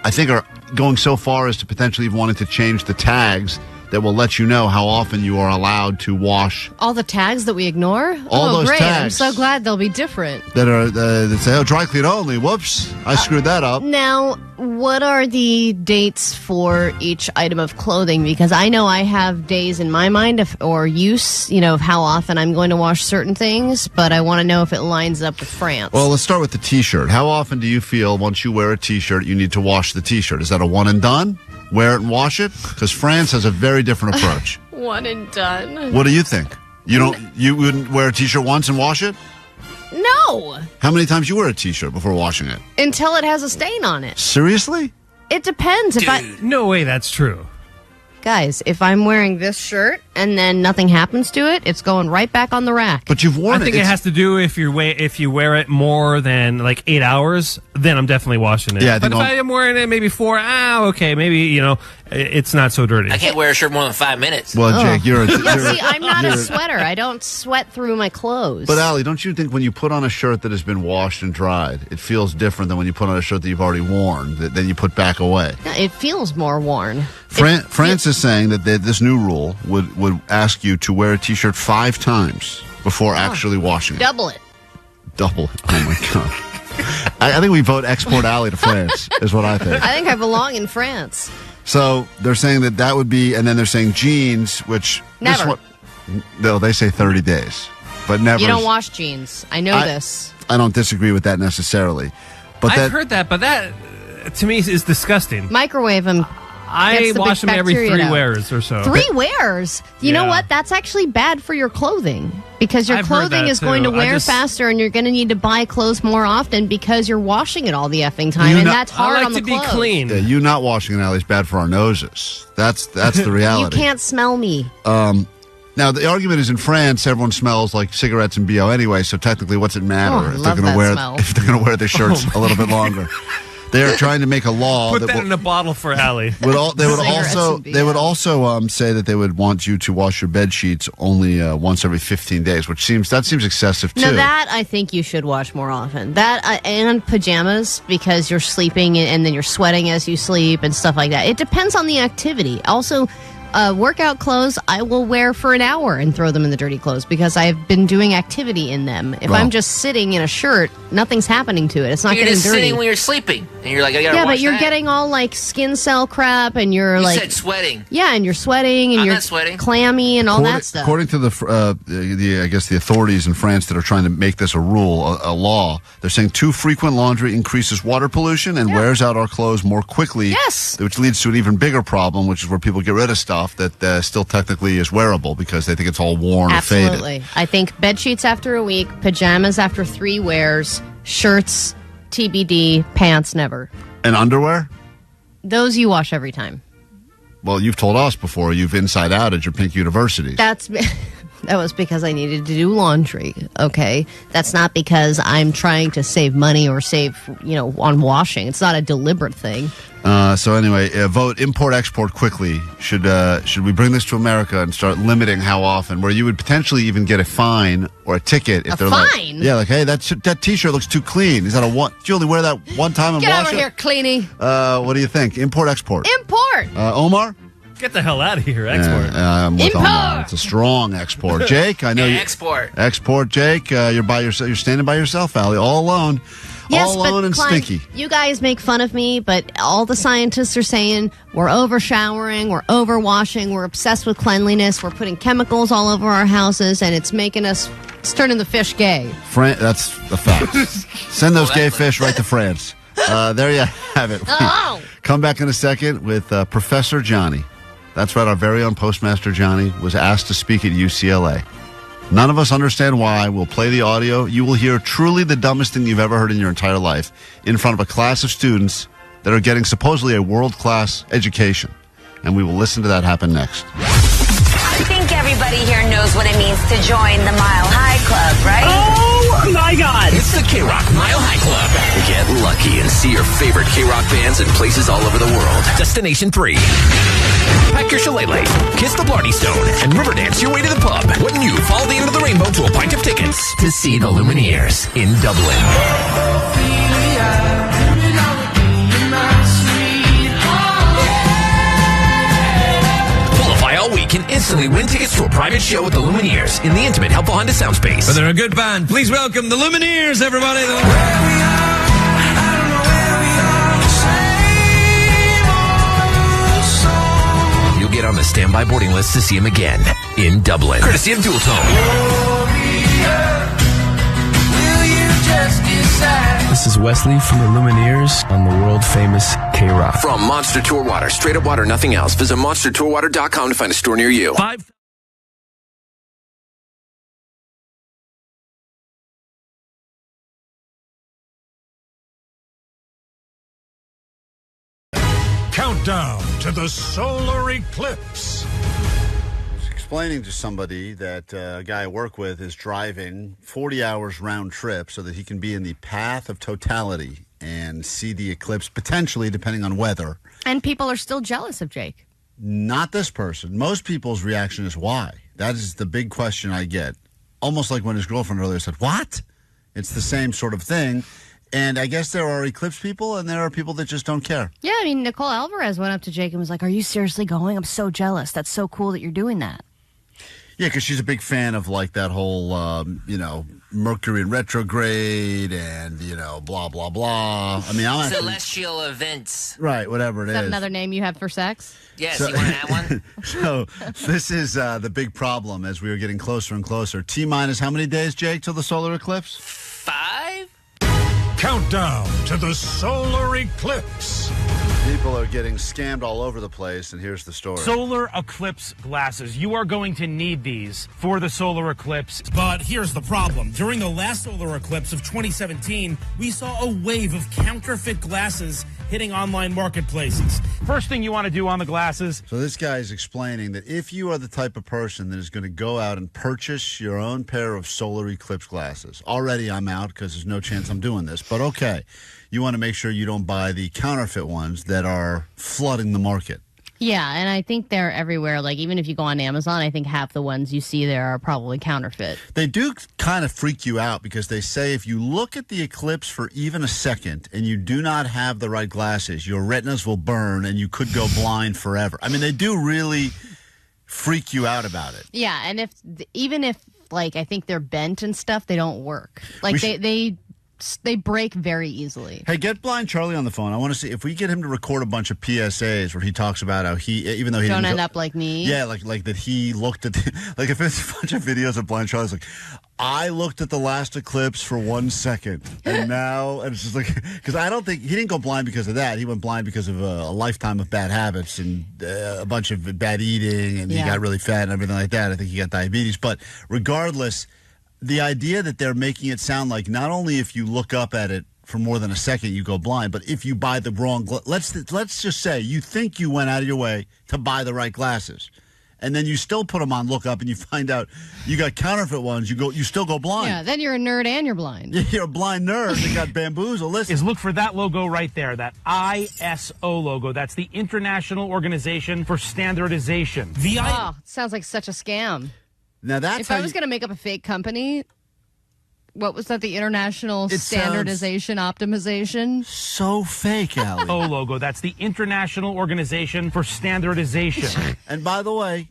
I think, are going so far as to potentially even wanting to change the tags that will let you know how often you are allowed to wash. All the tags that we ignore? All those great. tags. I'm so glad they'll be different. That say, dry clean only. Whoops, I screwed that up. Now, what are the dates for each item of clothing? Because I know I have days in my mind or use, of how often I'm going to wash certain things, but I want to know if it lines up with France. Well, let's start with the T-shirt. How often do you feel once you wear a T-shirt, you need to wash the T-shirt? Is that a one and done? Wear it and wash it? Because France has a very different approach. One and done. What do you think? You wouldn't wear a T-shirt once and wash it? No. How many times you wear a T-shirt before washing it? Until it has a stain on it. Seriously? It depends. No way that's true. Guys, if I'm wearing this shirt and then nothing happens to it, it's going right back on the rack. But you've worn it. I think it has to do if you wear it more than like 8 hours, then I'm definitely washing it. Yeah, but if I am wearing it maybe 4, okay, maybe it's not so dirty. I can't wear a shirt more than 5 minutes. Well, Jake, see, I'm not a sweater. I don't sweat through my clothes. But Allie, don't you think when you put on a shirt that has been washed and dried, it feels different than when you put on a shirt that you've already worn, that then you put back away? Yeah, it feels more worn. France is saying that this new rule would ask you to wear a T-shirt 5 times before actually washing it. Double it. Double it. Oh, my God. I think we vote export Allie to France, is what I think. I think I belong in France. So they're saying that would be, and then they're saying jeans, which... Never. No, they say 30 days, but never. You don't wash jeans. I know this. I don't disagree with that necessarily. But I've heard that, but that, to me, is disgusting. Microwave them. I wash them every 3 wears or so. 3 wears? You know what? That's actually bad for your clothing. Because your clothing is going to wear faster and you're going to need to buy clothes more often because you're washing it all the effing time. And that's hard on the clothes. I like to be clean. Yeah, you not washing it, Allie, is bad for our noses. That's the reality. You can't smell me. Now, the argument is in France, everyone smells like cigarettes and BO anyway, so technically what's it matter if they're going to wear their shirts a little bit longer? They are trying to make a law. Put that in a bottle for Allie. They would also say that they would want you to wash your bed sheets only once every 15 days, which seems excessive too. No, that I think you should wash more often. That and pajamas, because you're sleeping and then you're sweating as you sleep and stuff like that. It depends on the activity. Also, workout clothes I will wear for an hour and throw them in the dirty clothes because I've been doing activity in them. If I'm just sitting in a shirt, nothing's happening to it. It's not getting dirty. You're just sitting when you're sleeping, and you're like, I gotta wash but you're that. getting all like skin cell crap, and you're You like said sweating. Yeah, and you're sweating, and I'm you're not sweating. clammy, and all that stuff. According to the authorities in France that are trying to make this a rule, a law, they're saying too frequent laundry increases water pollution and wears out our clothes more quickly. Yes, which leads to an even bigger problem, which is where people get rid of stuff that still technically is wearable because they think it's all worn or faded. Absolutely. I think bed sheets after a week, pajamas after 3 wears, shirts, TBD, pants never. And underwear? Those you wash every time. Well, you've told us before you've inside out at your pink universities. That was because I needed to do laundry, okay? That's not because I'm trying to save money or save, on washing. It's not a deliberate thing. So anyway, vote import-export quickly. Should we bring this to America and start limiting how often, where you would potentially even get a fine or a ticket if they're fine? Like, hey, that T-shirt looks too clean. Is that do you only wear that one time and wash it? Get over here, Cleanie. What do you think? Import-export. Import. Omar? Get the hell out of here, export. I'm with Omar. It's a strong export. Jake, I know you export. Export, Jake. You're by yourself. You're standing by yourself, Allie, all alone. Yes, all alone and Klein, stinky. You guys make fun of me, but all the scientists are saying we're over-showering, we're over-washing, we're obsessed with cleanliness, we're putting chemicals all over our houses, and it's turning the fish gay. That's a fact. Send those gay fish right to France. There you have it. Oh. Come back in a second with Professor Johnny. That's right, our very own Postmaster Johnny was asked to speak at UCLA. None of us understand why. We'll play the audio. You will hear truly the dumbest thing you've ever heard in your entire life in front of a class of students that are getting supposedly a world-class education. And we will listen to that happen next. I think everybody here knows what it means to join the Mile High Club, right? Oh my God! It's the KROQ Mile High Club. Get lucky and see your favorite KROQ bands in places all over the world. Destination 3. Pack your shillelaghs, kiss the Blarney Stone, and river dance your way to the pub. Wouldn't you follow the end of the rainbow to a pint of tickets to see the Lumineers in Dublin? All week and instantly win tickets to a private show with the Lumineers in the intimate, helpful Honda sound space. But they're a good band. Please welcome the Lumineers, everybody. You'll get on the standby boarding list to see him again in Dublin, courtesy of Dual Tone. This is Wesley from the Lumineers on the World Famous KROQ. From Monster Tour Water, straight up water, nothing else. Visit monstertourwater.com to find a store near you. Countdown to the solar eclipse. Explaining to somebody that a guy I work with is driving 40 hours round trip so that he can be in the path of totality and see the eclipse, potentially, depending on weather. And people are still jealous of Jake. Not this person. Most people's reaction is why. That is the big question I get. Almost like when his girlfriend earlier said, what? It's the same sort of thing. And I guess there are eclipse people and there are people that just don't care. Yeah, I mean, Nicole Alvarez went up to Jake and was like, are you seriously going? I'm so jealous. That's so cool that you're doing that. Yeah, because she's a big fan of, like, that whole, Mercury in retrograde and, blah, blah, blah. I mean, I'm celestial events. Right, whatever it is. Is that another name you have for sex? Yes, you want to have one? So this is the big problem as we are getting closer and closer. T-minus how many days, Jake, till the solar eclipse? 5? Countdown to the solar eclipse. People are getting scammed all over the place, and here's the story. Solar eclipse glasses. You are going to need these for the solar eclipse. But here's the problem. During the last solar eclipse of 2017, we saw a wave of counterfeit glasses hitting online marketplaces. First thing you want to do on the glasses. So this guy is explaining that if you are the type of person that is going to go out and purchase your own pair of solar eclipse glasses, already I'm out because there's no chance I'm doing this, but okay. You want to make sure you don't buy the counterfeit ones that are flooding the market. Yeah, and I think they're everywhere. Like, even if you go on Amazon, I think half the ones you see there are probably counterfeit. They do kind of freak you out because they say if you look at the eclipse for even a second and you do not have the right glasses, your retinas will burn and you could go blind forever. I mean, they do really freak you out about it. Yeah, and even if, like, I think they're bent and stuff, they don't work. Like, they break very easily. Hey, get Blind Charlie on the phone. I want to see if we get him to record a bunch of PSAs where he talks about how he, even though he don't didn't end up like me. Yeah, like that he looked at, like if it's a bunch of videos of Blind Charlie's like, I looked at the last eclipse for 1 second, and now, and it's just like, because I don't think, he didn't go blind because of that. He went blind because of a lifetime of bad habits and a bunch of bad eating, and he got really fat and everything like that. I think he got diabetes. But regardless, the idea that they're making it sound like not only if you look up at it for more than a second you go blind, but if you buy the wrong let's just say you think you went out of your way to buy the right glasses, and then you still put them on, look up, and you find out you got counterfeit ones, you still go blind. Yeah, then you're a nerd and you're blind. You're a blind nerd that got bamboozled. Listen. Is look for that logo right there, that ISO logo. That's the International Organization for Standardization. Sounds like such a scam. Now that's if I was going to make up a fake company, what was that? The International Standardization Optimization? So fake, Allie. logo. That's the International Organization for Standardization. And by the way,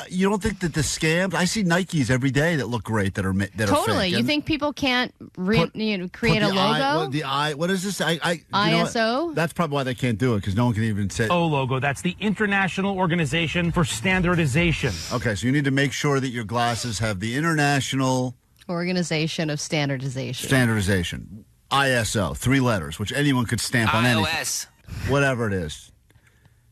you don't think that the scams? I see Nikes every day that look great that are totally. fake. You think people can't create a logo? What is this? ISO? That's probably why they can't do it, because no one can even say logo. That's the International Organization for Standardization. Okay, so you need to make sure that your glasses have the International Organization of Standardization. ISO, 3 letters, which anyone could stamp on anything. iOS. Whatever it is.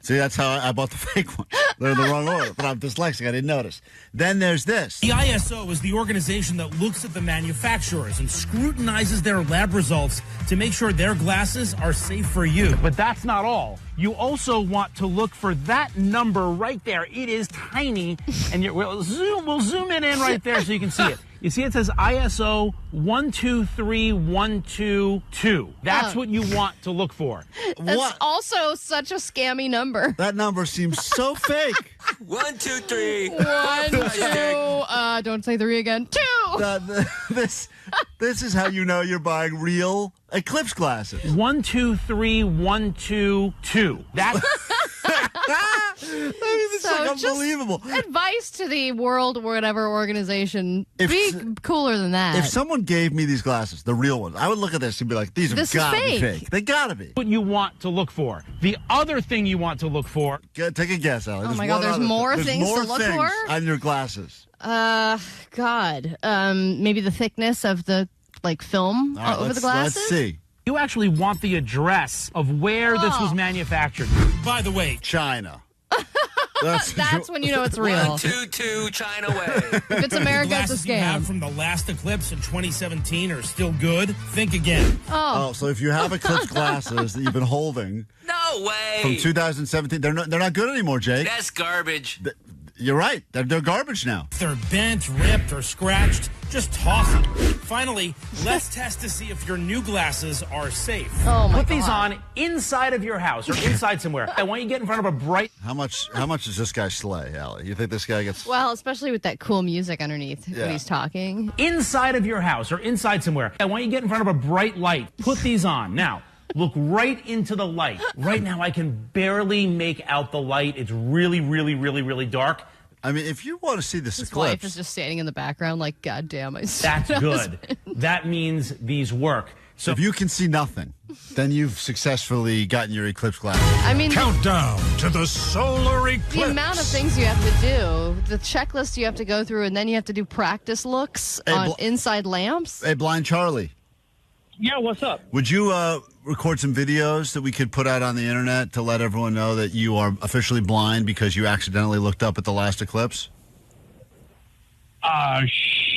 See, that's how I bought the fake one. They're in the wrong order, but I'm dyslexic. I didn't notice. Then there's this. The ISO is the organization that looks at the manufacturers and scrutinizes their lab results to make sure their glasses are safe for you. But that's not all. You also want to look for that number right there. It is tiny, and we'll zoom in right there so you can see it. You see it says ISO 123122. That's what you want to look for. That's also such a scammy number. That number seems so fake. 1, 2, 3. 1, 2. Don't say 3 again. 2. This is how you know you're buying real eclipse glasses. 1, 2, 3, 1, 2, 2. That's It's like unbelievable. Advice to the world whatever organization: be cooler than that. If someone gave me these glasses, the real ones, I would look at this and be like, "These have got to be fake. They got to be." What you want to look for. The other thing you want to look for. Take a guess, Allie. Oh my God! There's more things to look for on your glasses. God. Maybe the thickness of the film over the glasses. Let's see. You actually want the address of where this was manufactured. By the way, China. That's when you know it's real. 1, 2, 2, China way. If it's America, it's a scam. You have from the last eclipse in 2017 are still good. Think again. Oh, so if you have eclipse glasses that you've been holding, no way, from 2017, they're not good anymore, Jake. That's garbage. You're right. They're garbage now. If they're bent, ripped, or scratched, just toss them. Finally, let's test to see if your new glasses are safe. Oh my God. Put these on inside of your house or inside somewhere. I want you to get in front of a bright... How much does this guy slay, Allie? You think this guy gets... Well, especially with that cool music underneath when he's talking. Inside of your house or inside somewhere. I want you to get in front of a bright light. Put these on. Now, look right into the light. Right now, I can barely make out the light. It's really, really, really, really dark. I mean, if you want to see this His eclipse... wife is just standing in the background like, God damn, I see. That's good. That means these work. So if you can see nothing, then you've successfully gotten your eclipse glasses. I mean... Countdown to the solar eclipse. The amount of things you have to do, the checklist you have to go through, and then you have to do practice looks on inside lamps. Hey, Blind Charlie. Yeah, what's up? Would you record some videos that we could put out on the internet to let everyone know that you are officially blind because you accidentally looked up at the last eclipse?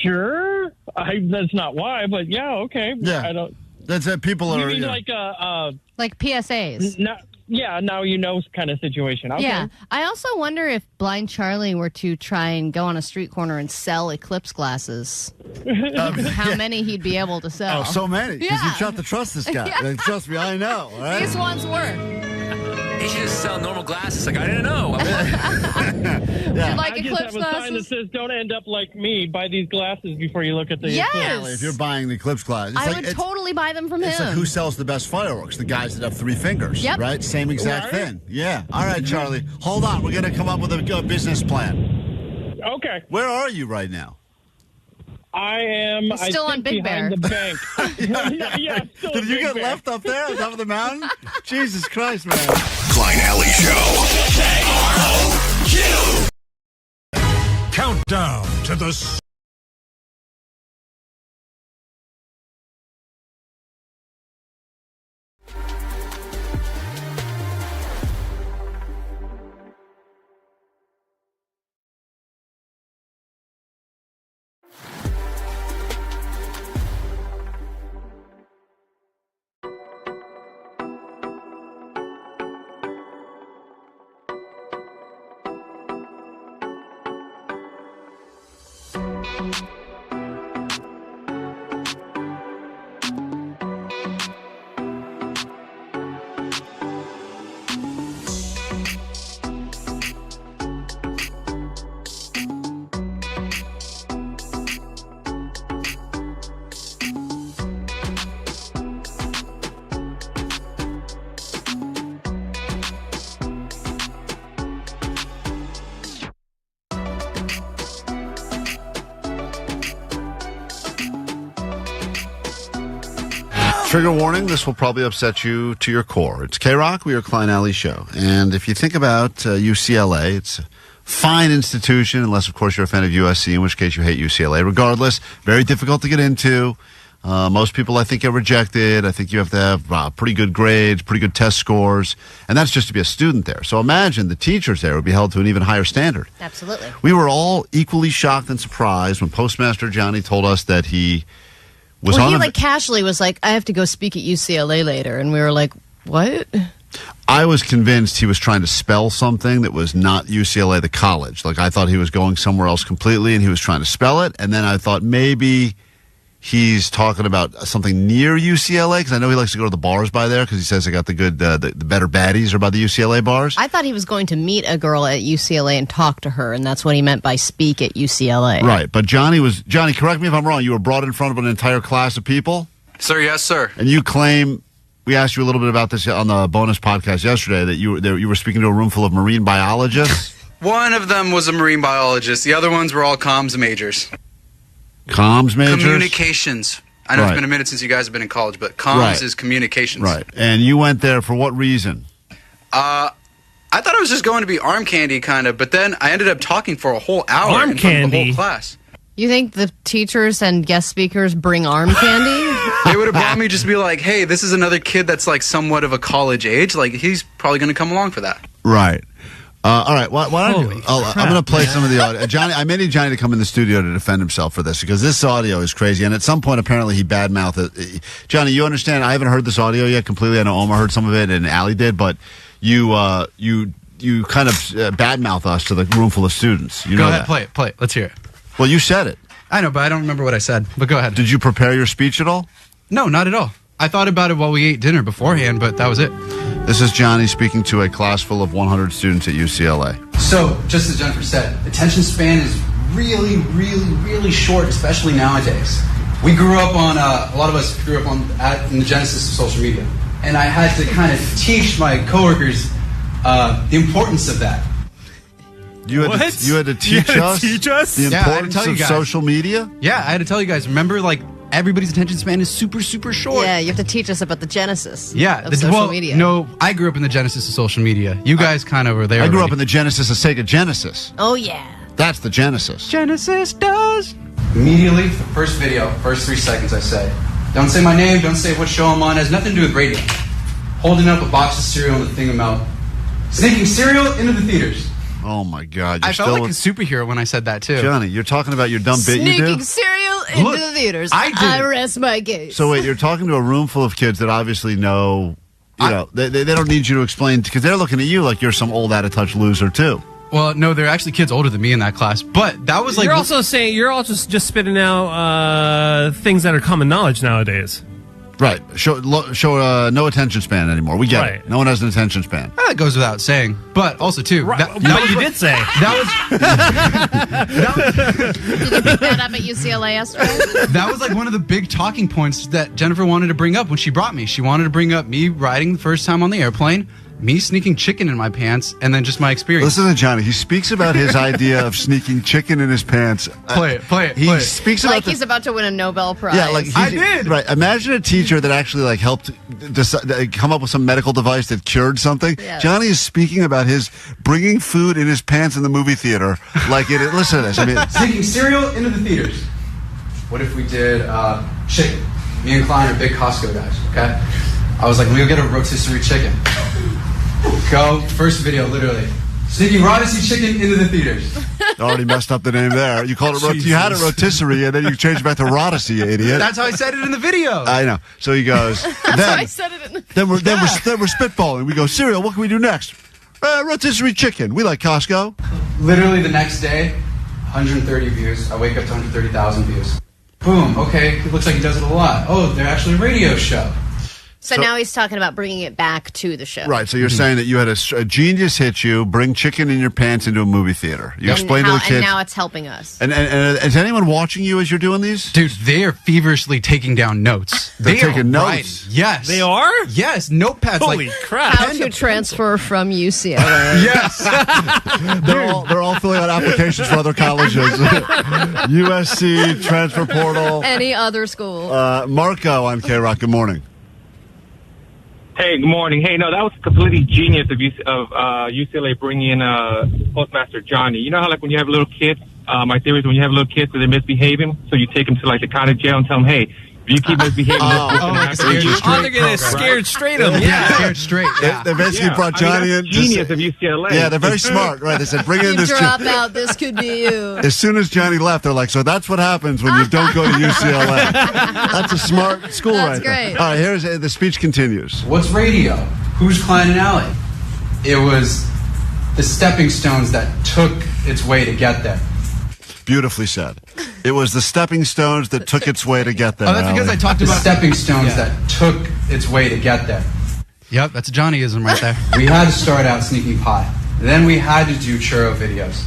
Sure. That's not why, but yeah, okay. Yeah. I don't. That's it. People are. You mean like PSAs? Now you know kind of situation. Okay. Yeah. I also wonder if Blind Charlie were to try and go on a street corner and sell eclipse glasses, how many he'd be able to sell. Oh, so many. Because you have to trust this guy. Yeah. Trust me, I know. Right? These ones work. He should just sell normal glasses. Like, I didn't know. Yeah. You like I eclipse just have a sign that glasses? says, "Don't end up like me. Buy these glasses before you look at the Yes. eclipse." If you're buying the eclipse glasses, I would totally buy them from It's him. like who sells the best fireworks? The guys that have 3 fingers. Yep. Right? Same exact thing. Yeah. All right, Charlie. Hold on. We're going to come up with a business plan. Okay. Where are you right now? I am. He's still on Big behind Bear. the bank. yeah, still Did you Big get Bear. left up there on top of the mountain? Jesus Christ, man. Klein Alley Show. KROQ. Countdown to the... Trigger warning, this will probably upset you to your core. It's KROQ, we are Klein Alley Show. And if you think about UCLA, it's a fine institution, unless, of course, you're a fan of USC, in which case you hate UCLA. Regardless, very difficult to get into. Most people, I think, get rejected. I think you have to have pretty good grades, pretty good test scores, and that's just to be a student there. So imagine the teachers there would be held to an even higher standard. Absolutely. We were all equally shocked and surprised when Postmaster Johnny told us that he was he casually was like, I have to go speak at UCLA later. And we were like, what? I was convinced he was trying to spell something that was not UCLA, the college. Like, I thought he was going somewhere else completely, and he was trying to spell it. And then I thought maybe he's talking about something near UCLA, because I know he likes to go to the bars by there, because he says they got the good, the better baddies are by the UCLA bars. I thought he was going to meet a girl at UCLA and talk to her, and that's what he meant by speak at UCLA. Right, but Johnny, correct me if I'm wrong, you were brought in front of an entire class of people? Sir, yes, sir. And you claim, we asked you a little bit about this on the bonus podcast yesterday, that you were speaking to a room full of marine biologists? One of them was a marine biologist. The other ones were all comms majors. Comms majors? Communications. I know It's been a minute since you guys have been in college, but comms is communications. Right. And you went there for what reason? I thought I was just going to be arm candy, kind of, but then I ended up talking for a whole hour in front of the whole class. You think the teachers and guest speakers bring arm candy? They would have brought me just to be like, hey, this is another kid that's like somewhat of a college age. Like, he's probably going to come along for that. Right. All right. Why don't I'm going to play some of the audio. Johnny, I may need Johnny to come in the studio to defend himself for this, because this audio is crazy. And at some point, apparently, he badmouthed it. Johnny, you understand? I haven't heard this audio yet completely. I know Omar heard some of it and Allie did, but you kind of badmouth us to the room full of students. You go know ahead, that. play it. Let's hear it. Well, you said it. I know, but I don't remember what I said. But go ahead. Did you prepare your speech at all? No, not at all. I thought about it while we ate dinner beforehand, but that was it. This is Johnny speaking to a class full of 100 students at UCLA. So, just as Jennifer said, attention span is really, really, really short, especially nowadays. We grew up on, a lot of us grew up in the genesis of social media. And I had to kind of teach my coworkers the importance of that. You had to teach us the importance of social media? Yeah, I had to tell you guys. Remember, like, everybody's attention span is super, super short. Yeah, you have to teach us about the genesis of social media. No, I grew up in the genesis of social media. You guys kind of were there. I grew up in the genesis of Sega Genesis. Oh, yeah. That's the genesis. Genesis does. Immediately, the first video, first 3 seconds, I say, don't say my name, don't say what show I'm on, it has nothing to do with radio. Holding up a box of cereal and the thing about sneaking cereal into the theaters. Oh, my God. I felt like a superhero when I said that, too. Johnny, you're talking about your dumb bit you do? Sneaking cereal into the theaters. I rest my case. So, wait, you're talking to a room full of kids that obviously know, they don't need you to explain, because they're looking at you like you're some old, out-of-touch loser, too. Well, no, they're actually kids older than me in that class, but that was like... You're also saying, you're all just spitting out things that are common knowledge nowadays. Right. Show no attention span anymore. We get it. No one has an attention span. That goes without saying. But also, too... Right. But you did say. That was... Did you pick that up at UCLA yesterday? That was like one of the big talking points that Jennifer wanted to bring up when she brought me. She wanted to bring up me riding the first time on the airplane, me sneaking chicken in my pants, and then just my experience. Listen to Johnny. He speaks about his idea of sneaking chicken in his pants. Play it. He speaks about he's about to win a Nobel Prize. Yeah, like I did. Right. Imagine a teacher that actually helped come up with some medical device that cured something. Yes. Johnny is speaking about his bringing food in his pants in the movie theater. Listen to this. I mean, sneaking cereal into the theaters. What if we did chicken? Me and Klein are big Costco guys. Okay. I was like, let me go get a rotisserie chicken. Go, first video, literally. Sneaking rotisserie chicken into the theaters. Already messed up the name there. You called it you had it rotisserie, and then you changed it back to rotisserie, you idiot. That's how I said it in the video. I know. So he goes. That's how I said it in the video. Then we're spitballing. We go, cereal. What can we do next? Rotisserie chicken. We like Costco. Literally the next day, 130 views. I wake up to 130,000 views. Boom. Okay. It looks like he does it a lot. Oh, they're actually a radio show. So now he's talking about bringing it back to the show. Right. So you're saying that you had a genius hit you, bring chicken in your pants into a movie theater. You explained to the kids. And now it's helping us. And is anyone watching you as you're doing these? Dude, they are feverishly taking down notes. They're taking notes. Right. Yes. They are? Yes. Notepads. Holy crap. How to transfer from UCLA. Yes. They're all filling out applications for other colleges. USC, Transfer Portal. Any other school. Marco on KROQ. Good morning. Hey, good morning. Hey, no, that was completely genius of UCLA bringing in Postmaster Johnny. You know how, when you have little kids, my theory is when you have little kids, so they're misbehaving, so you take them to, the county jail and tell them, hey, If you keep misbehaving, they're gonna scared straight them. Yeah, scared straight. Yeah. They basically brought Johnny in. Genius of UCLA. Yeah, they're very smart, right? They said, bring in this. Drop out. This could be you. As soon as Johnny left, they're like, so that's what happens when you don't go to UCLA. That's a smart school right there. All right, here's the speech continues. What's radio? Who's Klein and Alley? It was the stepping stones that took its way to get there. Beautifully said. It was the stepping stones that took its way to get there. Oh, that's because I talked about stepping stones that took its way to get there. Yep, that's a Johnnyism right there. We had to start out sneaking pie. Then we had to do churro videos.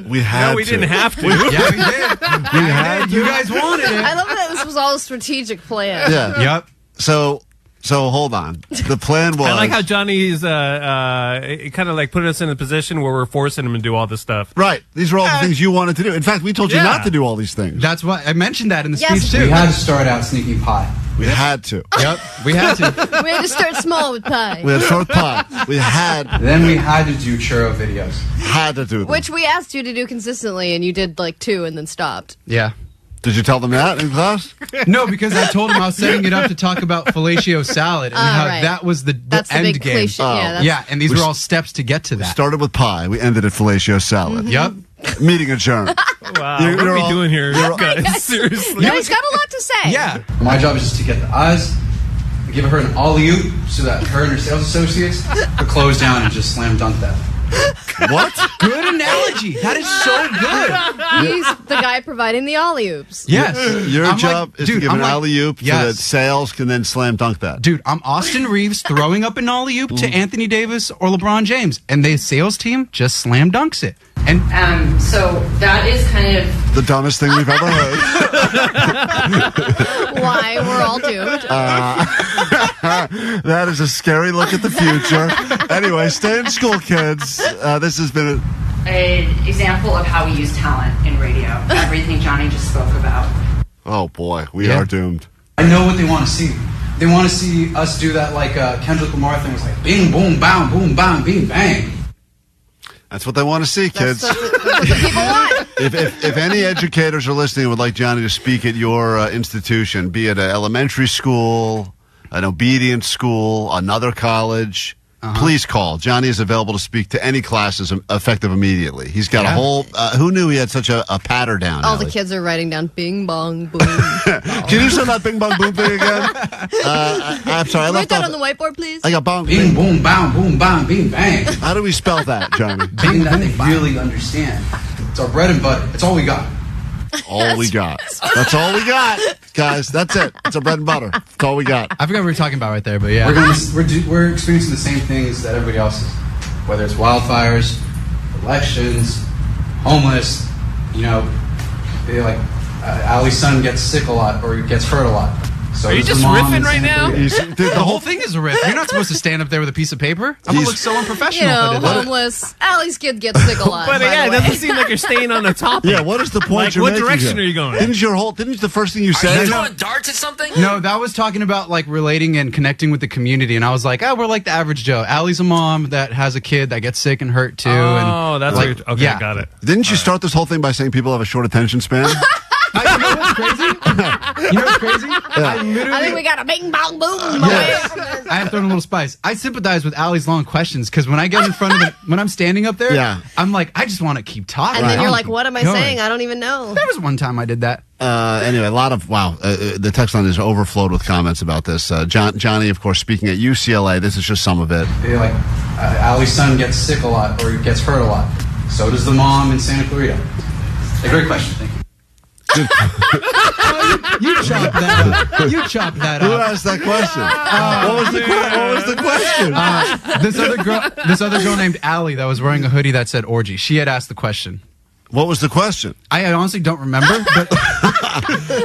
We had we didn't have to. Yeah, we did. We had to. You guys wanted it. I love that this was all a strategic plan. Yeah. Yep. So hold on. The plan was. I like how Johnny's kind of like putting us in a position where we're forcing him to do all this stuff. Right. These are all the things you wanted to do. In fact, we told you not to do all these things. That's why I mentioned that in the speech too. We had to start out sneaking pie. We had to. Yep. We had to. We had to start small with pie. We had to start with pie. We had. Then we had to do churro videos. Had to do them. Which we asked you to do consistently, and you did like 2 and then stopped. Yeah. Did you tell them that in class? No, because I told him I was setting it up to talk about fellatio salad and how that was the end game. Cliche. Yeah, and these were all steps to get to that. We started with pie. We ended at fellatio salad. Yep. Meeting adjourned. Wow. What are we doing here, guys? Seriously. Yeah, he's got a lot to say. Yeah. My job is just to get the eyes, give her an alley-oop so that her and her sales associates could close down and just slam dunk that. What? Good analogy. That is so good. He's the guy providing the alley-oops. Yes. Your job is to give an alley-oop so that sales can then slam dunk that. Dude, I'm Austin Reeves throwing up an alley-oop to Anthony Davis or LeBron James, and the sales team just slam dunks it. And so that is kind of the dumbest thing we've ever heard. Why? We're all doomed. That is a scary look at the future. Anyway, stay in school, kids. This has been an example of how we use talent in radio. Everything Johnny just spoke about. Oh, boy. We are doomed. I know what they want to see. They want to see us do that like Kendrick Lamar thing was like bing, boom, bam, boom, bam, bing, bang. That's what they want to see, kids. That's what people want. If any educators are listening and would like Johnny to speak at your institution, be it an elementary school, an obedience school, another college, please call. Johnny is available to speak to any classes effective immediately. He's got a whole... who knew he had such a patter down? All the kids are writing down bing, bong, boom. Can you say that bing, bong, boom thing again? I'm sorry. I write that on the whiteboard, please. I got bong. Bing, boom, bam, boom, bam, bing, bang. How do we spell that, Johnny? Bing that they really understand. It's our bread and butter. It's all we got. All we got. That's all we got, guys. That's it. It's a bread and butter. That's all we got. I forgot what we were talking about right there, but yeah. We're experiencing the same things that everybody else is. Whether it's wildfires, elections, homeless, Allie's son gets sick a lot or gets hurt a lot. So are you just riffing right now? The whole thing is a riff. You're not supposed to stand up there with a piece of paper. I'm going to look so unprofessional. Homeless. Allie's kid gets sick a lot. But again, it doesn't seem like you're staying on the topic. Yeah, what is the point you're what making direction here? are you going? Didn't the first thing you said? Are you throwing darts at something? No, that was talking about like relating and connecting with the community. And I was like, we're like the average Joe. Allie's a mom that has a kid that gets sick and hurt too. Oh, that's like, okay, got it. Didn't you start this whole thing by saying people have a short attention span? You know what's crazy? I think we got a bing, bong, boom. I have thrown a little spice. I sympathize with Allie's long questions because when I get in front of when I'm standing up there, I'm like, I just want to keep talking. And then you're like, what am I saying? I don't even know. There was one time I did that. Anyway, a lot of, the text line is overflowed with comments about this. Johnny, of course, speaking at UCLA. This is just some of it. Allie's son gets sick a lot or gets hurt a lot. So does the mom in Santa Clarita. A great question. Thank you. You chopped that up. You chopped that up. Who asked that question? What was the question? This other girl named Allie that was wearing a hoodie that said orgy. She had asked the question. What was the question? I honestly don't remember, but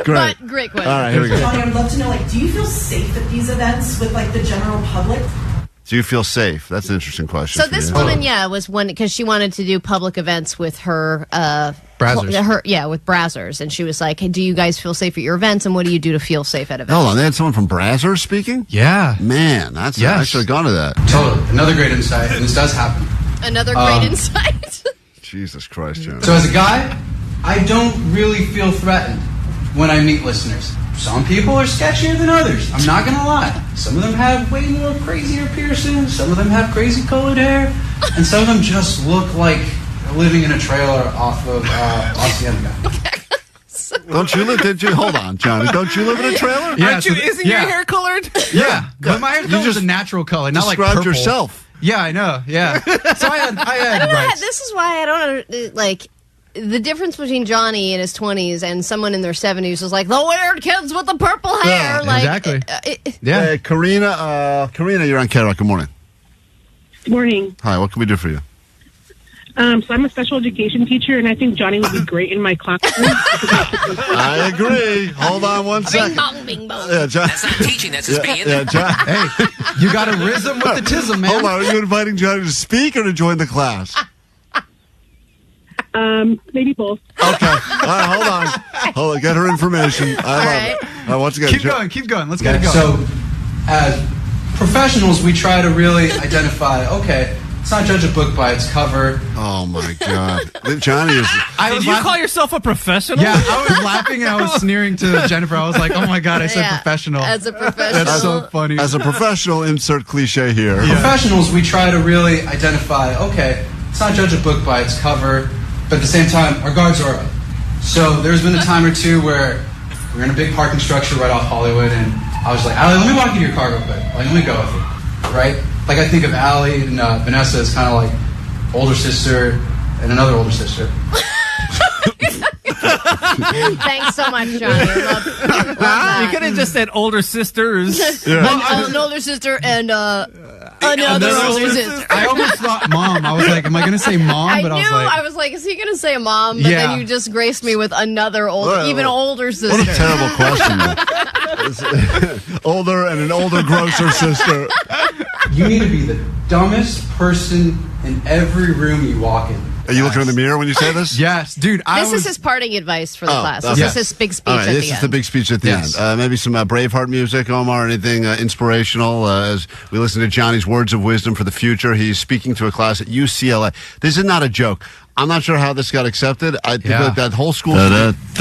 great. But great question. All right, here we go. Johnny, I would love to know, do you feel safe at these events with the general public? Do you feel safe? That's an interesting question. So this woman, was one because she wanted to do public events with her Brazzers. With Brazzers, and she was like, "Hey, do you guys feel safe at your events? And what do you do to feel safe at events?" Hold on, they had someone from Brazzers speaking? Yeah, man, I should have gone to that. Totally, another great insight, and this does happen. Another great insight. Jesus Christ, John. So as a guy, I don't really feel threatened when I meet listeners. some people are sketchier than others. I'm not going to lie. Some of them have way more crazier piercings. Some of them have crazy colored hair. And some of them just look like they're living in a trailer off of Hacienda. Don't you live? Did you? Hold on, Johnny. Don't you live in a trailer? Yeah, Isn't your hair colored? Yeah, but my hair's just a natural color, not like purple. Described yourself. Yeah, I know. Yeah, so I had rights. This is why I don't like the difference between Johnny in his 20s and someone in their 70s was like the weird kids with the purple hair. Yeah, like, exactly. Yeah, Karina. Karina, you're on KROQ. Good morning. Good morning. Hi. What can we do for you? So I'm a special education teacher, and I think Johnny would be great in my classroom. I agree. Hold on one second. Bing bong, bing bong. Yeah, John. That's not teaching, that's just being. Yeah, John. Hey, you got a rhythm with the tism, man. Hold on. Are you inviting Johnny to speak or to join the class? Maybe both. Okay. All right, hold on. Get her information. I love it. All right, once again. Keep going. Let's get it going. So, as professionals, we try to really identify, okay, let's not judge a book by its cover. Oh, my God. Johnny is... Did you call yourself a professional? Yeah, I was laughing and I was sneering to Jennifer. I was like, oh, my God, I said professional. As a professional. That's so funny. As a professional, insert cliche here. Yeah. Professionals, we try to really identify, okay, let's not judge a book by its cover, but at the same time, our guards are up. So there's been a time or two where we're in a big parking structure right off Hollywood, and I was like, Allie, let me walk you to your car real quick. Like, let me go with you, right? Like, I think of Allie and Vanessa as kind of like older sister and another older sister. Thanks so much, Johnny. Love that. You could have just said older sisters. Yeah. An older sister and another older sister. I almost thought mom. I was like, am I going to say mom? But I was like, is he going to say a mom? But then you just graced me with another even older sister. What a terrible question. Older and an older, grosser sister. You need to be the dumbest person in every room you walk in. Are you looking in the mirror when you say this? Yes, dude. This is his parting advice for the class. This is his big speech at the end. This is the big speech at the end. Maybe some Braveheart music, Omar, anything inspirational as we listen to Johnny's words of wisdom for the future. He's speaking to a class at UCLA. This is not a joke. I'm not sure how this got accepted. I think that whole school... That is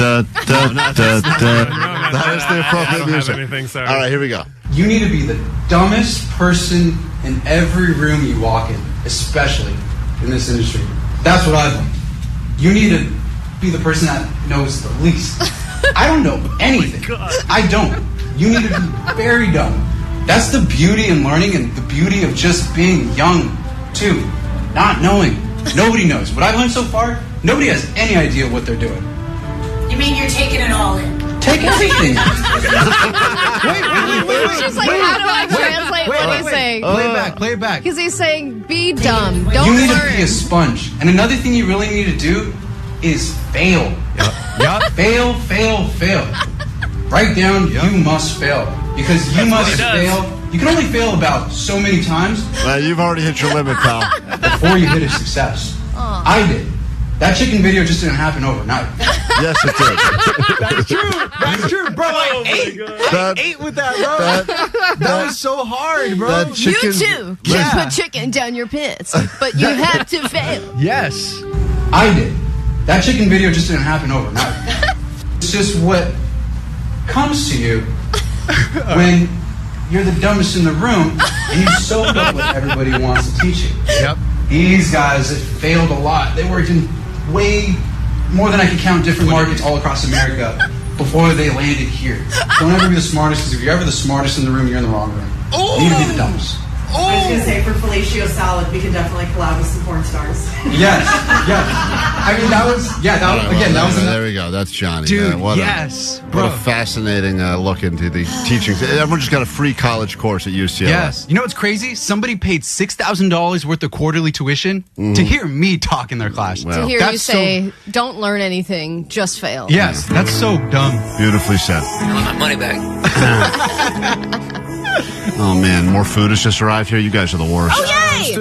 the appropriate music. All right, here we go. You need to be the dumbest person in every room you walk in, especially in this industry. That's what I've learned. You need to be the person that knows the least. I don't know anything. I don't. You need to be very dumb. That's the beauty in learning and the beauty of just being young, too. Not knowing. Nobody knows. What I've learned so far, nobody has any idea what they're doing. You mean you're taking it all in? Take everything. Wait. She's like, how do I translate what he's saying? Play it back. Because he's saying, be dumb. Don't You need learn. to be a sponge. And another thing you really need to do is fail. Yep. Fail. Write down, you must fail. Because you must fail. You can only fail about so many times. You've already hit your limit, pal. Before you hit a success. I did. That chicken video just didn't happen overnight. Yes, it did. That's true, bro. I ate with that, bro. That was so hard, bro. You too can put chicken down your pits, but you have to fail. Yes. I did. That chicken video just didn't happen overnight. It's just what comes to you when you're the dumbest in the room and you soak up what everybody wants to teach you. Yep. These guys that failed a lot, they worked in way more than I can count different markets all across America before they landed here. Don't ever be the smartest, because if you're ever the smartest in the room, you're in the wrong room. You need to be the dumbest. I was going to say, for Felicio Salad, we can definitely collab with some porn stars. Yes. I mean, that was there we go. That's Johnny. Dude, what bro. A fascinating look into the teaching. Everyone just got a free college course at UCLA. Yes. You know what's crazy? Somebody paid $6,000 worth of quarterly tuition to hear me talk in their class. To hear you say, don't learn anything, just fail. Yes, that's so dumb. Beautifully said. I want my money back. Oh, man. More food has just arrived here. You guys are the worst. Oh, yay!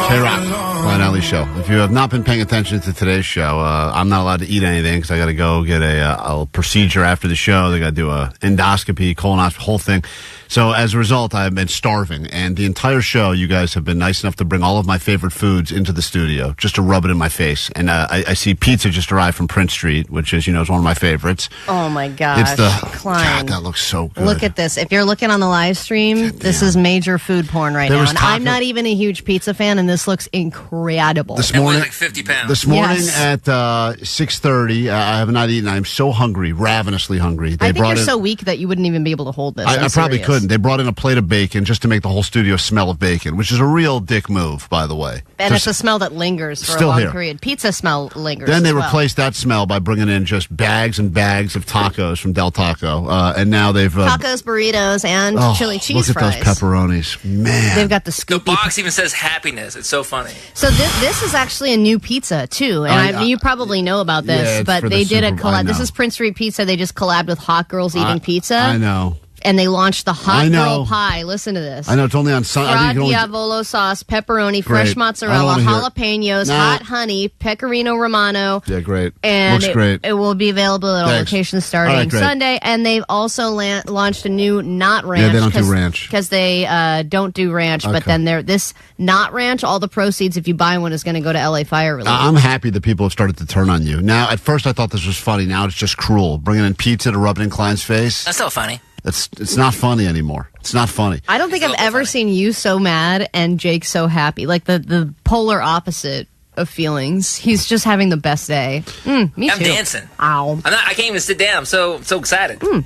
KROQ, Klein Alley Show. If you have not been paying attention to today's show, I'm not allowed to eat anything because I got to go get a procedure after the show. They got to do a endoscopy, colonoscopy, whole thing. So as a result, I've been starving. And the entire show, you guys have been nice enough to bring all of my favorite foods into the studio just to rub it in my face. And I see pizza just arrived from Prince Street, which is, is one of my favorites. Oh, my gosh. Klein. God, that looks so good. Look at this. If you're looking on the live stream, this is major food porn right now. And I'm not even a huge pizza fan, and this looks incredible. This morning, like 50 pounds. This morning at 6:30, I have not eaten. I'm so hungry, ravenously hungry. I think you're so weak that you wouldn't even be able to hold this. I probably couldn't. They brought in a plate of bacon just to make the whole studio smell of bacon, which is a real dick move, by the way. And it's a smell that lingers for a long period. Pizza smell lingers. Then they replaced that smell by bringing in just bags and bags of tacos from Del Taco, and now they've tacos, burritos, and chili cheese fries. Look at those pepperonis, man. They've got the scoopy. The box even says happiness. It's so funny. So this is actually a new pizza too, and you probably know about this, but they did a collab. This is Prince Street Pizza. They just collabed with Hot Girls Eating Pizza. I know. And they launched the Hot Girl Pie. Listen to this. I know, it's only on Sunday. Diavolo sauce, pepperoni, fresh mozzarella, jalapenos, hot honey, pecorino romano. Yeah, great. And looks great. It will be available at all locations starting Sunday. And they've also launched a new Not Ranch. Yeah, they don't do ranch. Because they don't do ranch. Okay. But then this Not Ranch, all the proceeds, if you buy one, is going to go to LA Fire Relief. I'm happy that people have started to turn on you. Now, at first I thought this was funny. Now it's just cruel. Bringing in pizza to rub it in Klein's face. That's not funny. It's not funny anymore. It's not funny. I don't think I've ever seen you so mad and Jake so happy. Like the polar opposite of feelings. He's just having the best day. Me too. I'm dancing. Ow. I can't even sit down. I'm so excited. Do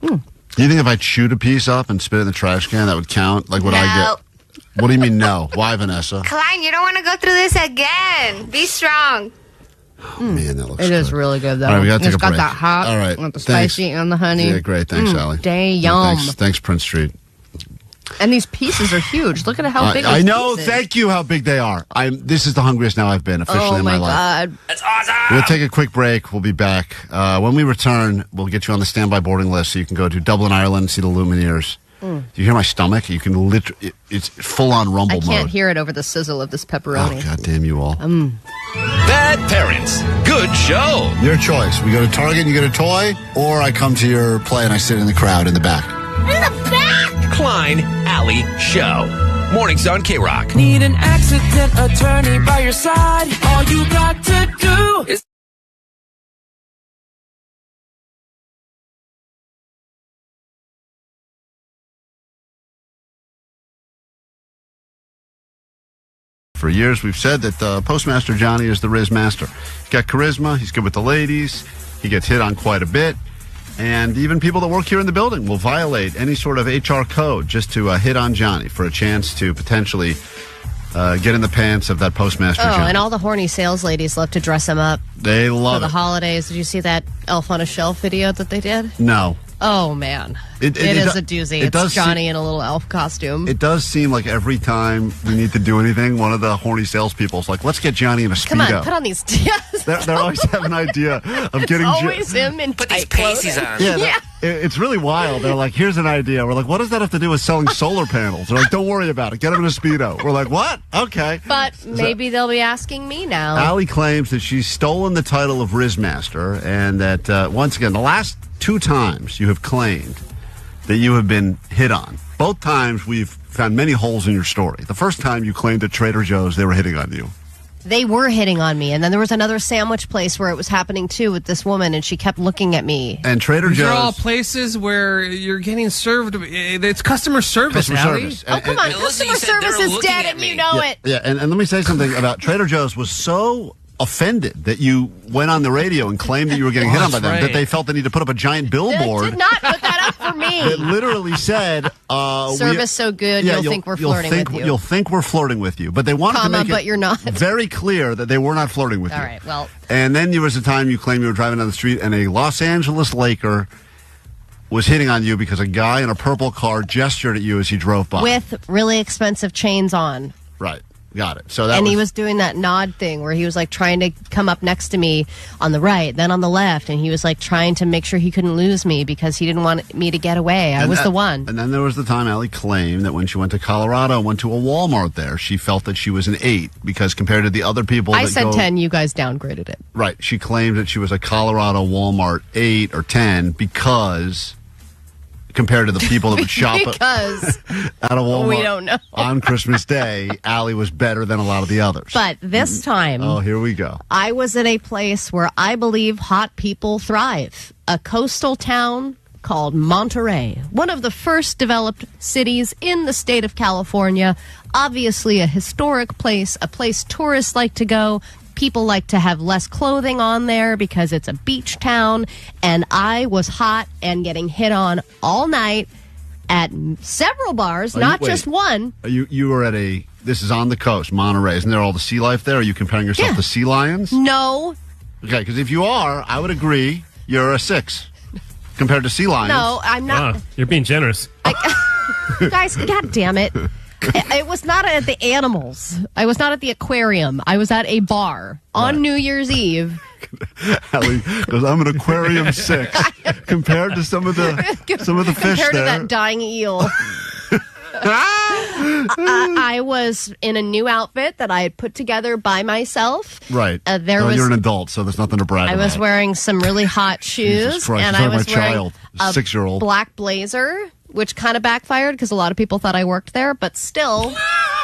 you think if I chewed a piece up and spit it in the trash can, that would count? Like, would I get... What do you mean no? Why, Vanessa? Klein, you don't want to go through this again. Be strong. Oh, man, that looks good. It is really good, though. All right, we got to take a break. It's got that hot, all right, with the spicy and the honey. Yeah, great. Thanks, Allie. Yum. Thanks, Prince Street. And these pieces are huge. Look at how big I know. Thank you how big they are. This is the hungriest now I've been officially in my life. Oh, my God. That's awesome. We'll take a quick break. We'll be back. When we return, we'll get you on the standby boarding list so you can go to Dublin, Ireland and see the Lumineers. Do you hear my stomach? You can literally, it's full-on rumble mode. I can't hear it over the sizzle of this pepperoni. Oh, God damn you all. Bad Parents. Good show. Your choice. We go to Target and you get a toy, or I come to your play and I sit in the crowd in the back. In the back? Klein Alley Show. Mornings on KROQ. Need an accident attorney by your side. All you got to do is... For years, we've said that Postmaster Johnny is the Riz Master. He's got charisma. He's good with the ladies. He gets hit on quite a bit. And even people that work here in the building will violate any sort of HR code just to hit on Johnny for a chance to potentially get in the pants of that Postmaster Johnny. And all the horny sales ladies love to dress him up. They love it. For the holidays. Did you see that Elf on a Shelf video that they did? No. Oh, man. It is a doozy. It's Johnny in a little elf costume. It does seem like every time we need to do anything, one of the horny salespeople is like, let's get Johnny in a Speedo. Come on, put on these... They always have an idea of getting... always him in put these pasties on. Yeah. It's really wild. They're like, here's an idea. We're like, what does that have to do with selling solar panels? They're like, don't worry about it. Get him in a Speedo. We're like, what? Okay. But maybe they'll be asking me now. Allie claims that she's stolen the title of Rizmaster and that, once again, the last 2 times you have claimed that you have been hit on. Both times we've found many holes in your story. The first time you claimed at Trader Joe's they were hitting on you. They were hitting on me. And then there was another sandwich place where it was happening, too, with this woman, and she kept looking at me. And Trader Joe's... These are all places where you're getting served. It's customer service, Allie. Oh, come on. Customer service is dead, and you know it. Yeah, and let me say something about Trader Joe's was so offended that you went on the radio and claimed that you were getting hit on by them, that they felt the need to put up a giant billboard. They did not put that up for me. It literally said... service so good, you'll think we're flirting with you. You'll think we're flirting with you. But they wanted to make but you're not. very clear that they were not flirting with you. All right, well... And then there was a time you claimed you were driving down the street and a Los Angeles Laker was hitting on you because a guy in a purple car gestured at you as he drove by. With really expensive chains on. Right. Got it. So he was doing that nod thing where he was like trying to come up next to me on the right, then on the left, and he was like trying to make sure he couldn't lose me because he didn't want me to get away. I was the one. And then there was the time Allie claimed that when she went to Colorado and went to a Walmart there, she felt that she was an 8 because compared to the other people I said 10, you guys downgraded it. Right. She claimed that she was a Colorado Walmart 8 or 10 because compared to the people that would shop because at a Walmart we don't know. on Christmas Day, Allie was better than a lot of the others. But this time, here we go. I was at a place where I believe hot people thrive. A coastal town called Monterey, one of the first developed cities in the state of California. Obviously a historic place, a place tourists like to go. People like to have less clothing on there because it's a beach town. And I was hot and getting hit on all night at several bars, not just one. You were at this is on the coast, Monterey. Isn't there all the sea life there? Are you comparing yourself to sea lions? No. Okay, because if you are, I would agree you're a 6 compared to sea lions. No, I'm not. You're being generous. Guys, God damn it. It was not at the animals. I was not at the aquarium. I was at a bar on New Year's Eve. Allie goes, I'm an aquarium 6 compared to some of the fish compared to there. that dying eel. I was in a new outfit that I had put together by myself. Right. You're an adult, so there's nothing to brag about. I was wearing some really hot shoes, and I was wearing a 6-year-old black blazer, which kind of backfired because a lot of people thought I worked there, but still,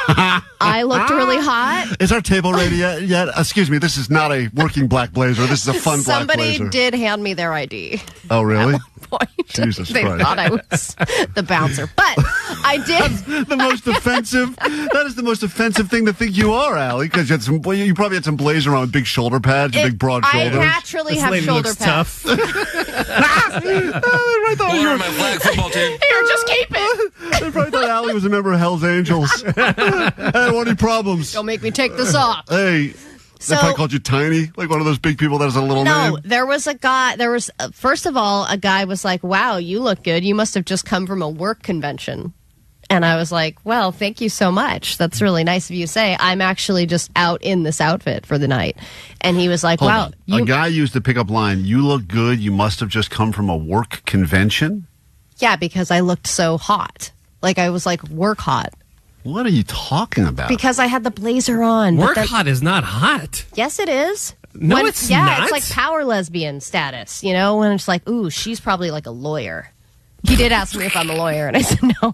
I looked really hot. Is our table ready yet? Excuse me, this is not a working black blazer. This is a fun black blazer. Somebody did hand me their ID. Oh, really? At one point. Jesus they Christ. thought I was the bouncer. But I did. That's the most offensive. That is the most offensive thing to think you are, Allie, because you probably had some blazer on with big shoulder pads, big broad shoulders. I naturally have shoulder pads. Tough. Or my flag football team. Here, just keep it. They probably thought Allie was a member of Hell's Angels. Hey, what any problems? Don't make me take this off. Hey. They probably called you Tiny, like one of those big people that has a little name. No, there was a guy. First of all, a guy was like, "Wow, you look good. You must have just come from a work convention." And I was like, "Well, thank you so much. That's really nice of you to say. I'm actually just out in this outfit for the night." And he was like, "Wow." A guy used the pickup line, "You look good. You must have just come from a work convention." Yeah, because I looked so hot. Like I was like work hot. What are you talking about? Because I had the blazer on. Work hot is not hot. Yes, it is. No, it's not. Yeah, it's like power lesbian status, when it's like, ooh, she's probably like a lawyer. He did ask me if I'm a lawyer, and I said no.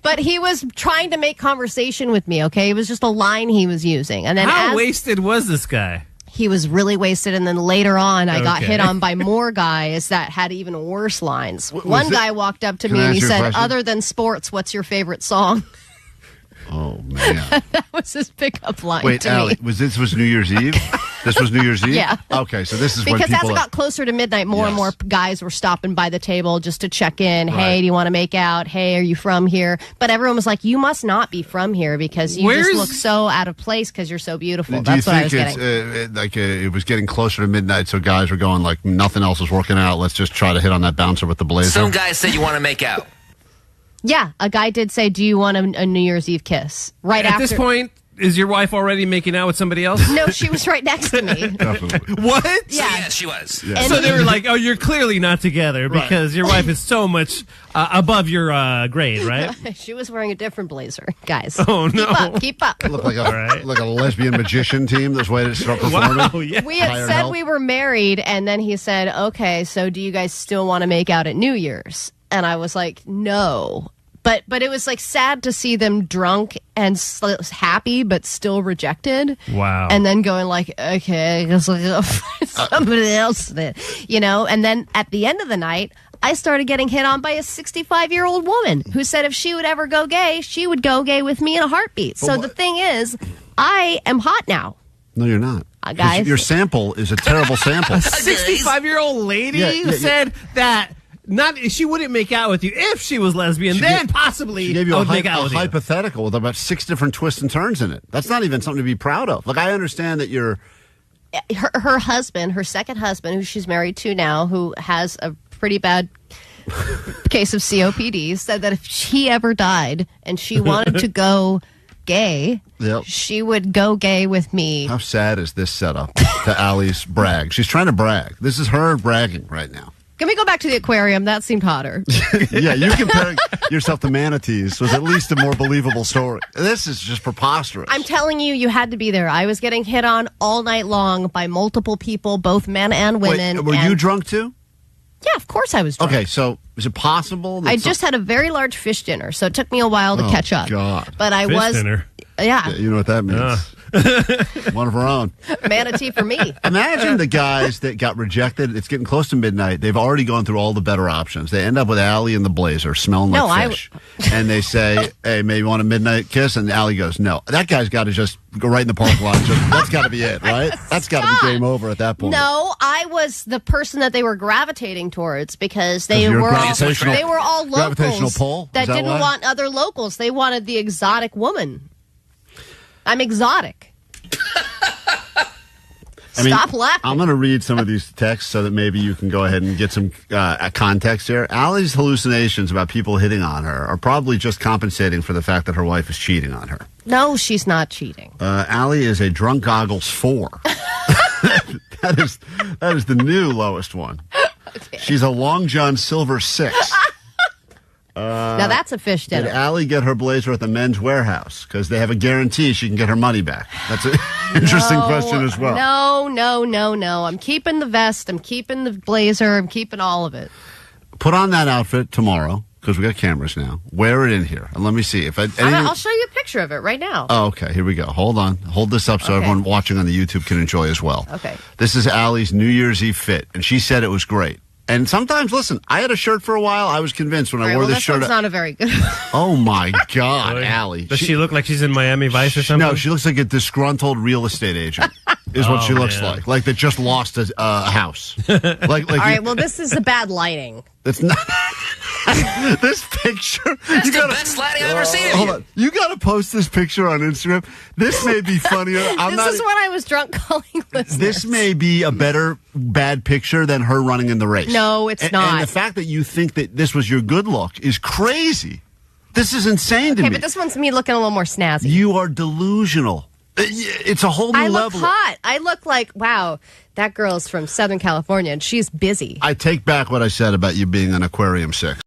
But he was trying to make conversation with me, okay? It was just a line he was using. And then How wasted was this guy? He was really wasted, and then later on, I got hit on by more guys that had even worse lines. One guy walked up to me and he said, "Other than sports, what's your favorite song?" Oh, man. That was his pickup line Wait, to Allie, me. This was New Year's Eve? This was New Year's Eve? Yeah. Okay, so this is when because people... as it got closer to midnight, more and more guys were stopping by the table just to check in. Right. Hey, do you want to make out? Hey, are you from here? But everyone was like, you must not be from here because you just look so out of place because you're so beautiful. That's what I was getting. It was getting closer to midnight, so guys were going like, nothing else is working out. Let's just try to hit on that bouncer with the blazer. Some guys say you want to make out. Yeah, a guy did say, do you want a New Year's Eve kiss? Right At after. this point, is your wife already making out with somebody else? No, she was right next to me. Definitely. What? Yeah. Yes, she was. Yeah. So they were like, oh, you're clearly not together because your wife is so much above your grade, right? She was wearing a different blazer, guys. Oh, no. Keep up. Looked like like a lesbian magician team that's waiting to start performing. Wow, yeah. We had said we were married, and then he said, okay, so do you guys still want to make out at New Year's? And I was like, no. But it was like sad to see them drunk and happy, but still rejected. Wow. And then going like, okay, I guess I'll go find somebody else then. And then at the end of the night, I started getting hit on by a 65-year-old woman who said if she would ever go gay, she would go gay with me in a heartbeat. So the thing is, I am hot now. No, you're not. Guys. Your sample is a terrible sample. A 65-year-old lady said that. She wouldn't make out with you if she was lesbian. Possibly she gave you I would make out with you. Hypothetical with about 6 different twists and turns in it. That's not even something to be proud of. Like I understand that you're her husband, her second husband, who she's married to now, who has a pretty bad case of COPD, said that if she ever died and she wanted to go gay, she would go gay with me. How sad is this setup to Allie's brag? She's trying to brag. This is her bragging right now. Can we go back to the aquarium? That seemed hotter. Yeah, you comparing yourself to manatees was at least a more believable story. This is just preposterous. I'm telling you, you had to be there. I was getting hit on all night long by multiple people, both men and women. Wait, were you drunk too? Yeah, of course I was drunk. Okay, so is it possible? I just had a very large fish dinner, so it took me a while to catch up. God. But I fish dinner? Yeah. You know what that means. One of our own. Manatee for me. Imagine the guys that got rejected. It's getting close to midnight. They've already gone through all the better options. They end up with Allie in the blazer, smelling like fish. And they say, hey, maybe you want a midnight kiss? And Allie goes, no. That guy's got to just go right in the parking lot. That's got to be it, right? That's got to be game over at that point. No, I was the person that they were gravitating towards because they were all locals that didn't want other locals. They wanted the exotic woman. I'm exotic. Stop laughing. I'm going to read some of these texts so that maybe you can go ahead and get some context here. Allie's hallucinations about people hitting on her are probably just compensating for the fact that her wife is cheating on her. No, she's not cheating. Allie is a drunk goggles 4. That is the new lowest one. Okay. She's a Long John Silver 6. Now that's a fish dinner. Did Allie get her blazer at the Men's Warehouse? Because they have a guarantee she can get her money back. That's an interesting question as well. No. I'm keeping the vest. I'm keeping the blazer. I'm keeping all of it. Put on that outfit tomorrow, because we got cameras now. Wear it in here. And let me see. I'll show you a picture of it right now. Oh, okay. Here we go. Hold on. Hold this up so everyone watching on the YouTube can enjoy as well. Okay. This is Allie's New Year's Eve fit, and she said it was great. And sometimes, listen, I had a shirt for a while. I was convinced when I wore this shirt. That's not a very good. Oh, my God, really? Allie. Does she look like she's in Miami Vice or something? No, she looks like a disgruntled real estate agent is what she looks like. Like they just lost a house. All right, well, this is a bad lighting. It's not. This picture. That's the best lighting I've ever seen. Hold on. You got to post this picture on Instagram. This may be funnier. This is when I was drunk calling listeners. This may be a better bad picture than her running in the race. No, it's not. And the fact that you think that this was your good look is crazy. This is insane to me. Okay, but this one's me looking a little more snazzy. You are delusional. It's a whole new level. I look hot. I look like, wow, that girl's from Southern California, and she's busy. I take back what I said about you being an Aquarium 6.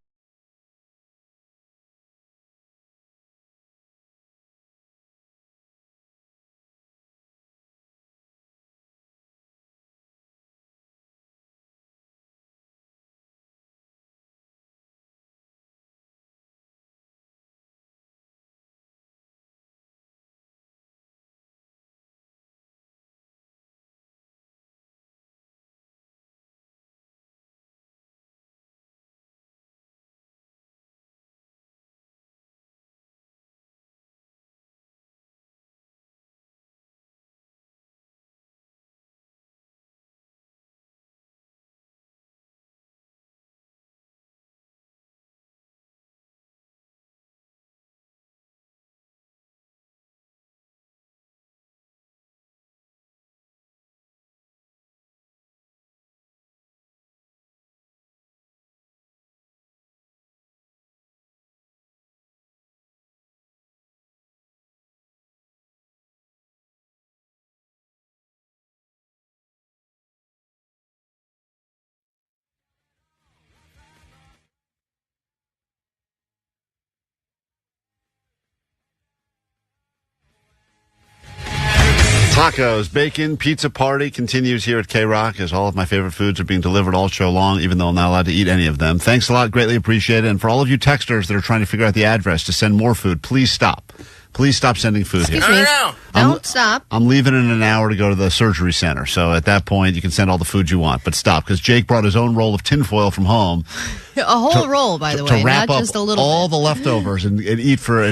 Tacos, bacon, pizza party continues here at KROQ as all of my favorite foods are being delivered all show long, even though I'm not allowed to eat any of them. Thanks a lot. Greatly appreciate it. And for all of you texters that are trying to figure out the address to send more food, please stop. Please stop sending food here. Excuse me. Don't stop. I'm leaving in an hour to go to the surgery center. So at that point, you can send all the food you want. But stop, because Jake brought his own roll of tinfoil from home. A whole roll, by the way, to wrap not up just a little all bit. the leftovers and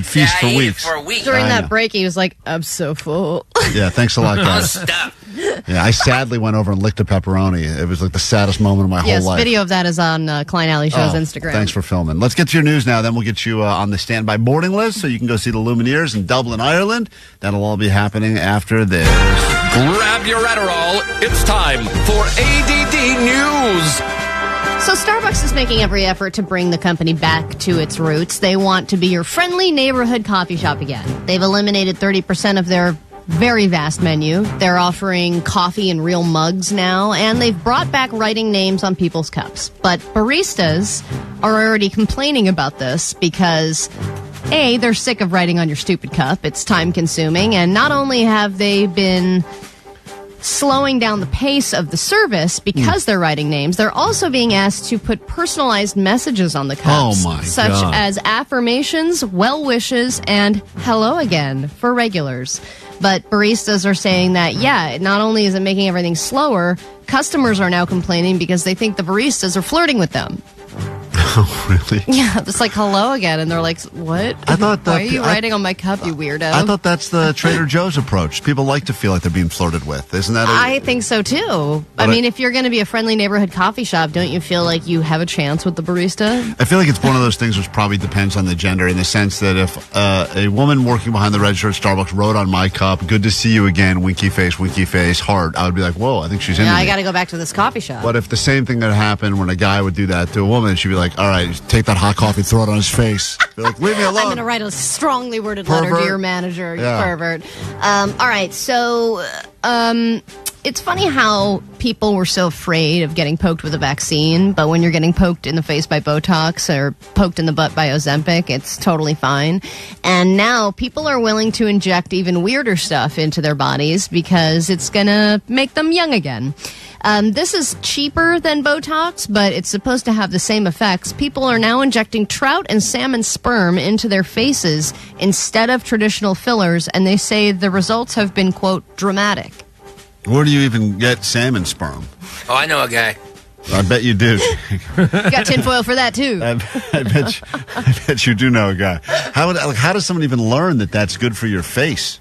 feast for weeks. For a week. During that break, he was like, I'm so full. Yeah, thanks a lot, guys. Stop. Yeah, I sadly went over and licked a pepperoni. It was like the saddest moment of my whole life. Yes, video of that is on Klein Alley Show's Instagram. Thanks for filming. Let's get to your news now. Then we'll get you on the standby boarding list so you can go see the Lumineers in Dublin, Ireland. That'll all be happening after this. Grab your Adderall. It's time for ADD News. So Starbucks is making every effort to bring the company back to its roots. They want to be your friendly neighborhood coffee shop again. They've eliminated 30% of their very vast menu. They're offering coffee in real mugs now, and they've brought back writing names on people's cups. But baristas are already complaining about this because, A, they're sick of writing on your stupid cup. It's time-consuming, and not only have they been slowing down the pace of the service because they're writing names, they're also being asked to put personalized messages on the cups, such as affirmations, well wishes, and hello again for regulars. But baristas are saying that, not only is it making everything slower, customers are now complaining because they think the baristas are flirting with them. Oh, really? Yeah, it's like hello again, and they're like, what? Why are you writing on my cup, you weirdo? I thought that's the Trader Joe's approach. People like to feel like they're being flirted with. Isn't that I think so, too. I mean, if you're going to be a friendly neighborhood coffee shop, don't you feel like you have a chance with the barista? I feel like it's one of those things which probably depends on the gender, in the sense that if a woman working behind the register at Starbucks wrote on my cup, good to see you again, winky face, heart, I would be like, whoa, I think she's into me. I got to go back to this coffee shop. But if the same thing that happened when a guy would do that to a woman, she'd be like, all right, take that hot coffee, throw it on his face. Be like, leave me alone. I'm going to write a strongly worded letter to your manager, you pervert. All right, so it's funny how people were so afraid of getting poked with a vaccine, but when you're getting poked in the face by Botox or poked in the butt by Ozempic, it's totally fine. And now people are willing to inject even weirder stuff into their bodies because it's going to make them young again. This is cheaper than Botox, but it's supposed to have the same effects. People are now injecting trout and salmon sperm into their faces instead of traditional fillers, and they say the results have been, quote, dramatic. Where do you even get salmon sperm? Oh, I know a guy. I bet you do. You got tinfoil for that, too. I bet you do know a guy. How does someone even learn that that's good for your face?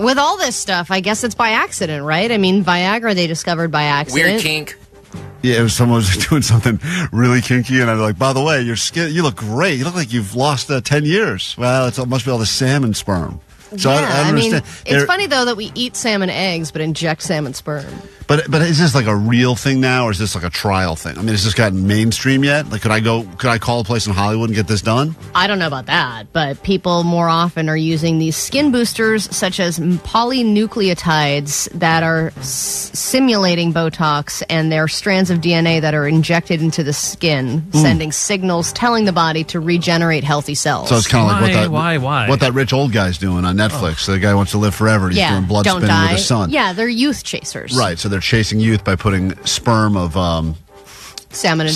With all this stuff, I guess it's by accident, right? I mean, Viagra they discovered by accident. Weird kink. Yeah, if someone was doing something really kinky, and I'd be like, by the way, your skin, you look great. You look like you've lost 10 years. Well, it must be all the salmon sperm. So yeah, I understand. It's funny, though, that we eat salmon eggs but inject salmon sperm. But is this like a real thing now, or is this like a trial thing? I mean, has this gotten mainstream yet? Like, could I call a place in Hollywood and get this done? I don't know about that, but people more often are using these skin boosters, such as polynucleotides that are simulating Botox, and they're strands of DNA that are injected into the skin, sending signals telling the body to regenerate healthy cells. So it's kind of like what that rich old guy's doing on Netflix. The guy wants to live forever. He's doing blood spinning with his son. Yeah, they're youth chasers. Right, so they're chasing youth by putting sperm of salmon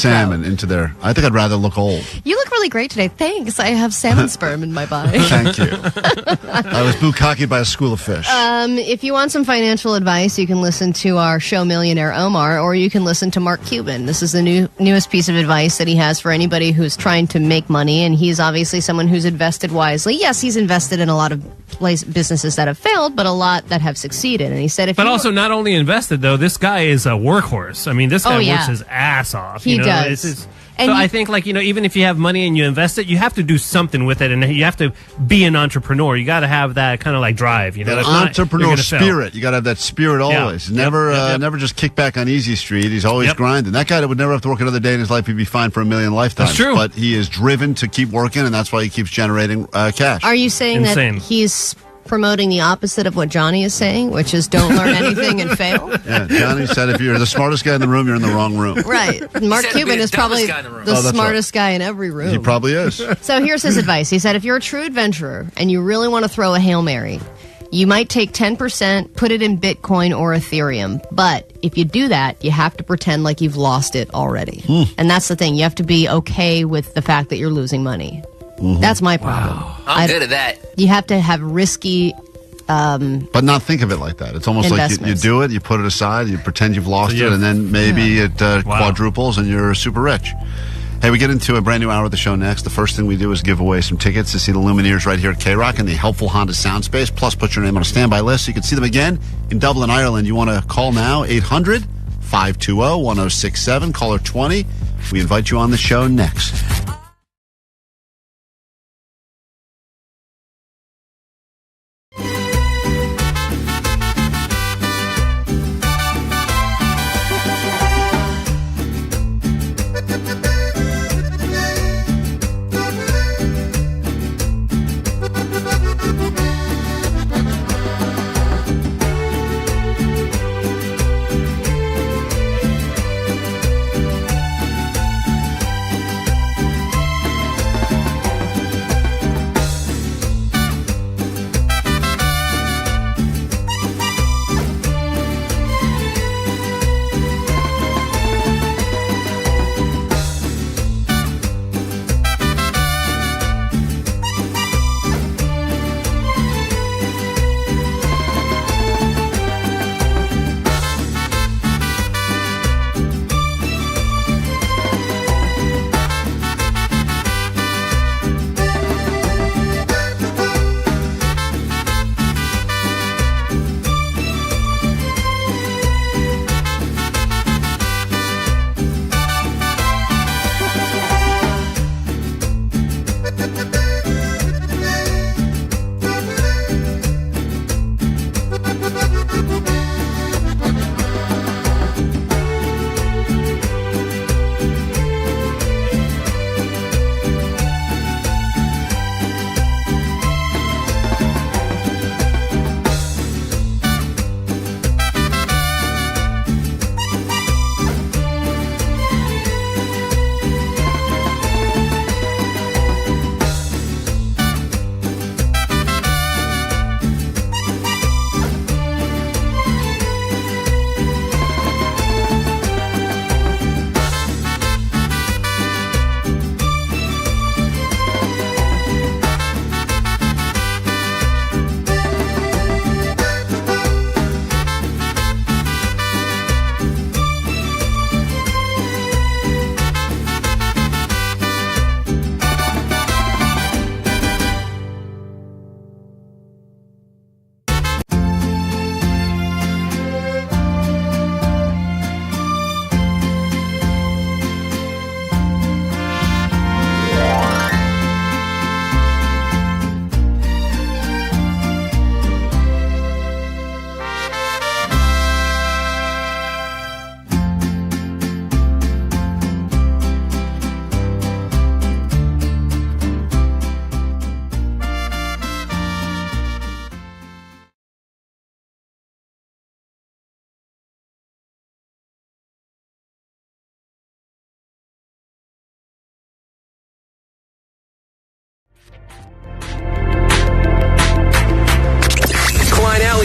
into their... I think I'd rather look old. You look really great today. Thanks. I have salmon sperm in my body. Thank you. I was bukkakied by a school of fish. If you want some financial advice, you can listen to our show Millionaire Omar, or you can listen to Mark Cuban. This is the newest piece of advice that he has for anybody who's trying to make money, and he's obviously someone who's invested wisely. Yes, he's invested in a lot of businesses that have failed, but a lot that have succeeded. And he said, also not only invested, though, this guy is a workhorse. I mean, this guy works his ass off. He does. I think, even if you have money and you invest it, you have to do something with it, and you have to be an entrepreneur. You got to have that kind of drive. That entrepreneur spirit. You got to have that spirit always. Never just kick back on easy street. He's always grinding. That guy that would never have to work another day in his life, he'd be fine for a million lifetimes. That's true. But he is driven to keep working, and that's why he keeps generating cash. Are you saying that he's promoting the opposite of what Johnny is saying, which is don't learn anything and fail? Yeah, Johnny said if you're the smartest guy in the room, you're in the wrong room. Right. Mark Cuban is probably the smartest guy in every room. He probably is. So here's his advice. He said, if you're a true adventurer and you really want to throw a Hail Mary, you might take 10%, put it in Bitcoin or Ethereum. But if you do that, you have to pretend like you've lost it already. And that's the thing. You have to be okay with the fact that you're losing money. That's my problem. Wow. I'm good at that. You have to have risky... but not think of it like that. It's almost like you do it, you put it aside, you pretend you've lost it, and then maybe it quadruples and you're super rich. Hey, we get into a brand new hour of the show next. The first thing we do is give away some tickets to see the Lumineers right here at KROQ in the helpful Honda sound space. Plus, put your name on a standby list so you can see them again in Dublin, Ireland. You want to call now, 800-520-1067, caller 20. We invite you on the show next.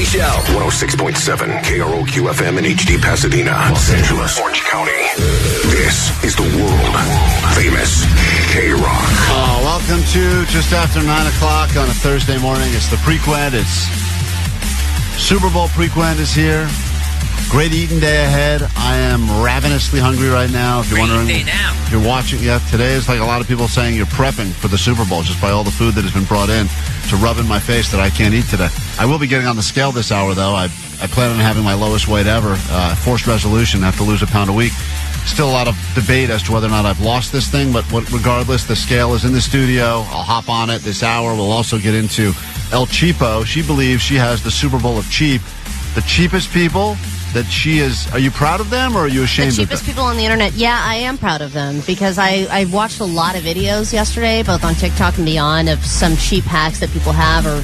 show. 106.7 KROQ FM in HD Pasadena, Los Angeles, Orange County. This is the world famous KROQ. Welcome to just after 9 o'clock on a Thursday morning. It's the Prequent. It's Super Bowl Prequent is here. Great eating day ahead. I am ravenously hungry right now. If you're wondering, if you're watching, today is like a lot of people saying you're prepping for the Super Bowl just by all the food that has been brought in to rub in my face that I can't eat today. I will be getting on the scale this hour, though. I plan on having my lowest weight ever. Forced resolution, have to lose a pound a week. Still a lot of debate as to whether or not I've lost this thing, but regardless, the scale is in the studio. I'll hop on it this hour. We'll also get into El Cheapo. She believes she has the Super Bowl of cheap. The cheapest people that she is. Are you proud of them or are you ashamed of them? The cheapest people on the internet. Yeah, I am proud of them because I watched a lot of videos yesterday, both on TikTok and beyond, of some cheap hacks that people have or,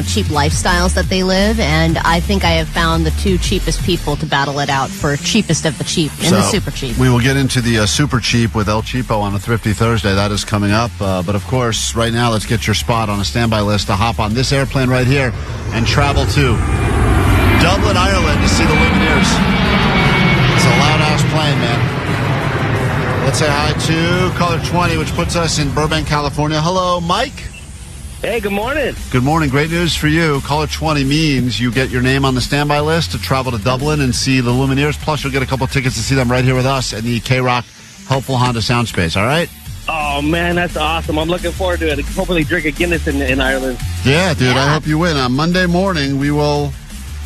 cheap lifestyles that they live. And I think I have found the two cheapest people to battle it out for cheapest of the cheap and the super cheap. We will get into the super cheap with El Cheapo on a Thrifty Thursday. That is coming up. But of course, right now, let's get your spot on a standby list to hop on this airplane right here and travel to Dublin, Ireland to see the Lumineers. It's a loud-ass plane, man. Let's say hi to caller 20, which puts us in Burbank, California. Hello, Mike. Hey, good morning. Good morning. Great news for you. Caller 20 means you get your name on the standby list to travel to Dublin and see the Lumineers. Plus, you'll get a couple tickets to see them right here with us at the KROQ Helpful Honda Soundspace. All right? Oh, man, that's awesome. I'm looking forward to it. Hopefully drink a Guinness in Ireland. Yeah, dude, I hope you win. On Monday morning, we will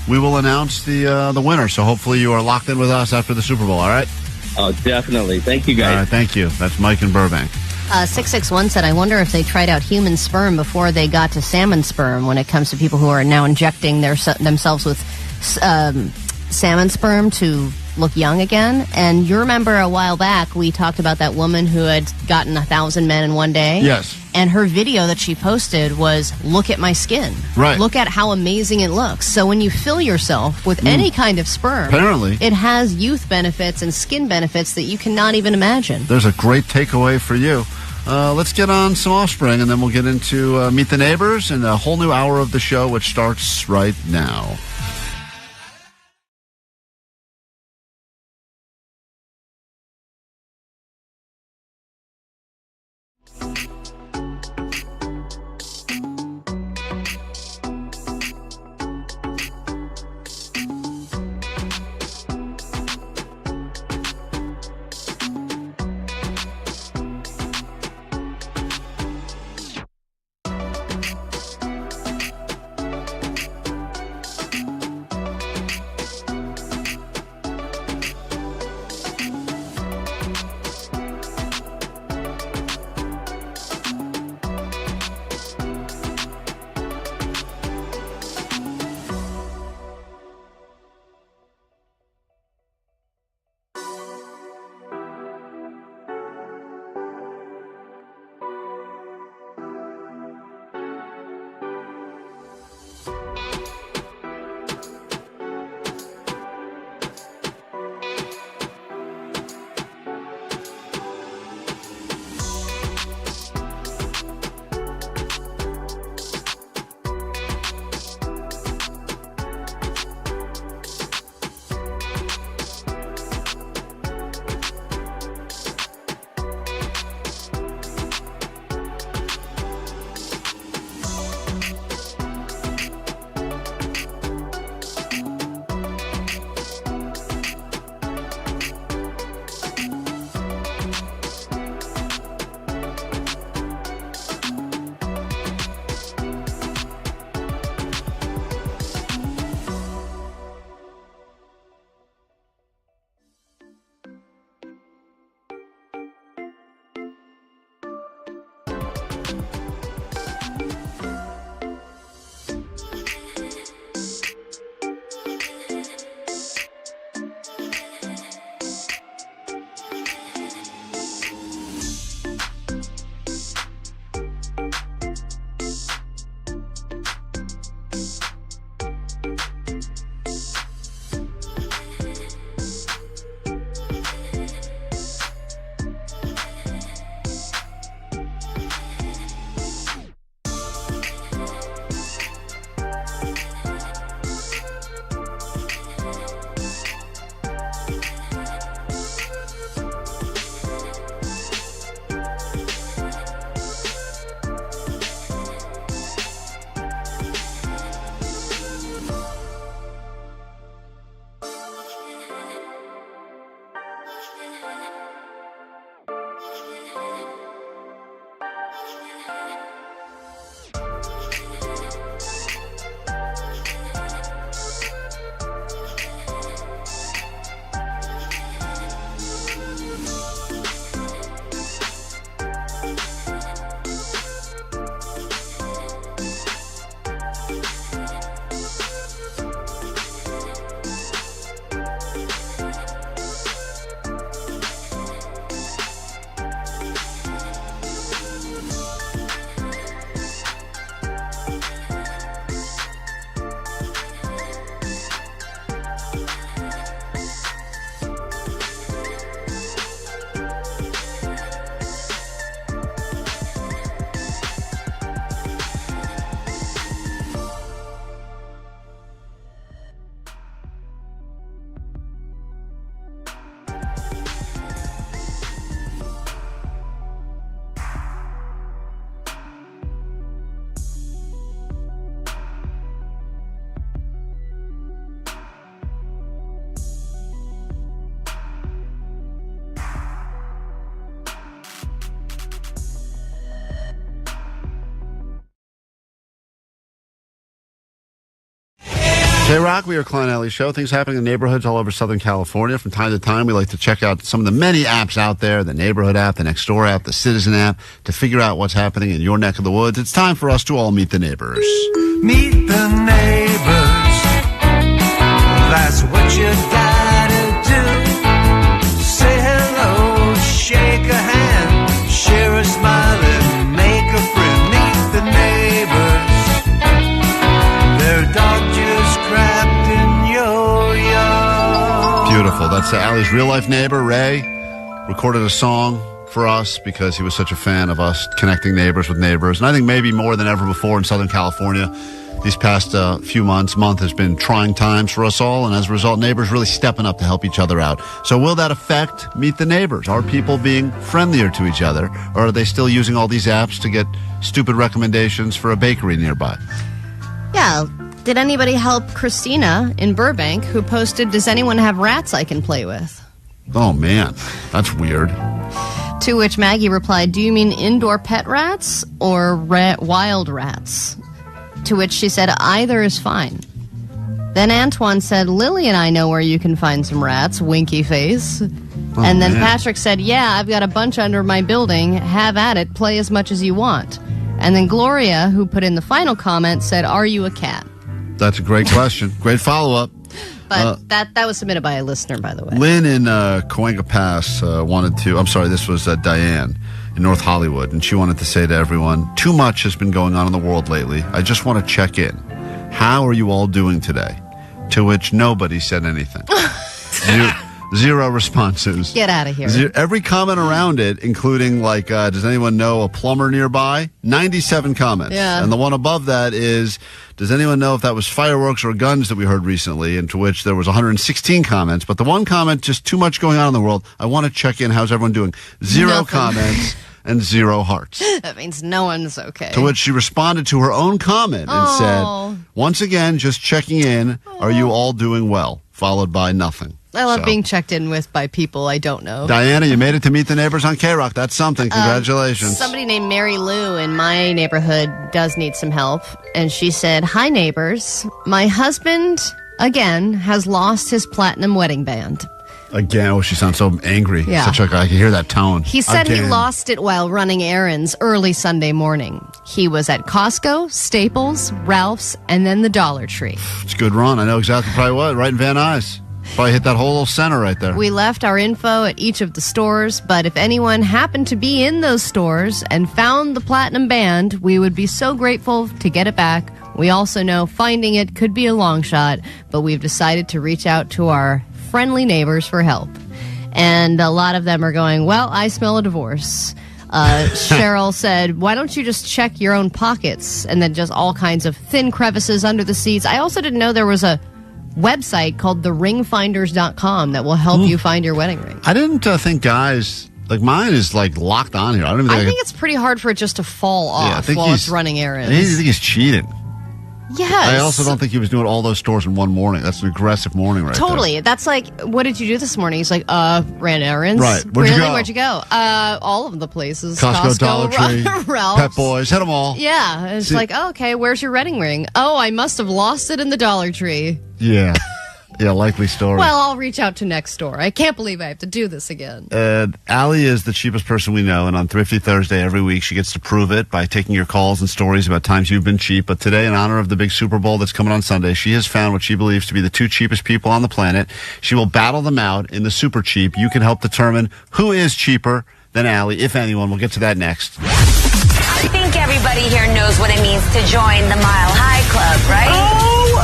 announce the winner. So hopefully you are locked in with us after the Super Bowl, all right? Oh, definitely. Thank you, guys. All right, thank you. That's Mike in Burbank. 661 said, I wonder if they tried out human sperm before they got to salmon sperm when it comes to people who are now injecting themselves with salmon sperm to look young again. And you remember a while back we talked about that woman who had gotten 1,000 men in one day? Yes. And her video that she posted was, look at my skin. Right. Look at how amazing it looks. So when you fill yourself with any kind of sperm, apparently it has youth benefits and skin benefits that you cannot even imagine. There's a great takeaway for you. Let's get on some offspring, and then we'll get into Meet the Neighbors and a whole new hour of the show, which starts right now. KROQ, we are Klein Alley Show. Things happening in neighborhoods all over Southern California. From time to time, we like to check out some of the many apps out there, the Neighborhood app, the Nextdoor app, the Citizen app, to figure out what's happening in your neck of the woods. It's time for us to all meet the neighbors. Meet the neighbors. That's what you gotta do. Say hello, shake a hand, share a smile, and make a friend. Meet the neighbors. Their dog just crapped in your yard. Beautiful. That's Allie's real-life neighbor, Ray. Recorded a song for us because he was such a fan of us connecting neighbors with neighbors. And I think maybe more than ever before in Southern California, these past month has been trying times for us all. And as a result, neighbors really stepping up to help each other out. So will that affect Meet the Neighbors? Are people being friendlier to each other? Or are they still using all these apps to get stupid recommendations for a bakery nearby? Yeah. Did anybody help Christina in Burbank who posted, "Does anyone have rats I can play with?" Oh, man. That's weird. To which Maggie replied, "Do you mean indoor pet rats or wild rats?" To which she said, "Either is fine." Then Antoine said, "Lily and I know where you can find some rats," winky face. And then Patrick said, "Yeah, I've got a bunch under my building. Have at it. Play as much as you want." And then Gloria, who put in the final comment, said, "Are you a cat?" That's a great question. Great follow-up. But that was submitted by a listener, by the way. Lynn in Cahuenga Pass this was Diane in North Hollywood, and she wanted to say to everyone, too much has been going on in the world lately. I just want to check in. How are you all doing today? To which nobody said anything. Zero responses. Get out of here. Every comment around it, including does anyone know a plumber nearby? 97 comments. Yeah. And the one above that is, does anyone know if that was fireworks or guns that we heard recently? And to which there was 116 comments. But the one comment, just too much going on in the world. I want to check in. How's everyone doing? Zero comments and 0 hearts. That means no one's okay. To which she responded to her own comment and said, once again, just checking in. Are you all doing well? Followed by nothing. I love being checked in with by people I don't know. Diana, you made it to Meet the Neighbors on KROQ. That's something. Congratulations. Somebody named Mary Lou in my neighborhood does need some help. And she said, "Hi, neighbors. My husband, again, has lost his platinum wedding band." Again? Oh, she sounds so angry. Yeah. I can hear that tone. He said he lost it while running errands early Sunday morning. He was at Costco, Staples, Ralph's, and then the Dollar Tree. It's a good run. I know exactly probably what. Right in Van Nuys. Probably hit that whole little center right there. We left our info at each of the stores, but if anyone happened to be in those stores and found the platinum band, we would be so grateful to get it back. We also know finding it could be a long shot, but we've decided to reach out to our friendly neighbors for help. And a lot of them are going, "Well, I smell a divorce." Cheryl said, "Why don't you just check your own pockets?" And then just all kinds of thin crevices under the seats. I also didn't know there was a website called theringfinders.com that will help you find your wedding ring. I didn't think guys, mine is locked on here. I think it's pretty hard for it just to fall off while it's running errands. I think he's cheating. Yes. I also don't think he was doing all those stores in one morning. That's an aggressive morning right Totally. there. That's like, what did you do this morning? He's like, ran errands. Right. Where'd you go? All of the places. Costco, Dollar Tree, Ralph's. Pet Boys, hit them all. Yeah. It's okay, where's your wedding ring? Oh, I must have lost it in the Dollar Tree. Yeah. Yeah, likely story. Well, I'll reach out to Nextdoor. I can't believe I have to do this again. Allie is the cheapest person we know, and on Thrifty Thursday every week she gets to prove it by taking your calls and stories about times you've been cheap. But today, in honor of the big Super Bowl that's coming on Sunday, she has found what she believes to be the 2 cheapest people on the planet. She will battle them out in the Super Cheap. You can help determine who is cheaper than Allie, if anyone. We'll get to that next. I think everybody here knows what it means to join the Mile High Club, right?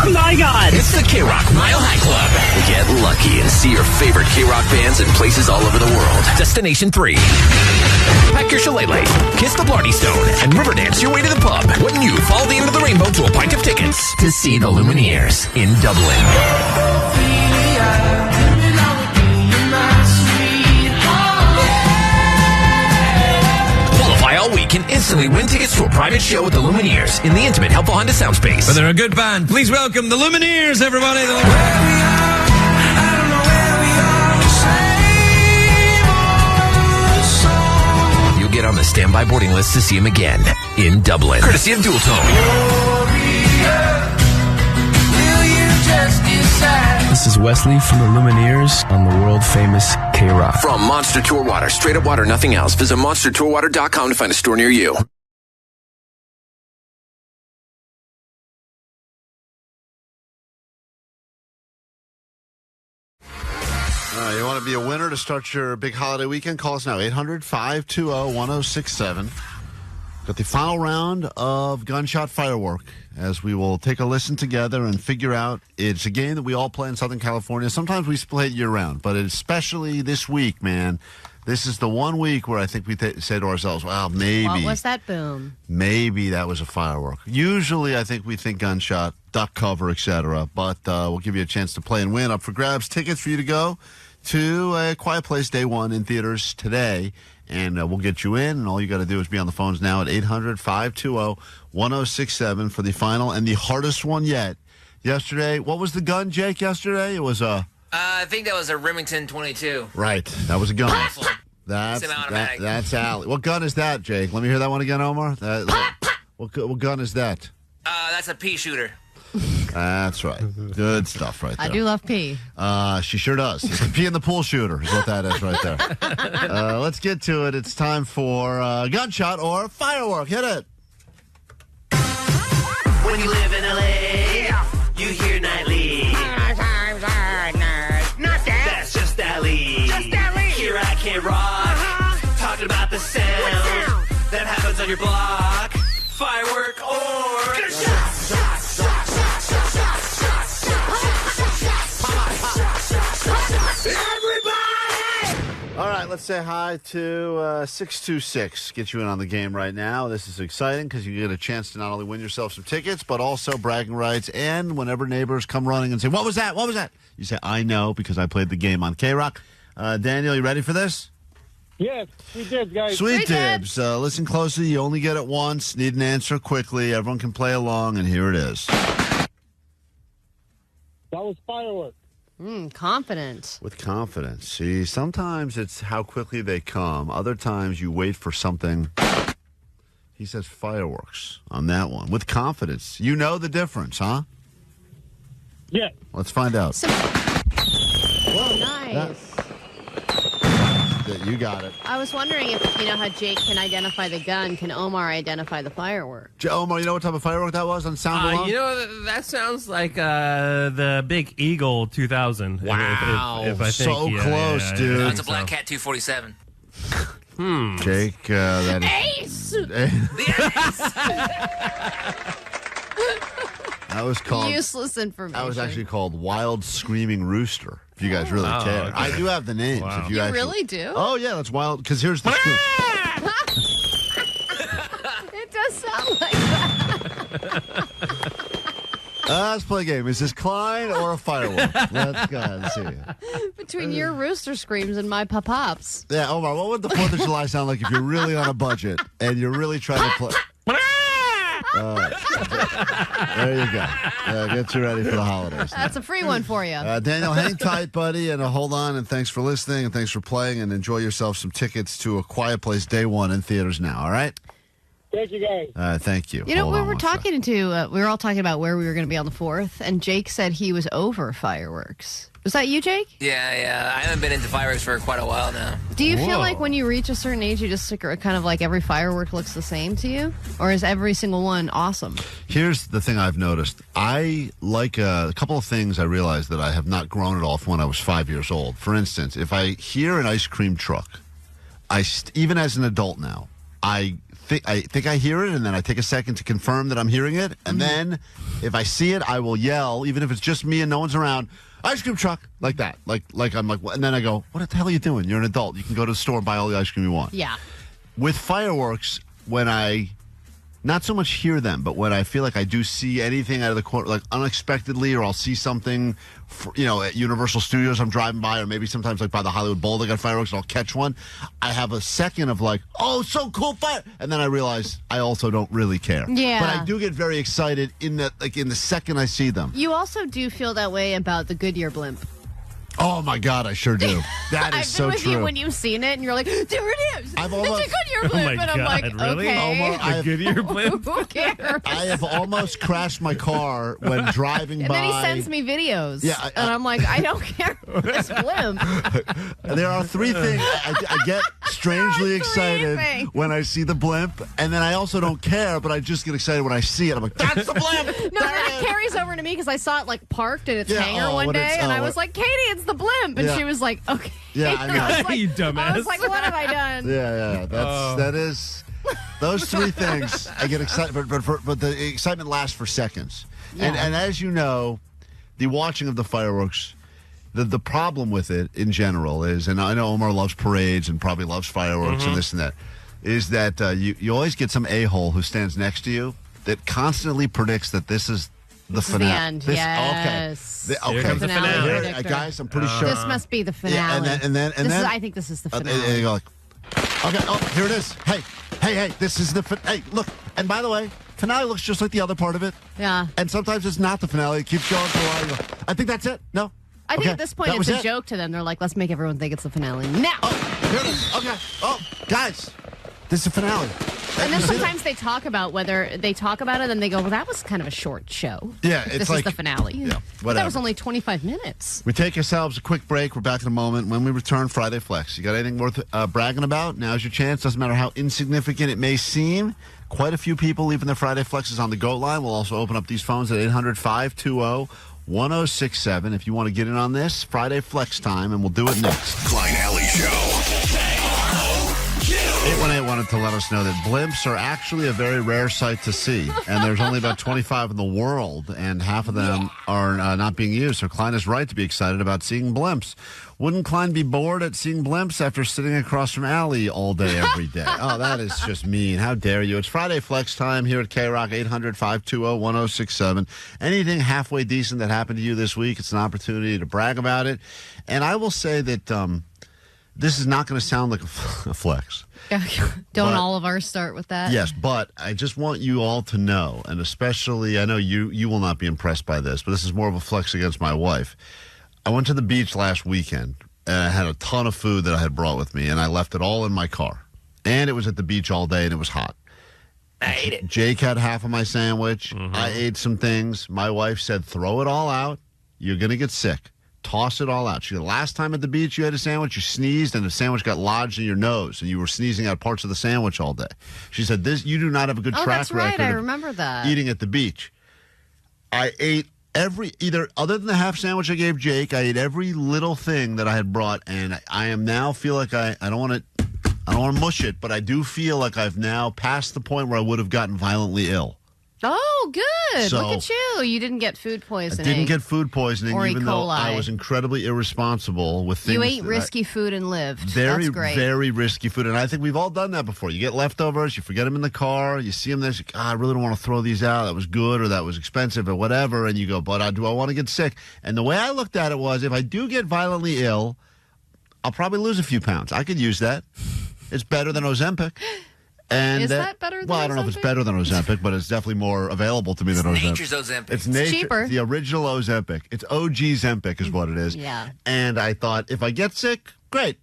Oh my God! It's the KROQ Mile High Club. Get lucky and see your favorite KROQ bands in places all over the world. Destination 3. Pack your shillelagh, kiss the Blarney Stone, and river dance your way to the pub. When you follow the end of the rainbow to a pint of tickets to see the Lumineers in Dublin. All week can instantly win tickets to a private show with the Lumineers in the intimate, helpful Honda sound space. But they're a good band. Please welcome the Lumineers, everybody. You'll get on the standby boarding list to see him again in Dublin, courtesy of Dual Tone. sad. This is Wesley from the Lumineers on the world famous KROQ. From Monster Tour Water, straight up water, nothing else. Visit monstertourwater.com to find a store near you. You want to be a winner to start your big holiday weekend? Call us now, 800-520-1067. Got the final round of Gunshot Firework, as we will take a listen together and figure out. It's a game that we all play in Southern California. Sometimes we play it year-round, but especially this week, man. This is the one week where I think we say to ourselves, well, maybe. What was that boom? Maybe that was a firework. Usually I think we think gunshot, duck cover, etc. But we'll give you a chance to play and win. Up for grabs, tickets for you to go to A Quiet Place Day 1 in theaters today. And we'll get you in, and all you got to do is be on the phones now at 800-520-1067 for the final and the hardest one yet. Yesterday, what was the gun, Jake, yesterday? It was a... I think that was a Remington 22. Right, that was a gun. That's Allie. What gun is that, Jake? Let me hear that one again, Omar. What gun is that? That's a pea shooter. That's right. Good stuff right there. I do love pee. She sure does. It's a pee in the pool shooter is what that is right there. Let's get to it. It's time for gunshot or firework. Hit it. When you live in LA, you hear nightly. Not that. That's just Ali. Just Ali. Here at KROQ, talking about the sound that happens on your block. Firework or gunshot. All right, let's say hi to 626. Get you in on the game right now. This is exciting because you get a chance to not only win yourself some tickets, but also bragging rights. And whenever neighbors come running and say, what was that? What was that? You say, I know, because I played the game on KROQ. Daniel, you ready for this? Yes, sweet dibs, guys. Sweet dibs. Listen closely. You only get it once. Need an answer quickly. Everyone can play along, and here it is. That was fireworks. Confident. With confidence. See, sometimes it's how quickly they come. Other times you wait for something. He says fireworks on that one. With confidence. You know the difference, huh? Yeah. Let's find out. Whoa, nice. You got it. I was wondering if, you know how Jake can identify the gun, can Omar identify the firework? Omar, you know what type of firework that was on sound alone? You know, that sounds like the Big Eagle 2000. Wow. If I think, so close, dude. That's a Black Cat 247. Jake, that is... Ace! That was called... Useless information. That was actually called Wild Screaming Rooster, if you guys really care. Okay. I do have the names. Wow. If you really do? Oh, yeah, that's wild. Because here's the... It does sound like that. Let's play a game. Is this Klein or a firework? Let's go ahead and see. Between your rooster screams and my pop-pops. Yeah, Omar, what would the 4th of July sound like if you're really on a budget and you're really trying to play... There you go. Get you ready for the holidays. That's a free one for you. Daniel, hang tight, buddy, and hold on, and thanks for listening, and thanks for playing, and enjoy yourself some tickets to A Quiet Place Day 1 in theaters now, all right? Thank you, guys. Thank you. You know, we were all talking about where we were going to be on the 4th, and Jake said he was over fireworks. Was that you, Jake? Yeah. I haven't been into fireworks for quite a while now. Do you feel like when you reach a certain age, you just kind of like every firework looks the same to you? Or is every single one awesome? Here's the thing I've noticed. I like a couple of things I realized that I have not grown at all from when I was 5 years old. For instance, if I hear an ice cream truck, even as an adult now, I think I hear it, and then I take a second to confirm that I'm hearing it. And then if I see it, I will yell, even if it's just me and no one's around, ice cream truck, like that. Like I'm like, and then I go, what the hell are you doing? You're an adult. You can go to the store and buy all the ice cream you want. Yeah. With fireworks, when I not so much hear them, but when I feel like I do see anything out of the corner, like unexpectedly, or I'll see something, at Universal Studios I'm driving by, or maybe sometimes like by the Hollywood Bowl, they got fireworks, and I'll catch one. I have a second of like, oh, so cool, fire! And then I realize I also don't really care. Yeah. But I do get very excited in the second I see them. You also do feel that way about the Goodyear blimp. Oh my God, I sure do. That is so true. I've been with you when you've seen it, and you're like, "There it is." I've almost. It's a Goodyear blimp, and I'm like, really? "Okay." A Goodyear blimp? Who cares? I have almost crashed my car when driving and by. And then he sends me videos. Yeah, and I'm like, I don't care about this blimp. There are three things. I get strangely excited when I see the blimp, and then I also don't care, but I just get excited when I see it. I'm like, that's the blimp! No, then it carries over to me because I saw it like parked in its hangar one day, and I was like, Katie, it's the blimp. And she was like, okay. Yeah, I know. I was like, you dumbass. I was like, what have I done? Yeah. That is those three things. I get excited, but the excitement lasts for seconds. Yeah. And as you know, the watching of the fireworks, the problem with it in general is, and I know Omar loves parades and probably loves fireworks and this and that, is that you always get some a-hole who stands next to you that constantly predicts that this is the finale. The end. Yes. Okay. Here comes the finale. Guys, I'm pretty sure. This must be the finale. I think this is the finale. And you go like, okay, here it is. Hey, this is the hey, look. And by the way, finale looks just like the other part of it. Yeah. And sometimes it's not the finale. It keeps going for a while. You go, I think that's it. No. I think at this point it's a joke to them. They're like, let's make everyone think it's the finale now. Oh, here it is. Okay. Oh, guys, this is the finale. And then sometimes they talk about it, and then they go, well, that was kind of a short show. Yeah, it's this like is the finale. Yeah, whatever. But that was only 25 minutes. We take ourselves a quick break. We're back in a moment. When we return, Friday Flex. You got anything worth bragging about? Now's your chance. Doesn't matter how insignificant it may seem. Quite a few people leaving their Friday Flexes on the GOAT line. We'll also open up these phones at 800-520-1067. If you want to get in on this, Friday Flex time, and we'll do it next. Klein Alley Show. 818 wanted to let us know that blimps are actually a very rare sight to see, and there's only about 25 in the world, and half of them are not being used. So Klein is right to be excited about seeing blimps. Wouldn't Klein be bored at seeing blimps after sitting across from Allie all day, every day? Oh, that is just mean. How dare you? It's Friday Flex time here at KROQ, 800-520-1067. Anything halfway decent that happened to you this week, it's an opportunity to brag about it. And I will say that this is not going to sound like a flex. Don't all of ours start with that? Yes, but I just want you all to know, and especially, I know you will not be impressed by this, but this is more of a flex against my wife. I went to the beach last weekend, and I had a ton of food that I had brought with me, and I left it all in my car. And it was at the beach all day, and it was hot. I ate it. Jake had half of my sandwich. I ate some things. My wife said, throw it all out. You're going to get sick. Toss it all out. She said, last time at the beach you had a sandwich, you sneezed, and the sandwich got lodged in your nose, and you were sneezing out parts of the sandwich all day. She said, you do not have a good track record I remember that. Eating at the beach. I ate other than the half sandwich I gave Jake, I ate every little thing that I had brought, and I am now feel like I don't want to mush it, but I do feel like I've now passed the point where I would have gotten violently ill. Oh, good. So, look at you. You didn't get food poisoning. I didn't get food poisoning, or even E. though coli. I was incredibly irresponsible with things. You ate risky food and lived. Very, That's great. very risky food. And I think we've all done that before. You get leftovers, you forget them in the car, you see them there, you go, I really don't want to throw these out. That was good or that was expensive or whatever. And you go, but do I want to get sick? And the way I looked at it was, if I do get violently ill, I'll probably lose a few pounds. I could use that. It's better than Ozempic. And is that better than Well, I don't know if it's better than Ozempic, but it's definitely more available to me than Ozempic. Nature's Ozempic. It's cheaper. The original Ozempic. It's OG Zempic is what it is. Yeah. And I thought, if I get sick, great.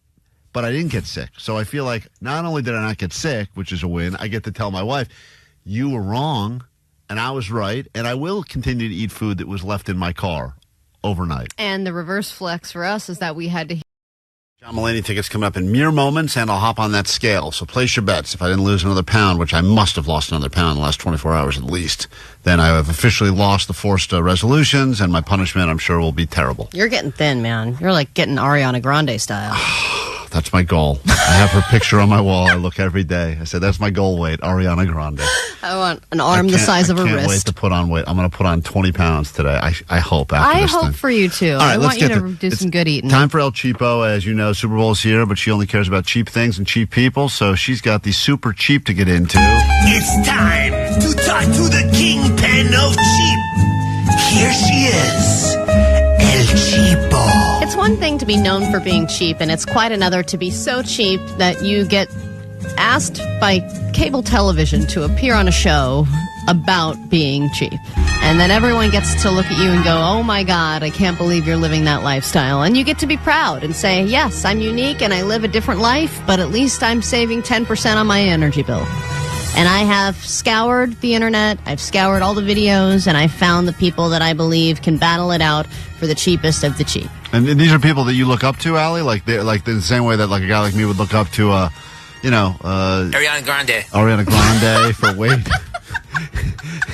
But I didn't get sick. So I feel like not only did I not get sick, which is a win, I get to tell my wife, you were wrong, and I was right, and I will continue to eat food that was left in my car overnight. And the reverse flex for us is that we had to... John Mulaney tickets coming up in mere moments, and I'll hop on that scale. So place your bets. If I didn't lose another pound, which I must have lost another pound in the last 24 hours at least, then I have officially lost the forced resolutions, and my punishment, I'm sure, will be terrible. You're getting thin, man. You're like getting Ariana Grande style. That's my goal. I have her picture on my wall. I look every day. I said, that's my goal weight, Ariana Grande. I want an arm the size of a wrist. I can't wait to put on weight. I'm going to put on 20 pounds today. I hope after this thing. I hope for you, too. All right, I want you to do some good eating. Time for El Cheapo. As you know, Super Bowl's here, but she only cares about cheap things and cheap people, so she's got the super cheap to get into. It's time to talk to the kingpin of cheap. Here she is, El Cheapo. It's one thing to be known for being cheap, and it's quite another to be so cheap that you get asked by cable television to appear on a show about being cheap. And then everyone gets to look at you and go, oh my God, I can't believe you're living that lifestyle. And you get to be proud and say, yes, I'm unique and I live a different life, but at least I'm saving 10% on my energy bill. And I have scoured the internet, I've scoured all the videos, and I found the people that I believe can battle it out for the cheapest of the cheap. And these are people that you look up to, Allie? Like the same way that like a guy like me would look up to, Ariana Grande for weight.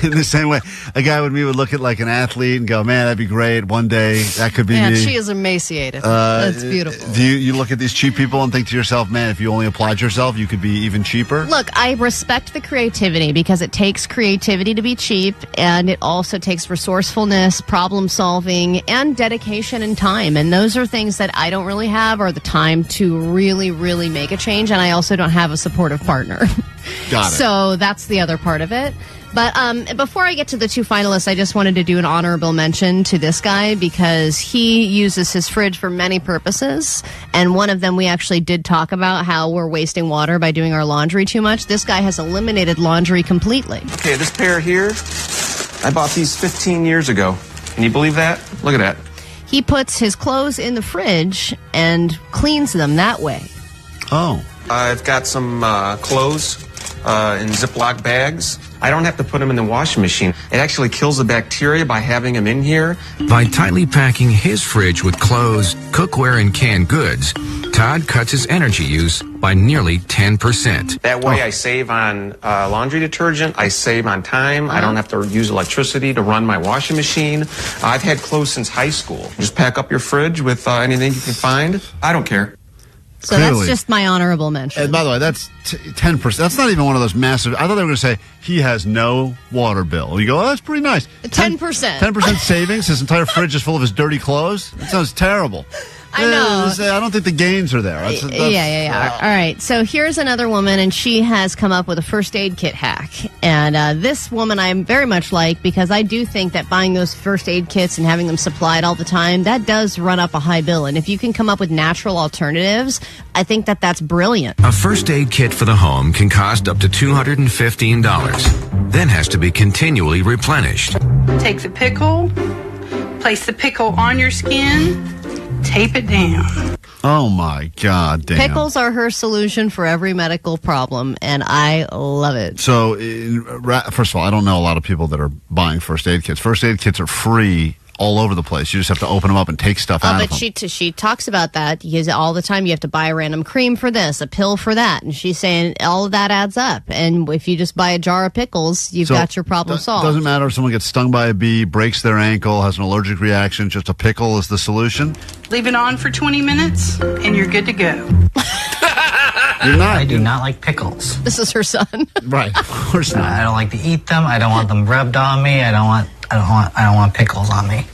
In the same way, a guy with me would look at like an athlete and go, man, that'd be great. One day, that could be me. She is emaciated. That's beautiful. Do you look at these cheap people and think to yourself, man, if you only applied yourself, you could be even cheaper? Look, I respect the creativity because it takes creativity to be cheap, and it also takes resourcefulness, problem solving, and dedication and time. And those are things that I don't really have, or the time to really, really make a change. And I also don't have a supportive partner. Got it. So that's the other part of it. But before I get to the two finalists, I just wanted to do an honorable mention to this guy because he uses his fridge for many purposes. And one of them, we actually did talk about how we're wasting water by doing our laundry too much. This guy has eliminated laundry completely. Okay, this pair here, I bought these 15 years ago. Can you believe that? Look at that. He puts his clothes in the fridge and cleans them that way. Oh. I've got some clothes in Ziploc bags. I don't have to put them in the washing machine. It actually kills the bacteria by having them in here. By tightly packing his fridge with clothes, cookware, and canned goods, Todd cuts his energy use by nearly 10%. That way I save on laundry detergent. I save on time. I don't have to use electricity to run my washing machine. I've had clothes since high school. Just pack up your fridge with anything you can find. I don't care. So Clearly. That's just my honorable mention. And by the way, that's 10%. That's not even one of those massive. I thought they were going to say he has no water bill. You go, oh, that's pretty nice. 10%. 10% savings. His entire fridge is full of his dirty clothes. That sounds terrible. I know. I don't think the gains are there. That's, yeah. All right. So here's another woman, and she has come up with a first aid kit hack. And this woman I'm very much like because I do think that buying those first aid kits and having them supplied all the time, that does run up a high bill. And if you can come up with natural alternatives, I think that that's brilliant. A first aid kit for the home can cost up to $215, then has to be continually replenished. Take the pickle, place the pickle on your skin, tape it down. Oh, my God, damn. Pickles are her solution for every medical problem, and I love it. So, first of all, I don't know a lot of people that are buying first aid kits. First aid kits are free all over the place. You just have to open them up and take stuff out of them. But she talks about that because all the time you have to buy a random cream for this, a pill for that. And she's saying all of that adds up. And if you just buy a jar of pickles, you've got your problem solved. It doesn't matter if someone gets stung by a bee, breaks their ankle, has an allergic reaction, just a pickle is the solution. Leave it on for 20 minutes and you're good to go. You're not. I do not like pickles. This is her son. Right. Of course not. I don't like to eat them. I don't want them rubbed on me. I don't want pickles on me.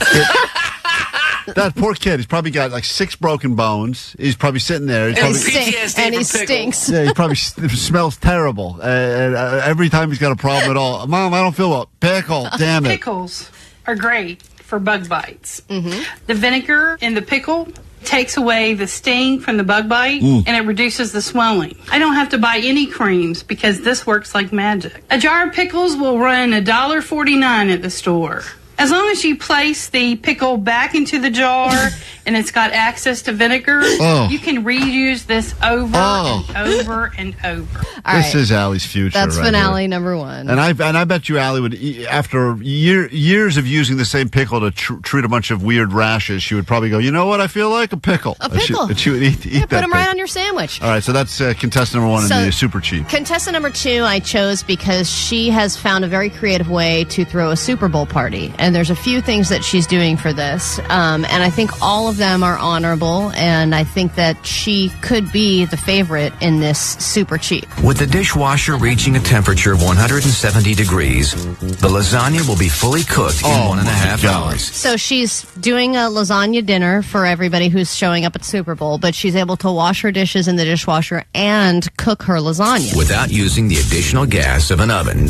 That poor kid, he's probably got like 6 broken bones. He's probably sitting there. And he stinks. Yeah, he probably smells terrible. Every time he's got a problem at all. Mom, I don't feel well. Pickle, damn it. Pickles are great for bug bites. Mm-hmm. The vinegar in the pickle takes away the sting from the bug bite and it reduces the swelling. I don't have to buy any creams because this works like magic. A jar of pickles will run $1.49 at the store. As long as you place the pickle back into the jar and it's got access to vinegar, you can reuse this over and over and over. This is Allie's future. That's right finale here. number 1. And I bet you Allie would, after years of using the same pickle to treat a bunch of weird rashes, she would probably go, you know what, I feel like a pickle. A pickle. And she would eat that put them right on your sandwich. All right, so that's contestant number 1 in the super cheap. Contestant number 2 I chose because she has found a very creative way to throw a Super Bowl party. And there's a few things that she's doing for this. And I think all of them are honorable. And I think that she could be the favorite in this super cheap. With the dishwasher reaching a temperature of 170 degrees, the lasagna will be fully cooked in 1.5 hours. So she's doing a lasagna dinner for everybody who's showing up at Super Bowl, but she's able to wash her dishes in the dishwasher and cook her lasagna. Without using the additional gas of an oven.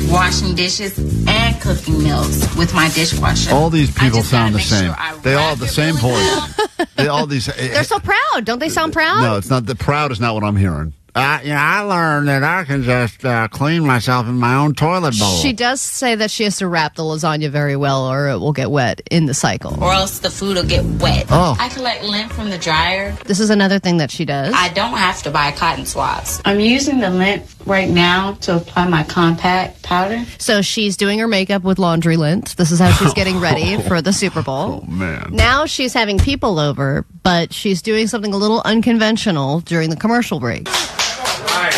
Washing dishes and cooking meals with my dishwasher. All these people sound the same. They all have the same voice. They're so proud. Don't they sound proud? No, it's not. The proud is not what I'm hearing. I learned that I can just clean myself in my own toilet bowl. She does say that she has to wrap the lasagna very well or it will get wet in the cycle. Or else the food will get wet. Oh. I collect lint from the dryer. This is another thing that she does. I don't have to buy cotton swabs. I'm using the lint right now to apply my compact powder. So she's doing her makeup with laundry lint. This is how she's getting ready for the Super Bowl. Oh, man. Now she's having people over, but she's doing something a little unconventional during the commercial break. All right.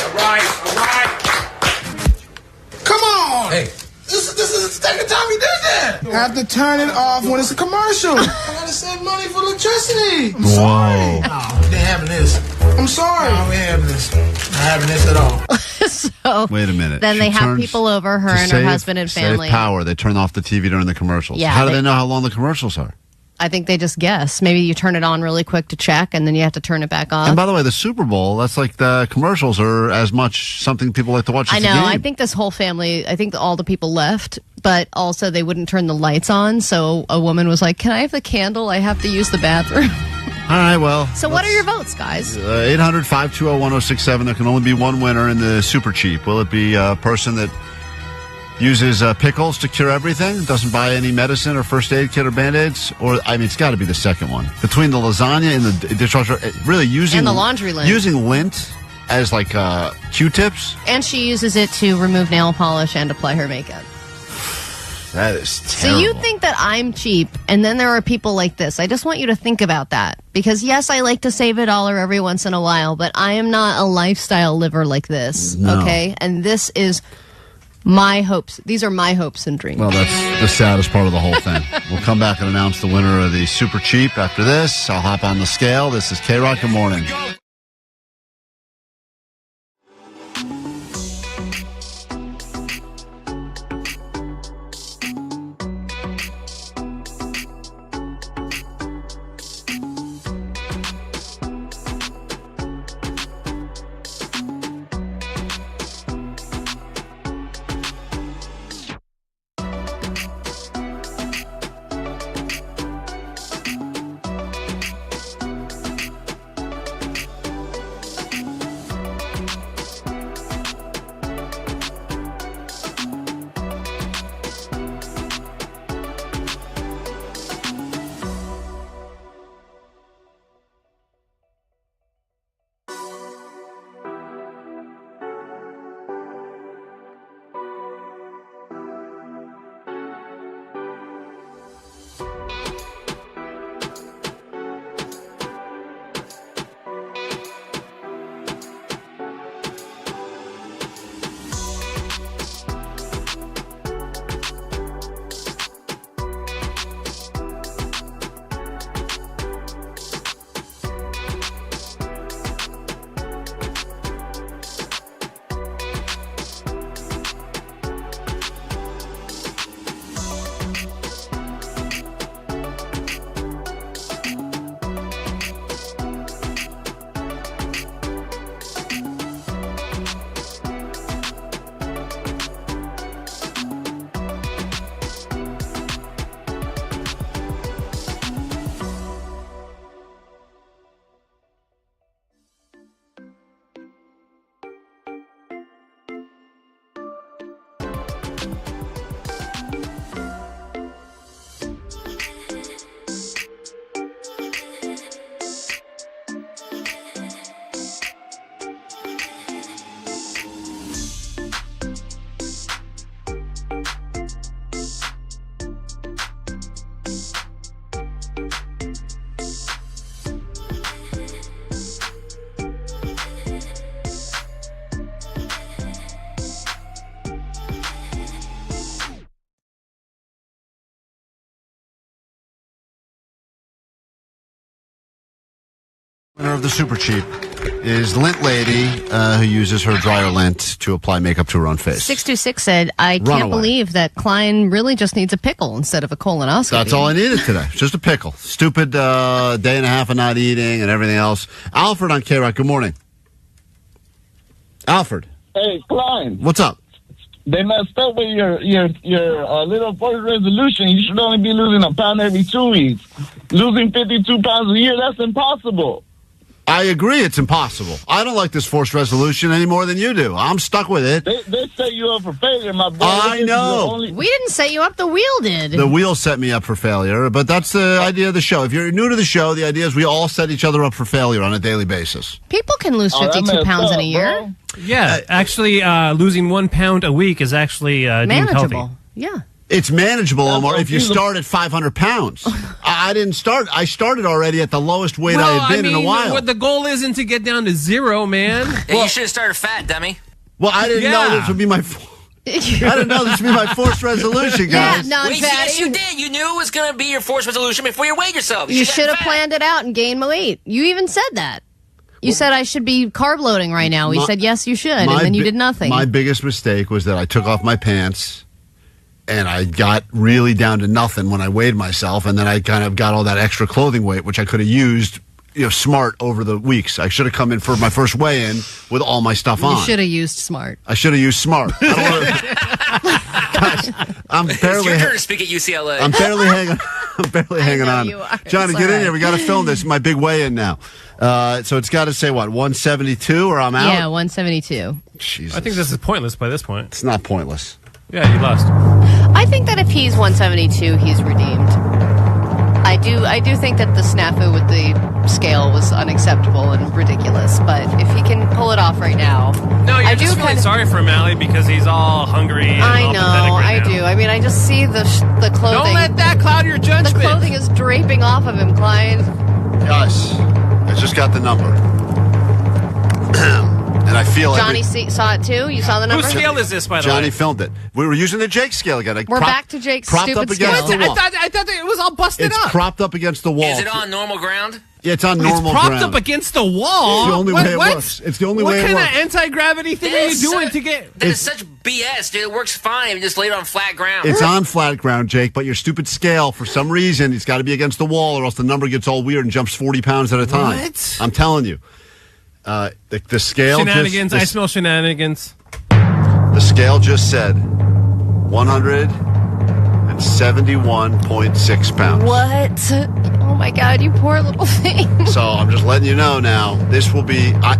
Come on! Hey. This is the second time we did that! I have to turn it off when it's a commercial. I gotta save money for electricity. I'm sorry. No, we ain't having this. I'm sorry. No, we ain't having this. Not having this at all. So wait a minute. Then they have people over, her and her husband and family. Save power. They turn off the TV during the commercials. Yeah, how do they know how long the commercials are? I think they just guess. Maybe you turn it on really quick to check, and then you have to turn it back off. And by the way, the Super Bowl, that's like the commercials are as much something people like to watch as I know. the game. I think this whole family, I think all the people left, but also they wouldn't turn the lights on. So a woman was like, can I have the candle? I have to use the bathroom. All right, well. So what are your votes, guys? 800-520-1067. There can only be one winner in the Super Cheap. Will it be a person that uses pickles to cure everything, doesn't buy any medicine or first aid kit or Band-Aids? Or, I mean, it's got to be the second one. Between the lasagna and the dishwasher, really using... And the laundry lint. Using lint as, like, Q-tips. And she uses it to remove nail polish and apply her makeup. That is terrible. So you think that I'm cheap, and then there are people like this. I just want you to think about that. Because, yes, I like to save $1 every once in a while, but I am not a lifestyle liver like this, okay? And this is... my hopes. These are my hopes and dreams. Well, that's the saddest part of the whole thing. We'll come back and announce the winner of the Super Cheap after this. I'll hop on the scale. This is KROQ. Good morning. Winner of the Super Cheap is Lint Lady, who uses her dryer lint to apply makeup to her own face. 626 said, I can't believe that Klein really just needs a pickle instead of a colonoscopy. That's all I needed today. Just a pickle. Stupid day and a half of not eating and everything else. Alfred on KROQ. Good morning. Alfred. Hey, Klein. What's up? They messed up with your little first resolution. You should only be losing a pound every 2 weeks. Losing 52 pounds a year, that's impossible. I agree. It's impossible. I don't like this forced resolution any more than you do. I'm stuck with it. They set you up for failure, my boy. I know. We didn't set you up. The wheel did. The wheel set me up for failure, but that's the idea of the show. If you're new to the show, the idea is we all set each other up for failure on a daily basis. People can lose 52 pounds in a year. Bro. Yeah, actually, losing 1 pound a week is actually deemed healthy. Manageable. Yeah. It's manageable, Omar, if you start at 500 pounds. I didn't start. I started already at the lowest weight I had been in a while. What the goal isn't to get down to 0, man. Yeah, you should have started fat, dummy. Well, I didn't know this would be my... I didn't know this would be my forced resolution, guys. Yeah, Wait, yes, you did. You knew it was going to be your forced resolution before you weighed yourself. You should have planned it out and gained weight. You even said that. You said I should be carb loading right now. We said, yes, you should, and then you did nothing. My biggest mistake was that I took off my pants, and I got really down to nothing when I weighed myself, and then I kind of got all that extra clothing weight, which I could have used, smart over the weeks. I should have come in for my first weigh-in with all my stuff on. You should have used smart. I should have used smart. I'm barely. It's your turn to speak at UCLA. I'm barely hanging on. You are. Johnny, get in here. We got to film this. My big weigh-in now. So it's got to say what, 172, or I'm out. Yeah, 172. Jesus. I think this is pointless by this point. It's not pointless. Yeah, you lost. I think that if he's 172, he's redeemed. I do think that the snafu with the scale was unacceptable and ridiculous, but if he can pull it off right now. No, you're just feeling sorry for Mally because he's all hungry and I know, I do. I mean, I just see the clothing. Don't let that cloud your judgment. The clothing is draping off of him, Klein. Yes. I just got the number. And I feel Johnny saw it too? You saw the number? Whose scale is this, by the way? Johnny filmed it. We were using the Jake scale again. We're back to Jake's propped stupid up against scale. the wall. I thought it was all busted It's up. propped up against the wall. Is it on normal ground? Yeah, it's on normal propped ground. up against the wall. It's the only way it works. It's the only way it works. What kind of anti-gravity thing are you doing to get... That is such BS, dude. It works fine if you just lay it on flat ground. It's on flat ground, Jake, but your stupid scale, for some reason, it's got to be against the wall or else the number gets all weird and jumps 40 pounds at a time. What? I'm telling you. The scale Shenanigans. I smell shenanigans. The scale just said 171.6 pounds. What? Oh my God, you poor little thing. So I'm just letting you know now. This will be. I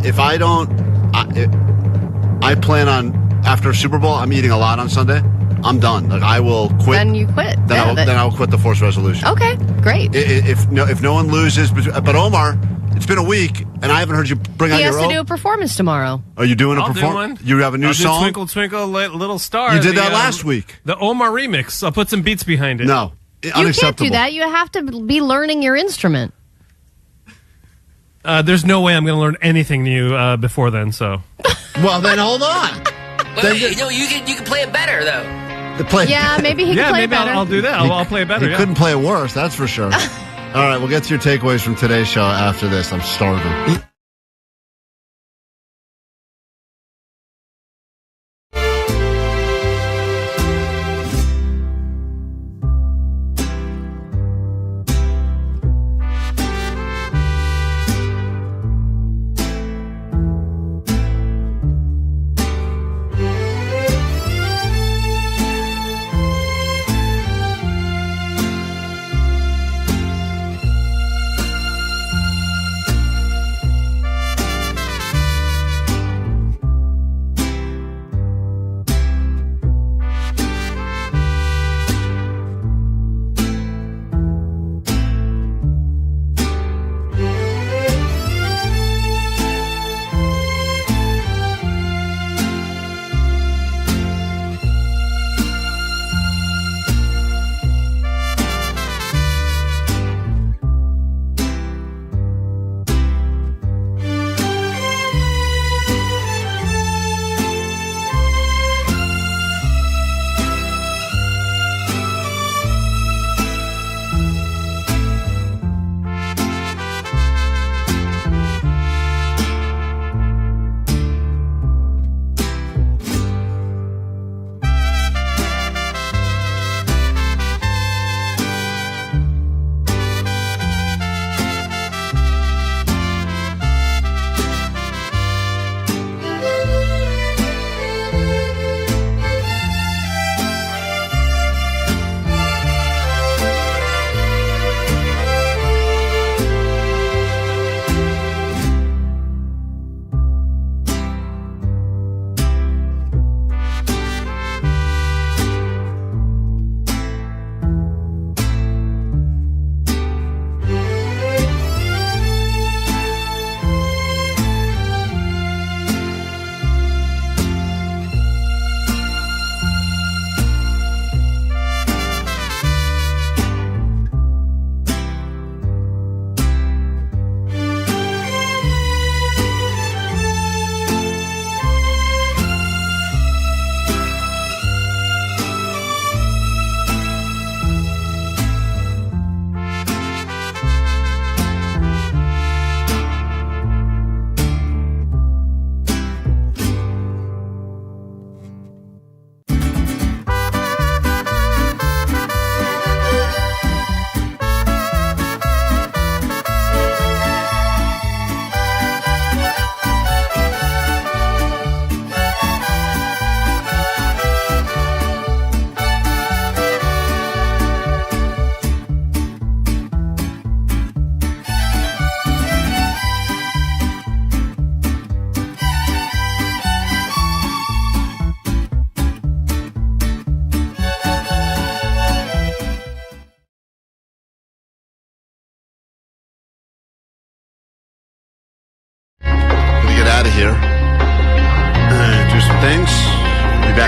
plan on after Super Bowl. I'm eating a lot on Sunday. I'm done. Like I will quit. Then you quit. Then I'll quit the forced resolution. Okay, great. If no one loses, but Omar. It's been a week, and I haven't heard you bring out your own. He has to do a performance tomorrow. Are you doing a performance? You have a new song? Twinkle, Twinkle, Little Star. You did that last week. The Omar remix. I'll put some beats behind it. No, unacceptable. You can't do that. You have to be learning your instrument. There's no way I'm going to learn anything new before then, so. Well, then hold on. Wait, you can play it better, though. Yeah, maybe he can play it better. I'll do that. I'll play it better. He couldn't play it worse, that's for sure. All right, we'll get to your takeaways from today's show after this. I'm starving.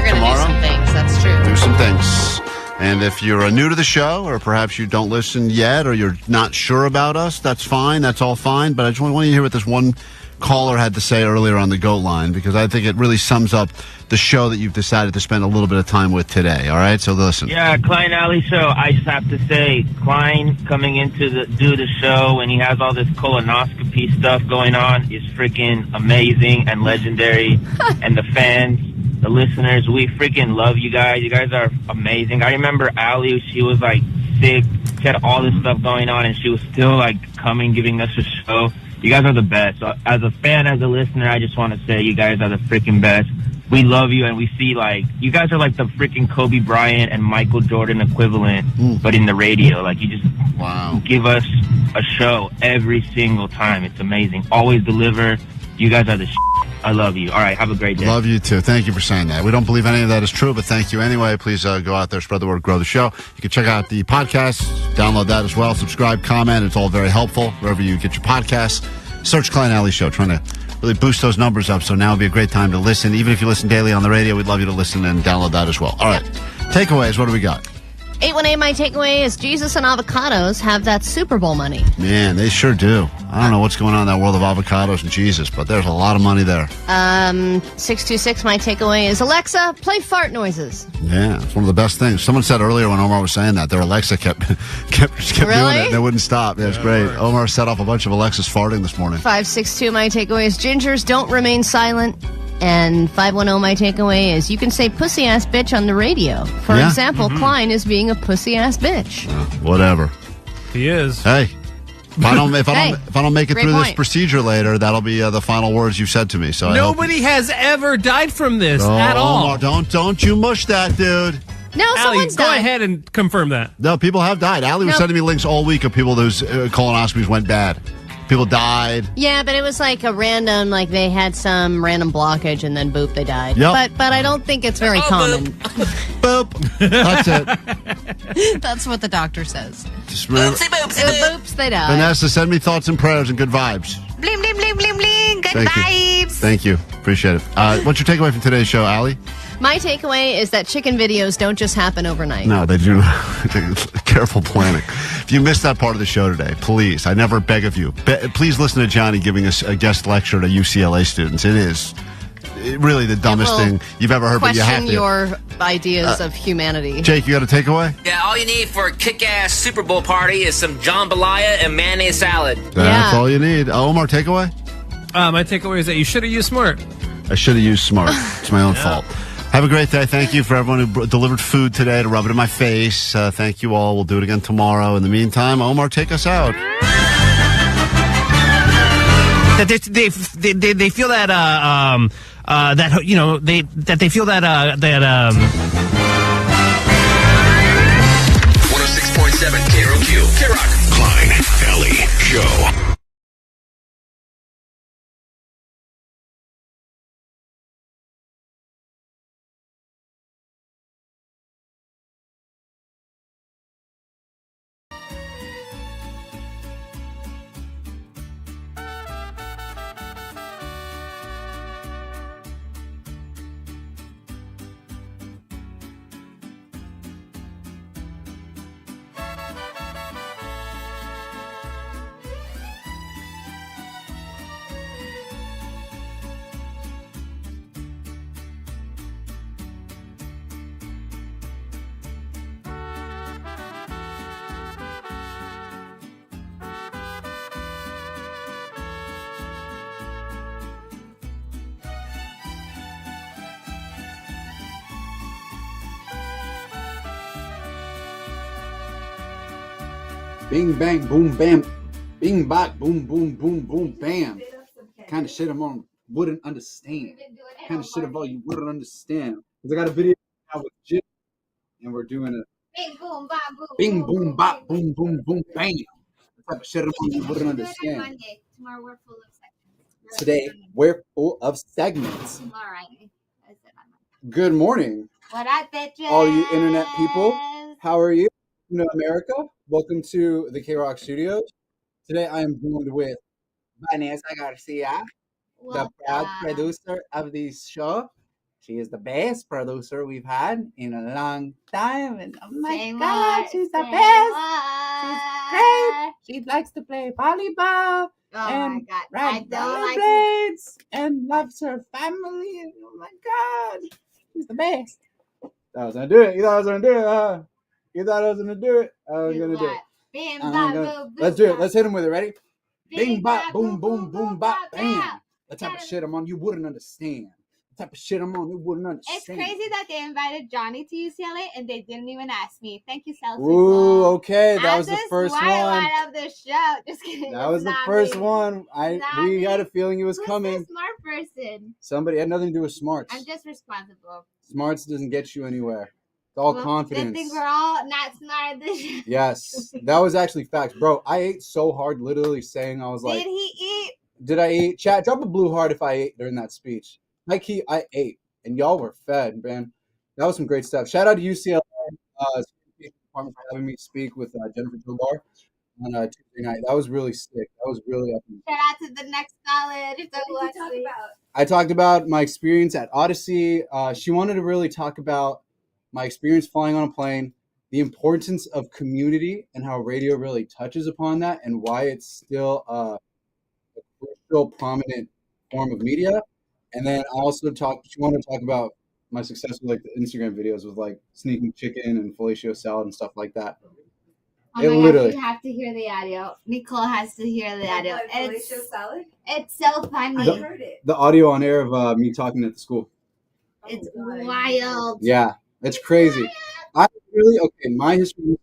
are going to do some things. That's true. Do some things. And if you're new to the show, or perhaps you don't listen yet, or you're not sure about us, that's fine. That's all fine. But I just want you to hear what this one caller had to say earlier on the GOAT line, because I think it really sums up the show that you've decided to spend a little bit of time with today. All right, so listen. Yeah, Klein Alley Show. I just have to say, Klein coming into do the show, and he has all this colonoscopy stuff going on, is freaking amazing and legendary. And the fans, the listeners, we freaking love you guys. You guys are amazing. I remember Allie, she was like sick, she had all this stuff going on, and she was still like coming, giving us a show. You guys are the best. So, as a fan, as a listener, I just want to say you guys are the freaking best. We love you, and we see, like, you guys are like the freaking Kobe Bryant and Michael Jordan equivalent, but in the radio. Like, you just give us a show every single time. It's amazing. Always deliver. You guys are the I love you. All right, have a great day. Love you, too. Thank you for saying that. We don't believe any of that is true, but thank you anyway. Please go out there, spread the word, grow the show. You can check out the podcast, download that as well, subscribe, comment. It's all very helpful wherever you get your podcasts. Search Klein Alley Show, trying to really boost those numbers up, so now would be a great time to listen. Even if you listen daily on the radio, we'd love you to listen and download that as well. All right, takeaways, what do we got? 818, my takeaway is Jesus and avocados have that Super Bowl money. Man, they sure do. I don't know what's going on in that world of avocados and Jesus, but there's a lot of money there. 626, my takeaway is Alexa, play fart noises. Yeah, it's one of the best things. Someone said earlier when Omar was saying that, their Alexa kept doing it, and they wouldn't stop. Yeah, it's great. Omar set off a bunch of Alexas farting this morning. 562, my takeaway is gingers don't remain silent. And 510, my takeaway is you can say pussy-ass bitch on the radio. For example, Klein is being a pussy-ass bitch. Whatever. He is. Hey. If I don't make it through this procedure later, that'll be the final words you said to me. So nobody has ever died from this at all. Don't you mush that, dude. No, someone's died. Go ahead and confirm that. No, people have died. Allie was sending me links all week of people whose colonoscopies went bad. People died. Yeah, but it was like a random, like they had some random blockage and then boop, they died. Yep. But I don't think it's very common. Boop. That's it. That's what the doctor says. Just remember, boops, they die. Vanessa, send me thoughts and prayers and good vibes. Bling, bling, bling, bling, bling. Good vibes. Thank you. Appreciate it. What's your takeaway from today's show, Allie? My takeaway is that chicken videos don't just happen overnight. No, they do not. Careful planning. If you missed that part of the show today, please, I never beg of you, please listen to Johnny giving us a guest lecture to UCLA students. It is really the dumbest thing you've ever heard, but you have to. Question your ideas of humanity. Jake, you got a takeaway? Yeah, all you need for a kick-ass Super Bowl party is some jambalaya and mayonnaise salad. That's all you need. Omar, takeaway? My takeaway is that you should have used smart. I should have used smart. It's my own fault. Have a great day. Thank you for everyone who delivered food today to rub it in my face. Thank you all. We'll do it again tomorrow. In the meantime, Omar, take us out. That they feel that that you know they feel that 106.7 KROQ. KROQ. Klein Alley Show. Bing, bang, boom, bam. Bing, bop, boom, boom, boom, boom, bam. Kind of shit wouldn't understand. Kind of shit about you wouldn't understand. Because I got a video now with Jim, and we're doing a bing, boom, bop, boom, bing, boom, bop, boom, boom, boom, bam. The type of shit you wouldn't understand. Tomorrow we're full of segments. Today, we're full of segments. All right. Good morning. What up, bitches? All you internet people, how are you? America, welcome to the KROQ Studios. Today I am joined with Vanessa Garcia, the proud producer of this show. She is the best producer we've had in a long time. And oh my Say God, more, she's the say best. more. She's great. She likes to play volleyball. Oh my And God. I ride don't like rollerblades and loves her family. And oh my God, she's the best. I was gonna do it. You thought I was gonna do it, huh? You thought I was gonna do it? I was gonna do it. Bing, I'm bop, gonna- boom, Let's boom, do it. bop. Let's hit him with it. Ready? Bing, Bing, bop, bop, boom, boom, boom, bop, bam. bam. The type of shit I'm on, you wouldn't understand. The type of shit I'm on, you wouldn't understand. It's crazy that they invited Johnny to UCLA and they didn't even ask me. Thank you, Celsius. Ooh, okay. That I'm was the the first smart one. of the show. Just kidding. That It's was the not first me. one. We got a feeling it was Who's coming. the smart person? Somebody had nothing to do with smarts. I'm just responsible. Smarts doesn't get you anywhere. It's all Well, confidence. Good thing we're all not smart at this. Yes, that was actually facts, bro. I ate so hard, literally saying I was like, Did he eat? "Did I eat?" Chat, drop a blue heart if I ate during that speech. Like I ate, and y'all were fed, man. That was some great stuff. Shout out to UCLA department for having me speak with Jennifer Tobar on Tuesday night. That was really sick. That was really epic. Shout out to the next college. What did you talk about? I talked about my experience at Odyssey. She wanted to really talk about my experience flying on a plane, the importance of community and how radio really touches upon that, and why it's still a crucial, prominent form of media. And then I also she wanted to talk about my success with like the Instagram videos with like sneaking chicken and fellatio salad and stuff like that. Oh my gosh, you have to hear the audio. Nicole has to hear the audio. It's so funny. I heard it. The audio on air of me talking at the school. It's wild. Yeah, it's crazy. I really my history.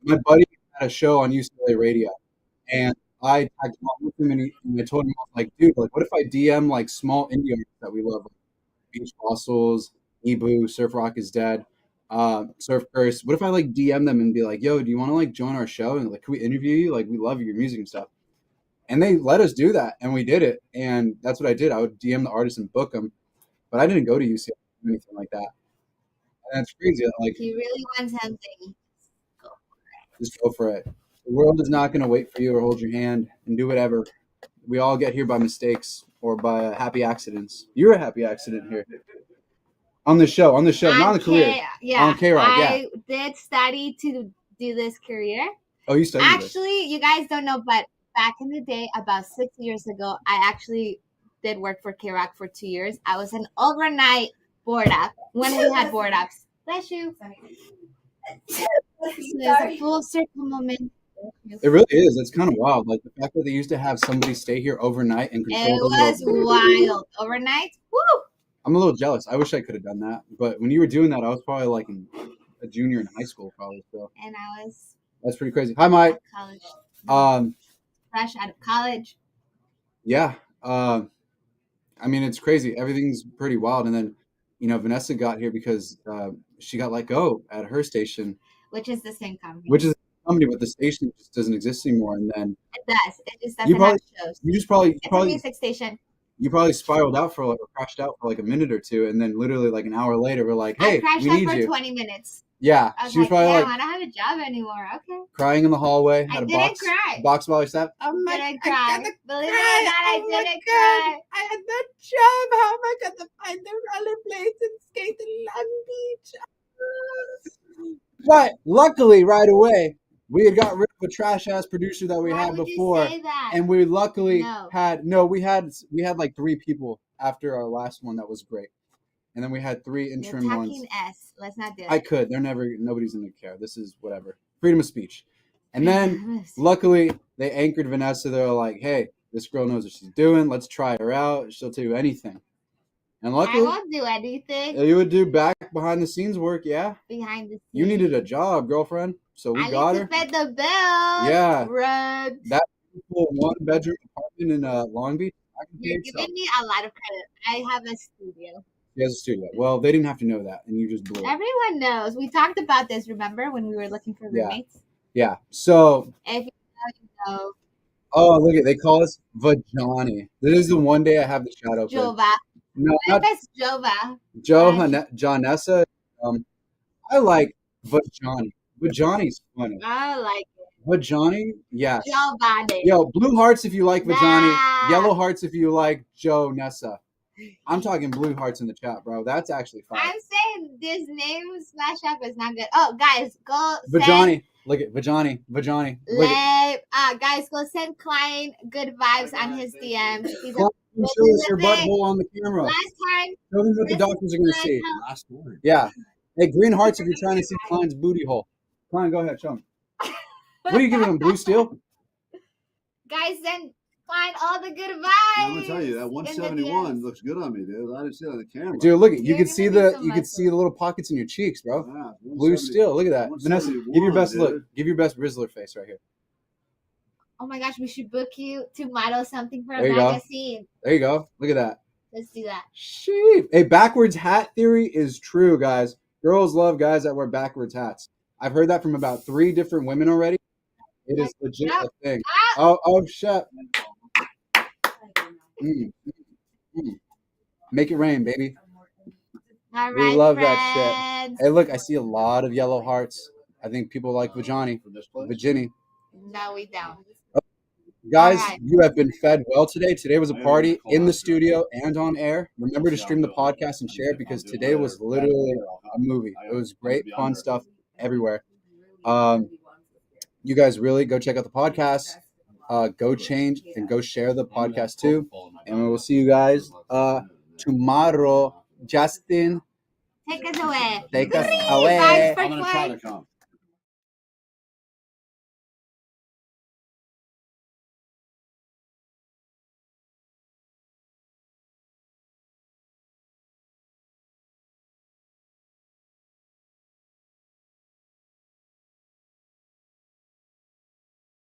My buddy had a show on UCLA radio, and I tagged along with him, and I told him, I was like, dude, like, what if I DM like small indie artists that we love, like Beach Fossils, Ebu, Surf Rock is Dead, Surf Curse. What if I like DM them and be like, yo, do you want to like join our show and like, can we interview you? Like, we love your music and stuff. And they let us do that, and we did it, and that's what I did. I would DM the artists and book them, but I didn't go to UCLA or anything like that. And that's crazy. Like, if you really want something, just go for it. The world is not going to wait for you or hold your hand and do whatever. We all get here by mistakes or by happy accidents. You're a happy accident here. On the show, not on the career. Yeah, on KROQ, I did study to do this career. Oh, you studied Actually, you guys don't know, but back in the day, about 6 years ago, I actually did work for KROQ for 2 years. I was an overnight board up when we had board ups. Bless you. So it's a full circle moment. It really is. It's kind of wild. Like the fact that they used to have somebody stay here overnight and control it was wild. Overnight? Woo! I'm a little jealous. I wish I could have done that. But when you were doing that, I was probably like a junior in high school, probably. So. And I was. That's pretty crazy. Hi, Mike. College. Fresh out of college. Yeah. I mean, it's crazy. Everything's pretty wild. And then, Vanessa got here because she got let go at her station. Which is the same company. But the station just doesn't exist anymore. And then it does. It just doesn't have shows. It's a music station. You probably spiraled out or crashed out for like a minute or two, and then literally like an hour later, we're like, "Hey, we need you." I crashed out for 20 minutes. Yeah, she was probably like, "I don't have a job anymore." Okay. Crying in the hallway. I didn't cry. Box while I sat. Oh my! Didn't cry. Believe it or not, I didn't cry. I had that job. How am I gonna find the rollerblades and skate in Long Beach? But luckily, right away, we had got rid of a trash ass producer that we had before, and we luckily had like 3 people after our last one that was great, and then we had 3 interim ones. Let's not do it. I could. Nobody's gonna care. This is whatever. Freedom of speech. And then luckily they anchored Vanessa. They're like, hey, this girl knows what she's doing. Let's try her out. She'll tell you anything. And luckily, I won't do anything. You would do behind the scenes work, yeah. Behind the scenes. You needed a job, girlfriend. So we got her. I need to pay the bill. Yeah. Rent. That 1-bedroom apartment in Long Beach. You're giving me a lot of credit. I have a studio. She has a studio. Well, they didn't have to know that, and you just blew it. Everyone knows. We talked about this, remember, when we were looking for roommates? Yeah. So. If you know. Oh, look at they call us Vajani. This is the one day I have the shadow. Jova. No, not Jova. Janessa. I like Vajani. Vajani's funny. I like it. Vajani, yes. Giovanni. Yo, blue hearts if you like Vajani. Yellow hearts if you like Joe Nessa. I'm talking blue hearts in the chat, bro. That's actually fine. I'm saying this name Smash Up is not good. Oh, guys, go Vajani. Look at Vajani. Guys, go send Klein good vibes on his DM. He's Klein, show us your butthole on the camera. Last time. Show me what the doctors are going to see. Last one. Yeah. Hey, green hearts if you're trying to see Klein's booty hole. Klein, go ahead. Show him. What are you giving him? Blue steel? Guys, send Klein all the good vibes. I'm gonna tell you that 171 looks good on me, dude. I didn't see it on the camera. Dude, look at you can see the little pockets in your cheeks, bro. Yeah, blue steel. Look at that. Vanessa, give your best look. Give your best Rizzler face right here. Oh my gosh, we should book you to model something for a magazine. There you go. Look at that. Let's do that. Sheep. Hey, backwards hat theory is true, guys. Girls love guys that wear backwards hats. I've heard that from about 3 different women already. It is legit a thing. Oh, shit. Make it rain, baby. All right, we love that shit. Hey, look, I see a lot of yellow hearts. I think people like Vajani. No, we don't. Guys, you have been fed well today. Today was a party in the studio and on air. Remember to stream the podcast and share it because today was literally a movie. It was great, fun stuff everywhere. You guys really go check out the podcast. Go change and go share the podcast too. And we will see you guys tomorrow. Justin, take us away. Take us away. I'm going to try to come.